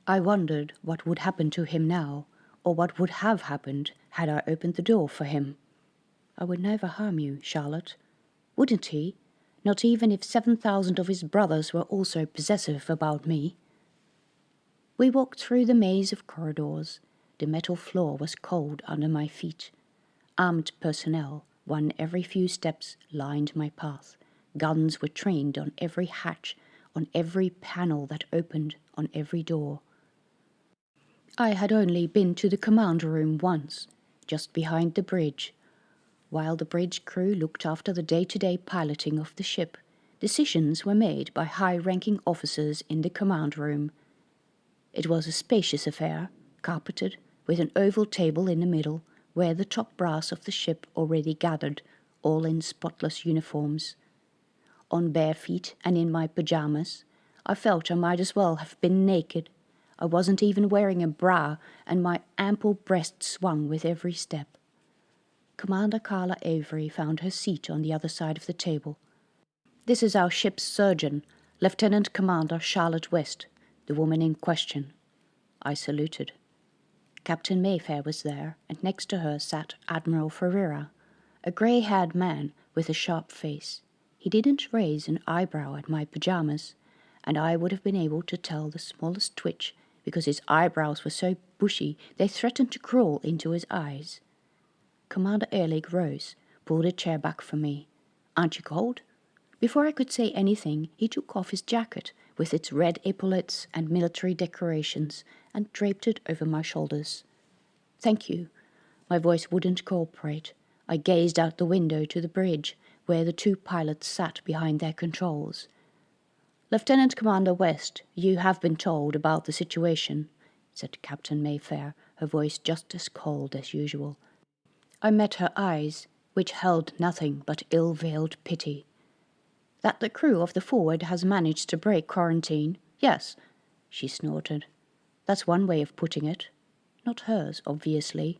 Speaker 1: I wondered what would happen to him now, or what would have happened had I opened the door for him. "I would never harm you, Charlotte." Wouldn't he? Not even if 7,000 of his brothers were also possessive about me. We walked through the maze of corridors. The metal floor was cold under my feet. Armed personnel, one every few steps, lined my path. Guns were trained on every hatch, on every panel that opened, on every door. I had only been to the command room once, just behind the bridge. While the bridge crew looked after the day-to-day piloting of the ship, decisions were made by high-ranking officers in the command room. It was a spacious affair, carpeted, with an oval table in the middle, where the top brass of the ship already gathered, all in spotless uniforms. On bare feet and in my pajamas, I felt I might as well have been naked. I wasn't even wearing a bra, and my ample breast swung with every step. Commander Carla Avery found her seat on the other side of the table. "This is our ship's surgeon, Lieutenant Commander Charlotte West, the woman in question." I saluted. Captain Mayfair was there, and next to her sat Admiral Ferreira, a grey-haired man with a sharp face. He didn't raise an eyebrow at my pajamas, and I would have been able to tell the smallest twitch because his eyebrows were so bushy they threatened to crawl into his eyes. Commander Ehrlich rose, pulled a chair back from me. "Aren't you cold?" Before I could say anything, he took off his jacket with its red epaulets and military decorations and draped it over my shoulders. Thank you. My voice wouldn't cooperate. I gazed out the window to the bridge, where the two pilots sat behind their controls. Lieutenant Commander West, you have been told about the situation, said Captain Mayfair, her voice just as cold as usual. I met her eyes, which held nothing but ill-veiled pity. That the crew of the Forward has managed to break quarantine, yes, she snorted. That's one way of putting it. Not hers, obviously.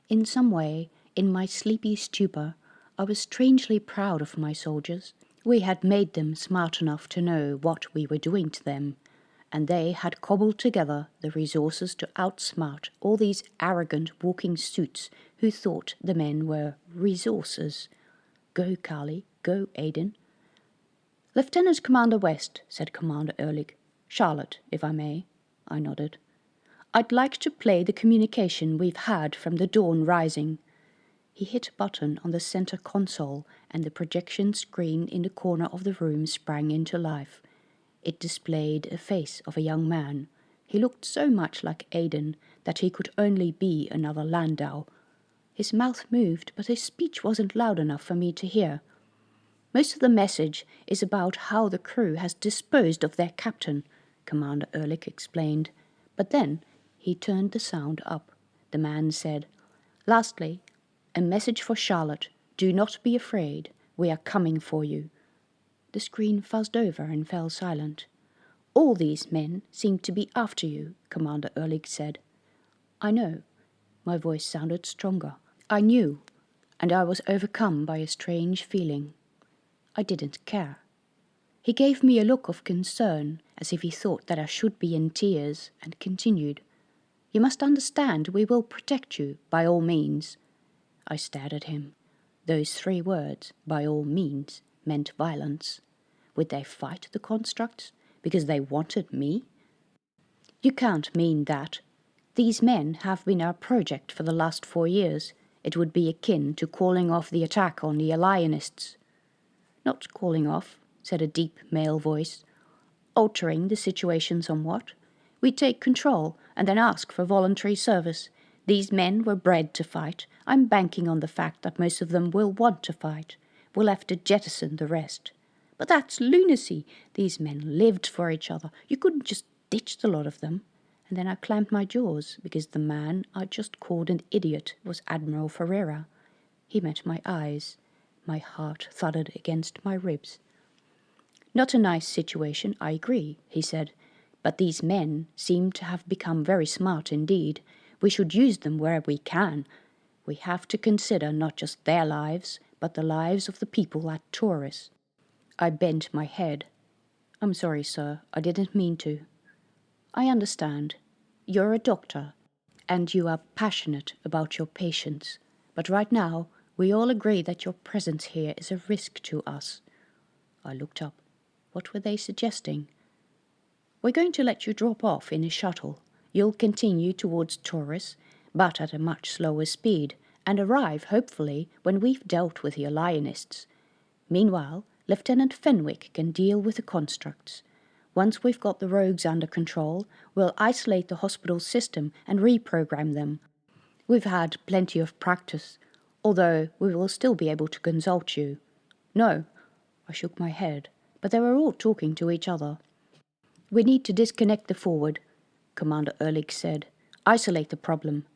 Speaker 1: In some way, in my sleepy stupor, I was strangely proud of my soldiers. We had made them smart enough to know what we were doing to them, and they had cobbled together the resources to outsmart all these arrogant walking suits who thought the men were resources. Go, Carly, go, Aiden. Lieutenant Commander West, said Commander Ehrlich. Charlotte, if I may. I nodded. I'd like to play the communication we've had from the dawn rising. He hit a button on the center console, and the projection screen in the corner of the room sprang into life. It displayed a face of a young man. He looked so much like Aiden that he could only be another Landau. His mouth moved, but his speech wasn't loud enough for me to hear. Most of the message is about how the crew has disposed of their captain, Commander Ehrlich explained. But then he turned the sound up. The man said, Lastly, a message for Charlotte. Do not be afraid. We are coming for you. The screen fuzzed over and fell silent. All these men seem to be after you, Commander Ehrlich said. I know. My voice sounded stronger. I knew, and I was overcome by a strange feeling. I didn't care. He gave me a look of concern, as if he thought that I should be in tears, and continued, You must understand we will protect you, by all means. I stared at him. Those 3 words, by all means, meant violence. Would they fight the constructs because they wanted me? You can't mean that. These men have been our project for the last 4 years. It would be akin to calling off the attack on the Alienists. Not calling off, said a deep male voice. Altering the situation somewhat. We take control and then ask for voluntary service. These men were bred to fight. I'm banking on the fact that most of them will want to fight. We'll have to jettison the rest. But that's lunacy. These men lived for each other. You couldn't just ditch the lot of them. And then I clamped my jaws, because the man I just called an idiot was Admiral Ferreira. He met my eyes. My heart thudded against my ribs. Not a nice situation, I agree, he said. But these men seem to have become very smart indeed. We should use them where we can. We have to consider not just their lives, but the lives of the people at Taurus. I bent my head. I'm sorry, sir. I didn't mean to. I understand. You're a doctor, and you are passionate about your patients. But right now, we all agree that your presence here is a risk to us. I looked up. What were they suggesting? We're going to let you drop off in a shuttle. You'll continue towards Taurus, but at a much slower speed, and arrive, hopefully, when we've dealt with the Alienists. Meanwhile, Lieutenant Fenwick can deal with the constructs. Once we've got the rogues under control, we'll isolate the hospital system and reprogram them. We've had plenty of practice, although we will still be able to consult you. No, I shook my head, but they were all talking to each other. We need to disconnect the Forward, Commander Ehrlich said. Isolate the problem.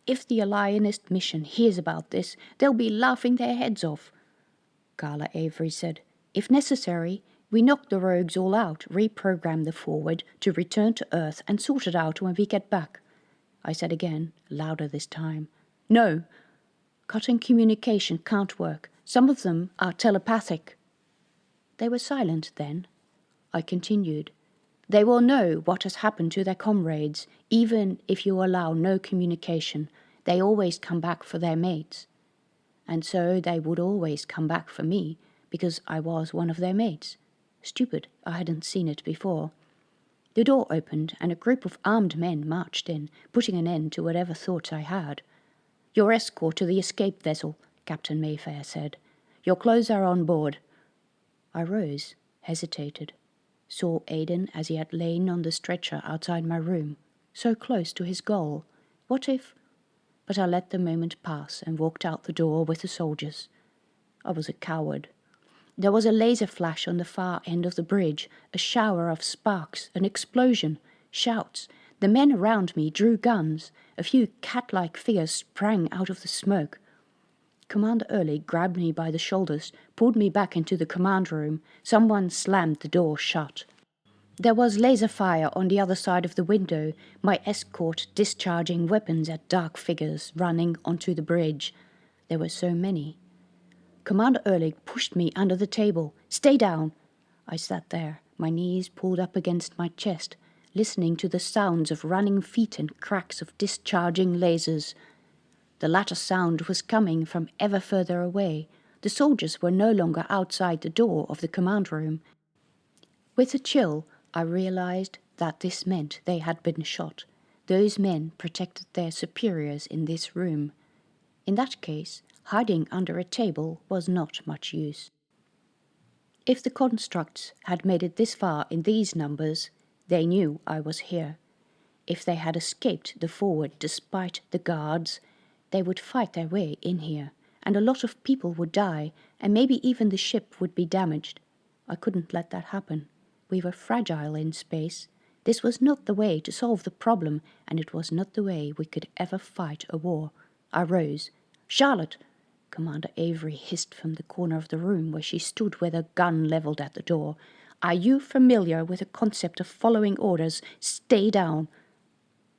Speaker 1: If the Alienist mission hears about this, they'll be laughing their heads off. Carla Avery said, If necessary, we knock the rogues all out, reprogram the Forward to return to Earth and sort it out when we get back. I said again, louder this time. No, cutting communication can't work. Some of them are telepathic. They were silent then. I continued. They will know what has happened to their comrades. Even if you allow no communication, they always come back for their mates. And so they would always come back for me, because I was one of their mates. Stupid, I hadn't seen it before. The door opened, and a group of armed men marched in, putting an end to whatever thoughts I had. Your escort to the escape vessel, Captain Mayfair said. Your clothes are on board. I rose, hesitated, saw Aidan as he had lain on the stretcher outside my room, so close to his goal. What if... But I let the moment pass and walked out the door with the soldiers. I was a coward. There was a laser flash on the far end of the bridge, a shower of sparks, an explosion, shouts. The men around me drew guns. A few cat-like figures sprang out of the smoke. Commander Early grabbed me by the shoulders, pulled me back into the command room. Someone slammed the door shut. There was laser fire on the other side of the window, my escort discharging weapons at dark figures running onto the bridge. There were so many. Commander Ehrlich pushed me under the table. "Stay down." I sat there, my knees pulled up against my chest, listening to the sounds of running feet and cracks of discharging lasers. The latter sound was coming from ever further away. The soldiers were no longer outside the door of the command room. With a chill, I realized that this meant they had been shot. Those men protected their superiors in this room. In that case, hiding under a table was not much use. If the constructs had made it this far in these numbers, they knew I was here. If they had escaped the forward despite the guards, they would fight their way in here, and a lot of people would die, and maybe even the ship would be damaged. I couldn't let that happen. We were fragile in space. This was not the way to solve the problem, and it was not the way we could ever fight a war. I rose. "Charlotte!" Commander Avery hissed from the corner of the room where she stood with a gun leveled at the door. "Are you familiar with the concept of following orders? Stay down."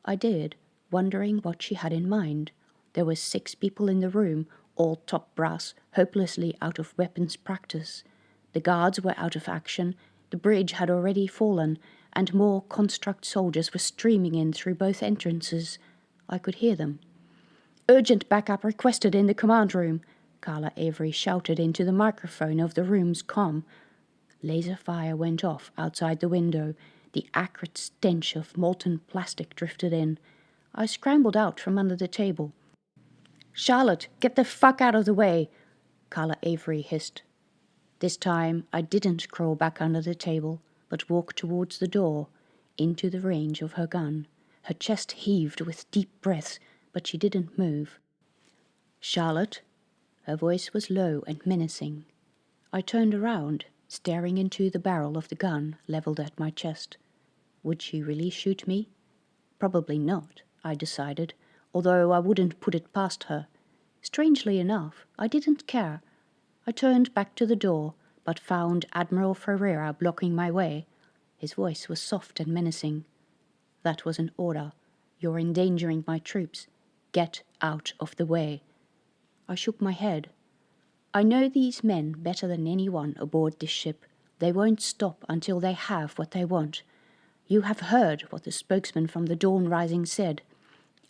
Speaker 1: I did, wondering what she had in mind. There were 6 people in the room, all top brass, hopelessly out of weapons practice. The guards were out of action, the bridge had already fallen, and more construct soldiers were streaming in through both entrances. I could hear them. "Urgent backup requested in the command room," Carla Avery shouted into the microphone of the room's comm. Laser fire went off outside the window. The acrid stench of molten plastic drifted in. I scrambled out from under the table. "Charlotte, get the fuck out of the way," Carla Avery hissed. This time I didn't crawl back under the table, but walked towards the door, into the range of her gun. Her chest heaved with deep breaths, but she didn't move. "Charlotte?" Her voice was low and menacing. I turned around, staring into the barrel of the gun leveled at my chest. Would she really shoot me? Probably not, I decided, although I wouldn't put it past her. Strangely enough, I didn't care. I turned back to the door, but found Admiral Ferreira blocking my way. His voice was soft and menacing. "That was an order. You're endangering my troops. Get out of the way." I shook my head. "I know these men better than anyone aboard this ship. They won't stop until they have what they want. You have heard what the spokesman from the Dawn Rising said.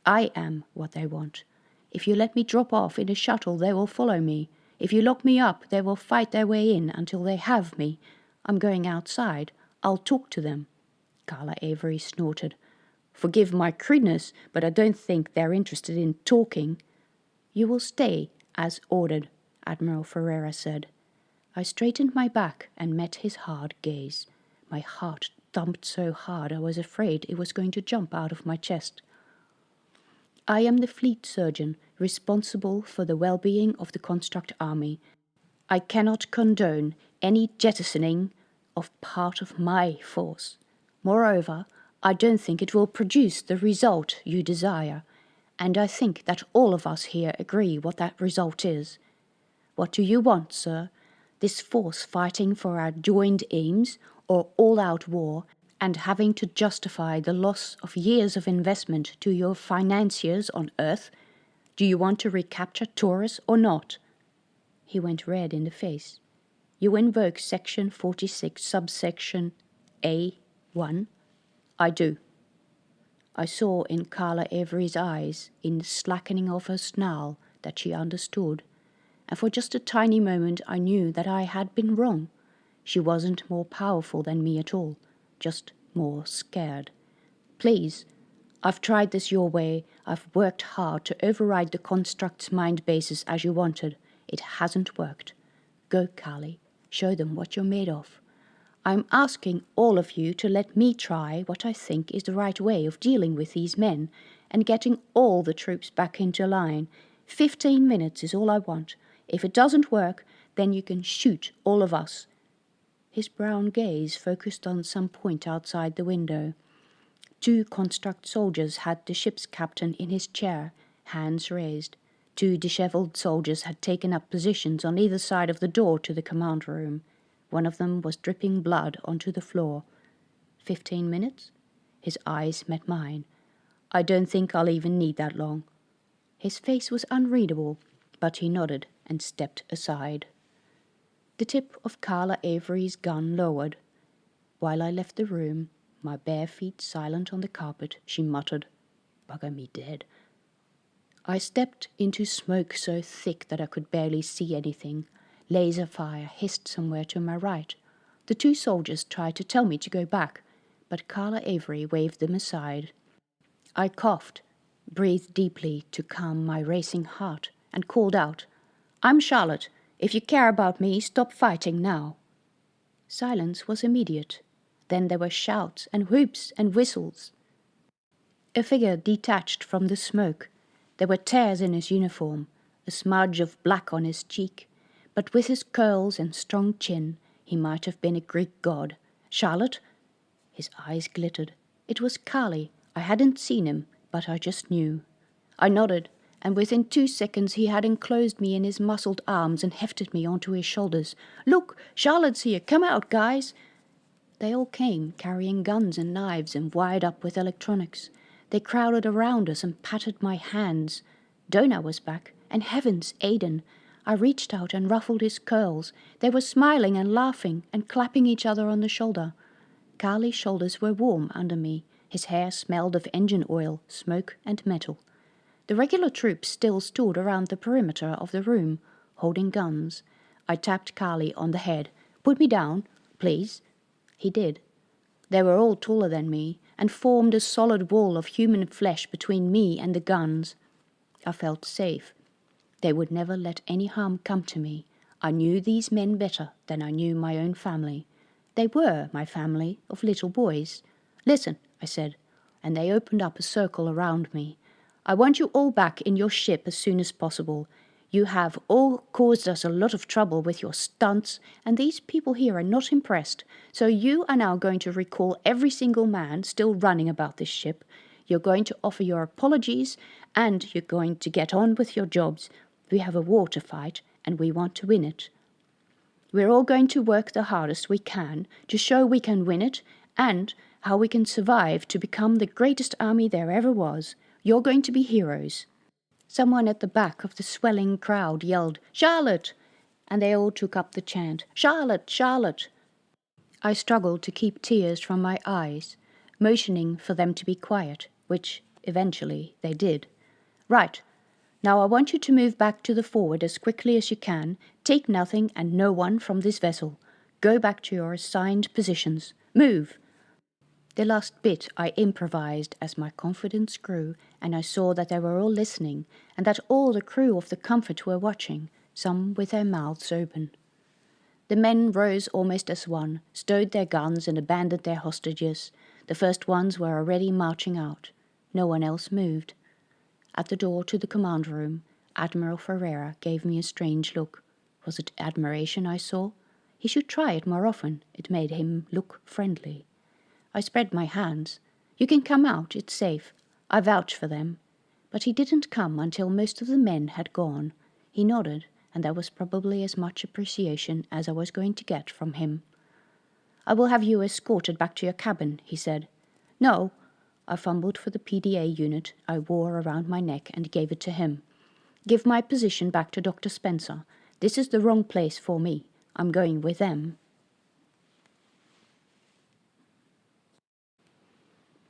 Speaker 1: I am what they want. If you let me drop off in a shuttle, they will follow me. If you lock me up, they will fight their way in until they have me. I'm going outside. I'll talk to them." Carla Avery snorted. "Forgive my crudeness, but I don't think they're interested in talking." "You will stay, as ordered," Admiral Ferreira said. I straightened my back and met his hard gaze. My heart thumped so hard I was afraid it was going to jump out of my chest. "I am the fleet surgeon, responsible for the well-being of the construct army. I cannot condone any jettisoning of part of my force. Moreover, I don't think it will produce the result you desire, and I think that all of us here agree what that result is. What do you want, sir? This force fighting for our joint aims, or all-out war, and having to justify the loss of years of investment to your financiers on Earth? Do you want to recapture Taurus or not?" He went red in the face. "You invoke Section 46, subsection A1? "I do." I saw in Carla Avery's eyes, in the slackening of her snarl, that she understood. And for just a tiny moment I knew that I had been wrong. She wasn't more powerful than me at all, just more scared. "Please, I've tried this your way. I've worked hard to override the construct's mind bases as you wanted. It hasn't worked. Go, Carly. Show them what you're made of. I'm asking all of you to let me try what I think is the right way of dealing with these men and getting all the troops back into line. 15 minutes is all I want. If it doesn't work, then you can shoot all of us." His brown gaze focused on some point outside the window. 2 construct soldiers had the ship's captain in his chair, hands raised. 2 dishevelled soldiers had taken up positions on either side of the door to the command room. One of them was dripping blood onto the floor. 15 minutes? His eyes met mine. "I don't think I'll even need that long." His face was unreadable, but he nodded and stepped aside. The tip of Carla Avery's gun lowered. While I left the room, my bare feet silent on the carpet, she muttered, "Bugger me dead." I stepped into smoke so thick that I could barely see anything. Laser fire hissed somewhere to my right. The 2 soldiers tried to tell me to go back, but Carla Avery waved them aside. I coughed, breathed deeply to calm my racing heart, and called out, "I'm Charlotte. If you care about me, stop fighting now." Silence was immediate. Then there were shouts and whoops and whistles. A figure detached from the smoke. There were tears in his uniform, a smudge of black on his cheek, but with his curls and strong chin, he might have been a Greek god. "Charlotte?" His eyes glittered. It was Carly. I hadn't seen him, but I just knew. I nodded, and within 2 seconds he had enclosed me in his muscled arms and hefted me onto his shoulders. "Look, Charlotte's here. Come out, guys." They all came, carrying guns and knives and wired up with electronics. They crowded around us and patted my hands. Dona was back, and heavens, Aidan! I reached out and ruffled his curls. They were smiling and laughing and clapping each other on the shoulder. Carly's shoulders were warm under me. His hair smelled of engine oil, smoke, and metal. The regular troops still stood around the perimeter of the room, holding guns. I tapped Carly on the head. "Put me down, please." He did. They were all taller than me, and formed a solid wall of human flesh between me and the guns. I felt safe. They would never let any harm come to me. I knew these men better than I knew my own family. They were my family of little boys. "Listen," I said, and they opened up a circle around me. "I want you all back in your ship as soon as possible. You have all caused us a lot of trouble with your stunts, and these people here are not impressed. So you are now going to recall every single man still running about this ship. You're going to offer your apologies, and you're going to get on with your jobs. We have a war to fight, and we want to win it. We're all going to work the hardest we can to show we can win it, and how we can survive to become the greatest army there ever was. You're going to be heroes." Someone at the back of the swelling crowd yelled, "Charlotte!" and they all took up the chant, "Charlotte! Charlotte!" I struggled to keep tears from my eyes, motioning for them to be quiet, which eventually they did. "Right. Now I want you to move back to the forward as quickly as you can. Take nothing and no one from this vessel. Go back to your assigned positions. Move!" The last bit I improvised as my confidence grew, and I saw that they were all listening, and that all the crew of the Comfort were watching, some with their mouths open. The men rose almost as one, stowed their guns and abandoned their hostages. The first ones were already marching out. No one else moved. At the door to the command room, Admiral Ferreira gave me a strange look. Was it admiration I saw? He should try it more often. It made him look friendly. I spread my hands. "You can come out, it's safe. I vouch for them." But he didn't come until most of the men had gone. He nodded, and that was probably as much appreciation as I was going to get from him. "I will have you escorted back to your cabin," he said. "No." I fumbled for the PDA unit I wore around my neck and gave it to him. "Give my position back to Dr. Spencer. This is the wrong place for me. I'm going with them."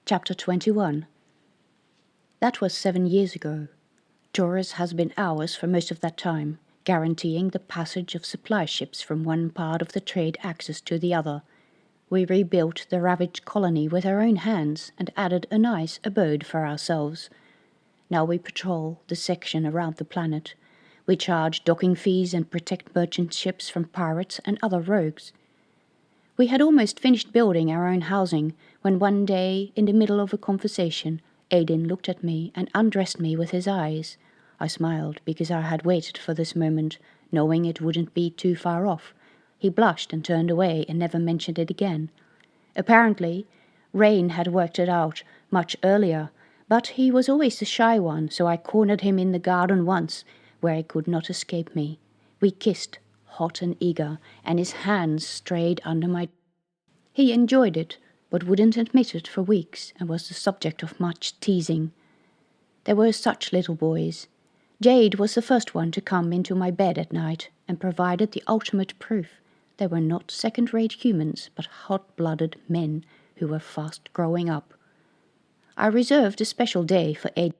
Speaker 1: Chapter 21. That was 7 years ago. Taurus has been ours for most of that time, guaranteeing the passage of supply ships from one part of the trade axis to the other. We rebuilt the ravaged colony with our own hands and added a nice abode for ourselves. Now we patrol the section around the planet. We charge docking fees and protect merchant ships from pirates and other rogues. We had almost finished building our own housing when one day, in the middle of a conversation, Aiden looked at me and undressed me with his eyes. I smiled because I had waited for this moment, knowing it wouldn't be too far off. He blushed and turned away and never mentioned it again. Apparently, Rain had worked it out much earlier, but he was always the shy one, so I cornered him in the garden once, where he could not escape me. We kissed, hot and eager, and his hands strayed under my... He enjoyed it, but wouldn't admit it for weeks, and was the subject of much teasing. There were such little boys. Jade was the first one to come into my bed at night, and provided the ultimate proof. They were not second-rate humans, but hot-blooded men who were fast growing up. I reserved a special day for Aiden.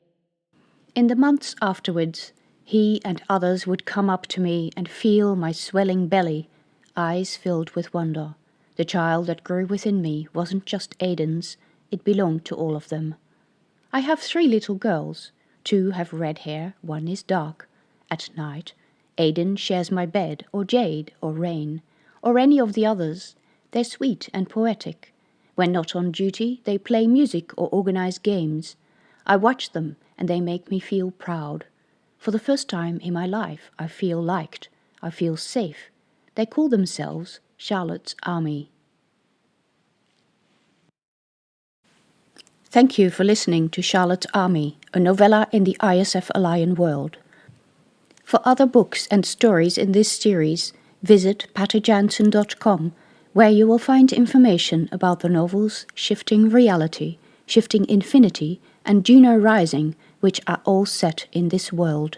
Speaker 1: In the months afterwards, he and others would come up to me and feel my swelling belly, eyes filled with wonder. The child that grew within me wasn't just Aiden's, it belonged to all of them. I have 3 little girls. 2 have red hair, 1 is dark. At night, Aiden shares my bed, or Jade, or Rain, or any of the others. They're sweet and poetic. When not on duty, they play music or organize games. I watch them, and they make me feel proud. For the first time in my life, I feel liked. I feel safe. They call themselves Charlotte's Army. Thank you for listening to Charlotte's Army, a novella in the ISF Alliance world. For other books and stories in this series, visit pattyjansen.com, where you will find information about the novels Shifting Reality, Shifting Infinity, and Juno Rising, which are all set in this world.